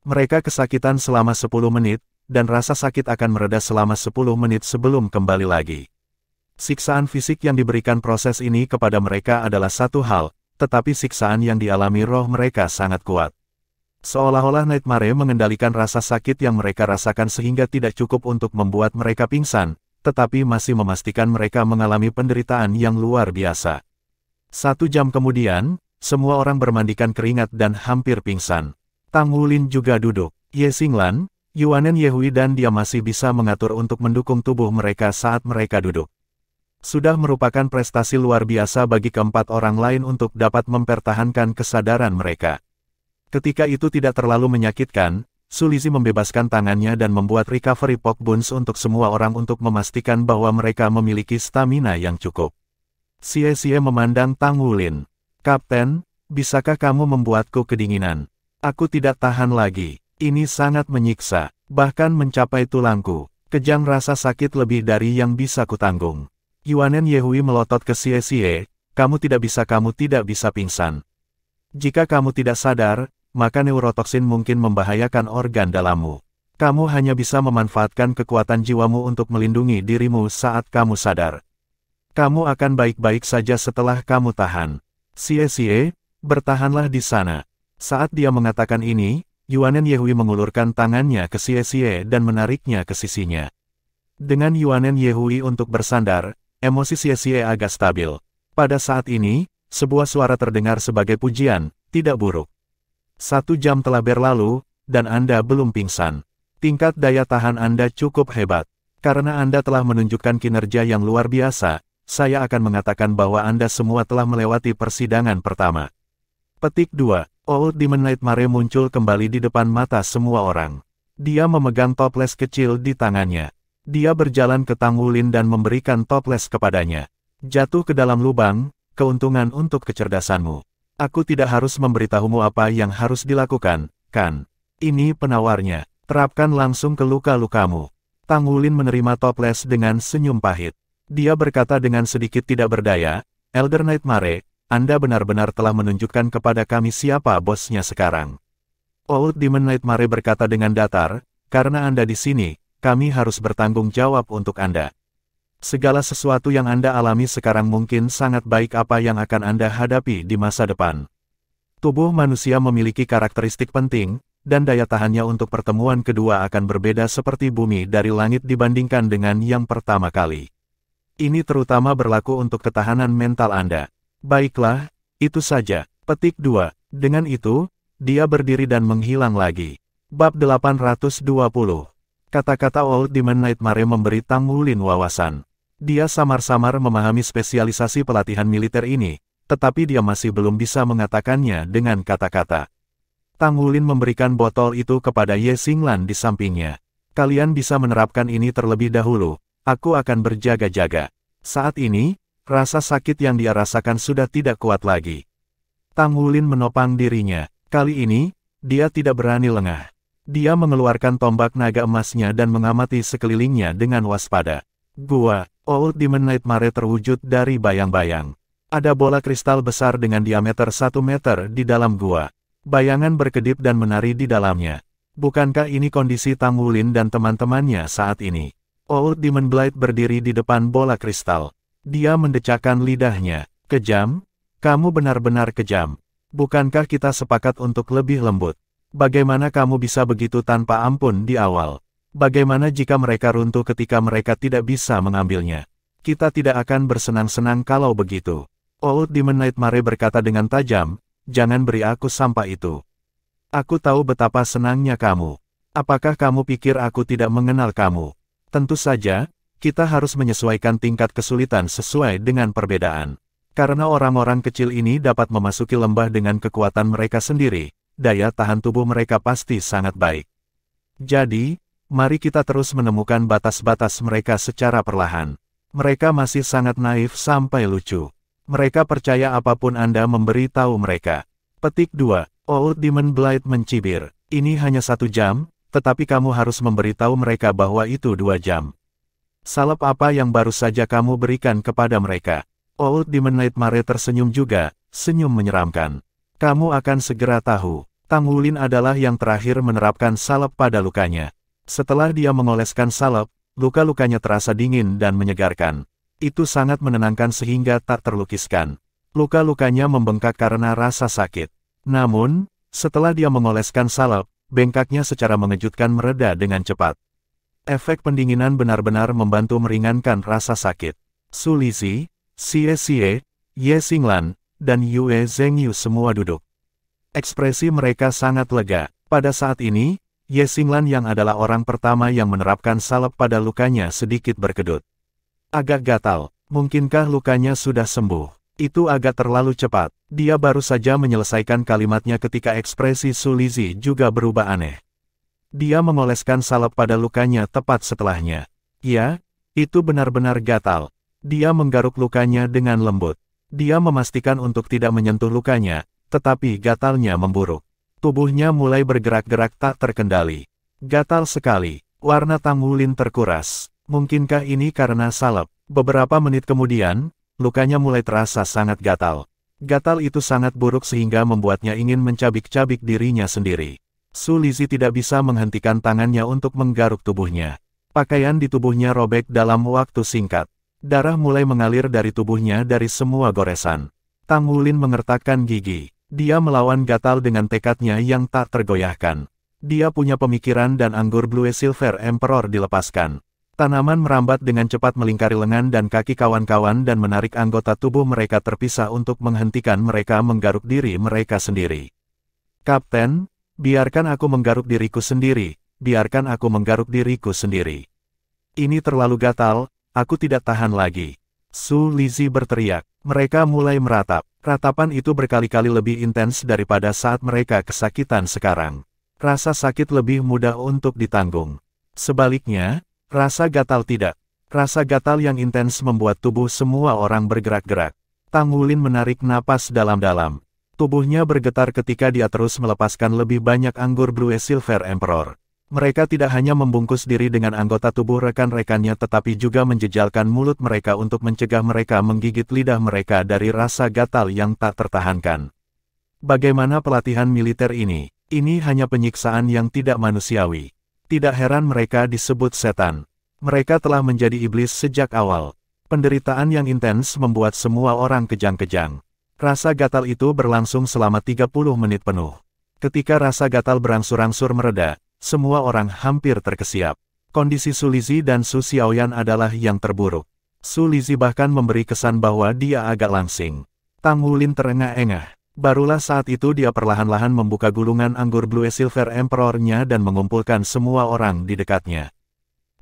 Mereka kesakitan selama 10 menit, dan rasa sakit akan mereda selama 10 menit sebelum kembali lagi. Siksaan fisik yang diberikan proses ini kepada mereka adalah satu hal, tetapi siksaan yang dialami roh mereka sangat kuat. Seolah-olah Nightmare mengendalikan rasa sakit yang mereka rasakan sehingga tidak cukup untuk membuat mereka pingsan, tetapi masih memastikan mereka mengalami penderitaan yang luar biasa. 1 jam kemudian, semua orang bermandikan keringat dan hampir pingsan. Tang Wulin juga duduk. Ye Xinglan, Yuanen Yehui dan dia masih bisa mengatur untuk mendukung tubuh mereka saat mereka duduk. Sudah merupakan prestasi luar biasa bagi keempat orang lain untuk dapat mempertahankan kesadaran mereka. Ketika itu tidak terlalu menyakitkan, Sulizi membebaskan tangannya dan membuat recovery poke bones untuk semua orang untuk memastikan bahwa mereka memiliki stamina yang cukup. Xie memandang Tang Wulin. Kapten, bisakah kamu membuatku kedinginan? Aku tidak tahan lagi. Ini sangat menyiksa, bahkan mencapai tulangku. Kejang rasa sakit lebih dari yang bisa kutanggung. Yuanen Yehui melotot ke Xie, kamu tidak bisa pingsan. Jika kamu tidak sadar, maka neurotoksin mungkin membahayakan organ dalammu. Kamu hanya bisa memanfaatkan kekuatan jiwamu untuk melindungi dirimu saat kamu sadar. Kamu akan baik-baik saja setelah kamu tahan. Xie, bertahanlah di sana. Saat dia mengatakan ini, Yuanen Yehui mengulurkan tangannya ke Xie dan menariknya ke sisinya. Dengan Yuanen Yehui untuk bersandar, emosi Xie agak stabil. Pada saat ini, sebuah suara terdengar sebagai pujian, tidak buruk. 1 jam telah berlalu, dan Anda belum pingsan. Tingkat daya tahan Anda cukup hebat. Karena Anda telah menunjukkan kinerja yang luar biasa, saya akan mengatakan bahwa Anda semua telah melewati persidangan pertama. Petik 2. Old Demon Nightmare muncul kembali di depan mata semua orang. Dia memegang toples kecil di tangannya. Dia berjalan ke Tang Wulin dan memberikan toples kepadanya. Jatuh ke dalam lubang, keuntungan untuk kecerdasanmu. Aku tidak harus memberitahumu apa yang harus dilakukan, kan? Ini penawarnya. Terapkan langsung ke luka-lukamu. Tang Wulin menerima toples dengan senyum pahit. Dia berkata dengan sedikit tidak berdaya, Elder Nightmare, Anda benar-benar telah menunjukkan kepada kami siapa bosnya sekarang. Old Demon Nightmare berkata dengan datar, karena Anda di sini, kami harus bertanggung jawab untuk Anda. Segala sesuatu yang Anda alami sekarang mungkin sangat baik apa yang akan Anda hadapi di masa depan. Tubuh manusia memiliki karakteristik penting, dan daya tahannya untuk pertemuan kedua akan berbeda seperti bumi dari langit dibandingkan dengan yang pertama kali. Ini terutama berlaku untuk ketahanan mental Anda. Baiklah, itu saja. Petik 2. Dengan itu, dia berdiri dan menghilang lagi. Bab 820. Kata-kata Old Demon Nightmare memberi Tang Wulin wawasan. Dia samar-samar memahami spesialisasi pelatihan militer ini, tetapi dia masih belum bisa mengatakannya dengan kata-kata. Tang Wulin memberikan botol itu kepada Ye Xinglan di sampingnya. Kalian bisa menerapkan ini terlebih dahulu, aku akan berjaga-jaga. Saat ini, Rasa sakit yang dia rasakan sudah tidak kuat lagi. Tang Wulin menopang dirinya. Kali ini, dia tidak berani lengah. Dia mengeluarkan tombak naga emasnya dan mengamati sekelilingnya dengan waspada. Gua, Old Demon Nightmare terwujud dari bayang-bayang. Ada bola kristal besar dengan diameter 1 meter di dalam gua. Bayangan berkedip dan menari di dalamnya. Bukankah ini kondisi Tang Wulin dan teman-temannya saat ini? Old Demon Blight berdiri di depan bola kristal. Dia mendecakkan lidahnya. Kejam? Kamu benar-benar kejam. Bukankah kita sepakat untuk lebih lembut? Bagaimana kamu bisa begitu tanpa ampun di awal? Bagaimana jika mereka runtuh ketika mereka tidak bisa mengambilnya? Kita tidak akan bersenang-senang kalau begitu. Old Demon Nightmare berkata dengan tajam, jangan beri aku sampah itu. Aku tahu betapa senangnya kamu. Apakah kamu pikir aku tidak mengenal kamu? Tentu saja, kita harus menyesuaikan tingkat kesulitan sesuai dengan perbedaan. Karena orang-orang kecil ini dapat memasuki lembah dengan kekuatan mereka sendiri, daya tahan tubuh mereka pasti sangat baik. Jadi, mari kita terus menemukan batas-batas mereka secara perlahan. Mereka masih sangat naif sampai lucu. Mereka percaya apapun Anda memberi tahu mereka. Petik 2. Old Demon Blight mencibir. Ini hanya 1 jam, tetapi kamu harus memberitahu mereka bahwa itu 2 jam. Salep apa yang baru saja kamu berikan kepada mereka? Old Demon Nightmare tersenyum juga, senyum menyeramkan. Kamu akan segera tahu. Tang Wulin adalah yang terakhir menerapkan salep pada lukanya. Setelah dia mengoleskan salep, luka-lukanya terasa dingin dan menyegarkan. Itu sangat menenangkan sehingga tak terlukiskan. Luka-lukanya membengkak karena rasa sakit. Namun, setelah dia mengoleskan salep, bengkaknya secara mengejutkan mereda dengan cepat. Efek pendinginan benar-benar membantu meringankan rasa sakit. Su Lizhi, Xie Xie, Ye Xinglan, dan Yue Zhengyu semua duduk. Ekspresi mereka sangat lega. Pada saat ini, Ye Xinglan yang adalah orang pertama yang menerapkan salep pada lukanya sedikit berkedut. Agak gatal, mungkinkah lukanya sudah sembuh? Itu agak terlalu cepat. Dia baru saja menyelesaikan kalimatnya ketika ekspresi Su Lizhi juga berubah aneh. Dia mengoleskan salep pada lukanya tepat setelahnya. Ya, itu benar-benar gatal. Dia menggaruk lukanya dengan lembut. Dia memastikan untuk tidak menyentuh lukanya, tetapi gatalnya memburuk. Tubuhnya mulai bergerak-gerak tak terkendali. Gatal sekali. Warna Tang Wulin terkuras. Mungkinkah ini karena salep? Beberapa menit kemudian, lukanya mulai terasa sangat gatal. Gatal itu sangat buruk sehingga membuatnya ingin mencabik-cabik dirinya sendiri. Su Lizhi tidak bisa menghentikan tangannya untuk menggaruk tubuhnya. Pakaian di tubuhnya robek dalam waktu singkat. Darah mulai mengalir dari tubuhnya dari semua goresan. Tang Wulin mengertakkan gigi. Dia melawan gatal dengan tekadnya yang tak tergoyahkan. Dia punya pemikiran dan anggur Blue Silver Emperor dilepaskan. Tanaman merambat dengan cepat melingkari lengan dan kaki kawan-kawan dan menarik anggota tubuh mereka terpisah untuk menghentikan mereka menggaruk diri mereka sendiri. Kapten, biarkan aku menggaruk diriku sendiri, biarkan aku menggaruk diriku sendiri. Ini terlalu gatal, aku tidak tahan lagi. Su Lizhi berteriak. Mereka mulai meratap. Ratapan itu berkali-kali lebih intens daripada saat mereka kesakitan sekarang. Rasa sakit lebih mudah untuk ditanggung. Sebaliknya, rasa gatal tidak. Rasa gatal yang intens membuat tubuh semua orang bergerak-gerak. Tang Wulin menarik napas dalam-dalam. Tubuhnya bergetar ketika dia terus melepaskan lebih banyak anggur Blue Silver Emperor. Mereka tidak hanya membungkus diri dengan anggota tubuh rekan-rekannya tetapi juga menjejalkan mulut mereka untuk mencegah mereka menggigit lidah mereka dari rasa gatal yang tak tertahankan. Bagaimana pelatihan militer ini? Ini hanya penyiksaan yang tidak manusiawi. Tidak heran mereka disebut setan. Mereka telah menjadi iblis sejak awal. Penderitaan yang intens membuat semua orang kejang-kejang. Rasa gatal itu berlangsung selama 30 menit penuh. Ketika rasa gatal berangsur-angsur mereda, semua orang hampir terkesiap. Kondisi Su Lizhi dan Su Xiaoyan adalah yang terburuk. Su Lizhi bahkan memberi kesan bahwa dia agak langsing. Tang Wulin terengah-engah. Barulah saat itu dia perlahan-lahan membuka gulungan anggur Blue Silver Emperor-nya dan mengumpulkan semua orang di dekatnya.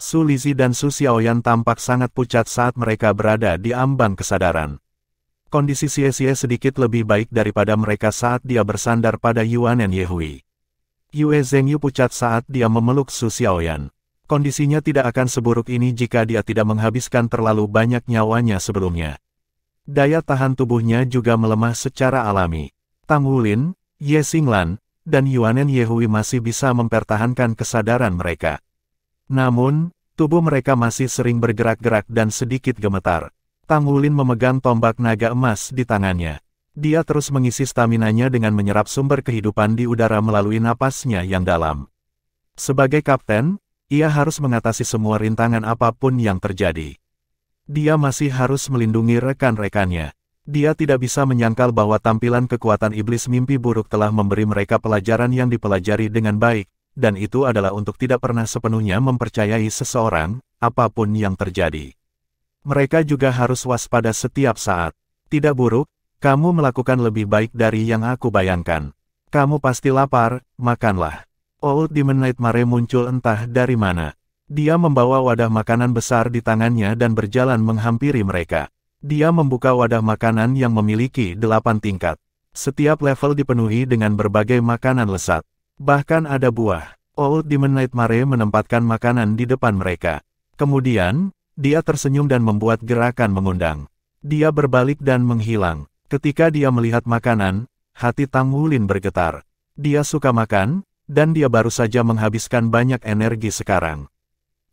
Su Lizhi dan Su Xiaoyan tampak sangat pucat saat mereka berada di ambang kesadaran. Kondisi Xie Xie sedikit lebih baik daripada mereka saat dia bersandar pada Yuan and Yehui. Yue Zhengyu pucat saat dia memeluk Su Xiaoyan. Kondisinya tidak akan seburuk ini jika dia tidak menghabiskan terlalu banyak nyawanya sebelumnya. Daya tahan tubuhnya juga melemah secara alami. Tang Wulin, Ye Xinglan, dan Yuanen Yehui masih bisa mempertahankan kesadaran mereka. Namun, tubuh mereka masih sering bergerak-gerak dan sedikit gemetar. Tang Wulin memegang tombak naga emas di tangannya. Dia terus mengisi staminanya dengan menyerap sumber kehidupan di udara melalui napasnya yang dalam. Sebagai kapten, ia harus mengatasi semua rintangan apapun yang terjadi. Dia masih harus melindungi rekan-rekannya. Dia tidak bisa menyangkal bahwa tampilan kekuatan iblis mimpi buruk telah memberi mereka pelajaran yang dipelajari dengan baik, dan itu adalah untuk tidak pernah sepenuhnya mempercayai seseorang, apapun yang terjadi. Mereka juga harus waspada setiap saat. Tidak buruk, kamu melakukan lebih baik dari yang aku bayangkan. Kamu pasti lapar, makanlah. Old Demon Nightmare muncul entah dari mana. Dia membawa wadah makanan besar di tangannya dan berjalan menghampiri mereka. Dia membuka wadah makanan yang memiliki 8 tingkat. Setiap level dipenuhi dengan berbagai makanan lezat. Bahkan ada buah. Old Demon Nightmare menempatkan makanan di depan mereka. Kemudian, dia tersenyum dan membuat gerakan mengundang. Dia berbalik dan menghilang. Ketika dia melihat makanan, hati Tang Wulin bergetar. Dia suka makan, dan dia baru saja menghabiskan banyak energi sekarang.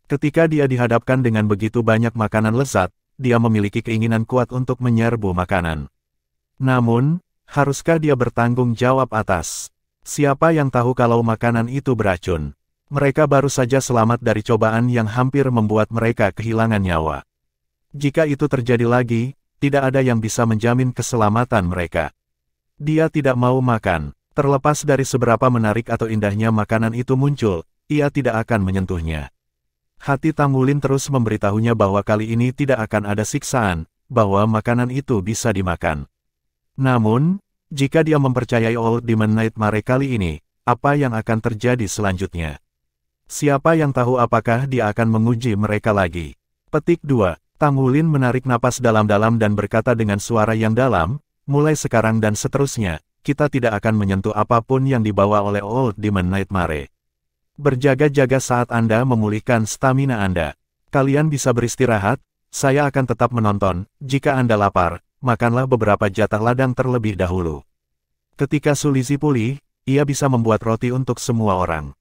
Ketika dia dihadapkan dengan begitu banyak makanan lezat, dia memiliki keinginan kuat untuk menyerbu makanan. Namun, haruskah dia bertanggung jawab atas? Siapa yang tahu kalau makanan itu beracun? Mereka baru saja selamat dari cobaan yang hampir membuat mereka kehilangan nyawa. Jika itu terjadi lagi, tidak ada yang bisa menjamin keselamatan mereka. Dia tidak mau makan. Terlepas dari seberapa menarik atau indahnya makanan itu muncul, ia tidak akan menyentuhnya. Hati Tang Wulin terus memberitahunya bahwa kali ini tidak akan ada siksaan, bahwa makanan itu bisa dimakan. Namun, jika dia mempercayai Old Demon Nightmare kali ini, apa yang akan terjadi selanjutnya? Siapa yang tahu apakah dia akan menguji mereka lagi? Petik 2. Tang Wulin menarik napas dalam-dalam dan berkata dengan suara yang dalam, mulai sekarang dan seterusnya, kita tidak akan menyentuh apapun yang dibawa oleh Old Demon Nightmare. Berjaga-jaga saat Anda memulihkan stamina Anda. Kalian bisa beristirahat, saya akan tetap menonton. Jika Anda lapar, makanlah beberapa jatah ladang terlebih dahulu. Ketika Su Lizhi pulih, ia bisa membuat roti untuk semua orang.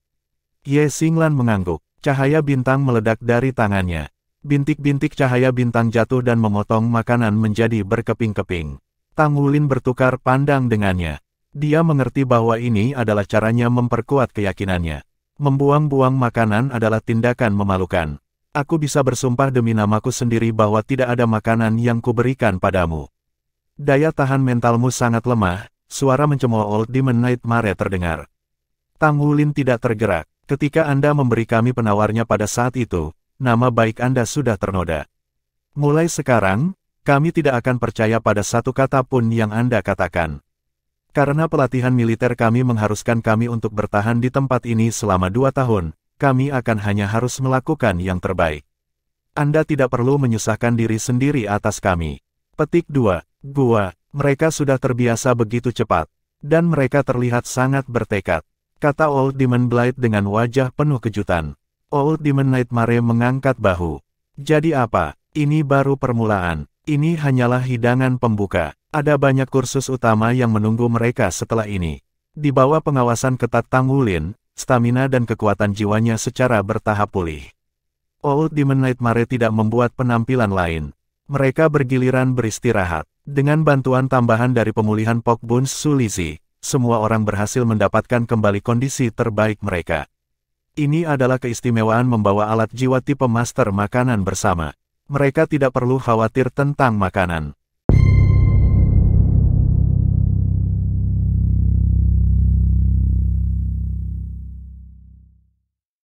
Ye Xinglan mengangguk. Cahaya bintang meledak dari tangannya. Bintik-bintik cahaya bintang jatuh dan memotong makanan menjadi berkeping-keping. Tang Wulin bertukar pandang dengannya. Dia mengerti bahwa ini adalah caranya memperkuat keyakinannya. Membuang-buang makanan adalah tindakan memalukan. Aku bisa bersumpah demi namaku sendiri bahwa tidak ada makanan yang kuberikan padamu. Daya tahan mentalmu sangat lemah, suara mencemooh Old Demon Nightmare terdengar. Tang Wulin tidak tergerak. Ketika Anda memberi kami penawarnya pada saat itu, nama baik Anda sudah ternoda. Mulai sekarang, kami tidak akan percaya pada satu kata pun yang Anda katakan. Karena pelatihan militer kami mengharuskan kami untuk bertahan di tempat ini selama 2 tahun, kami akan hanya harus melakukan yang terbaik. Anda tidak perlu menyusahkan diri sendiri atas kami. Petik 2. Gua, mereka sudah terbiasa begitu cepat, dan mereka terlihat sangat bertekad, kata Old Demon Blight dengan wajah penuh kejutan. Old Demon Nightmare mengangkat bahu. Jadi apa? Ini baru permulaan. Ini hanyalah hidangan pembuka. Ada banyak kursus utama yang menunggu mereka setelah ini. Di bawah pengawasan ketat Tang Wulin, stamina dan kekuatan jiwanya secara bertahap pulih. Old Demon Nightmare tidak membuat penampilan lain. Mereka bergiliran beristirahat. Dengan bantuan tambahan dari pemulihan Pok Bun Su Lizhi, semua orang berhasil mendapatkan kembali kondisi terbaik mereka. Ini adalah keistimewaan membawa alat jiwa tipe master makanan bersama. Mereka tidak perlu khawatir tentang makanan.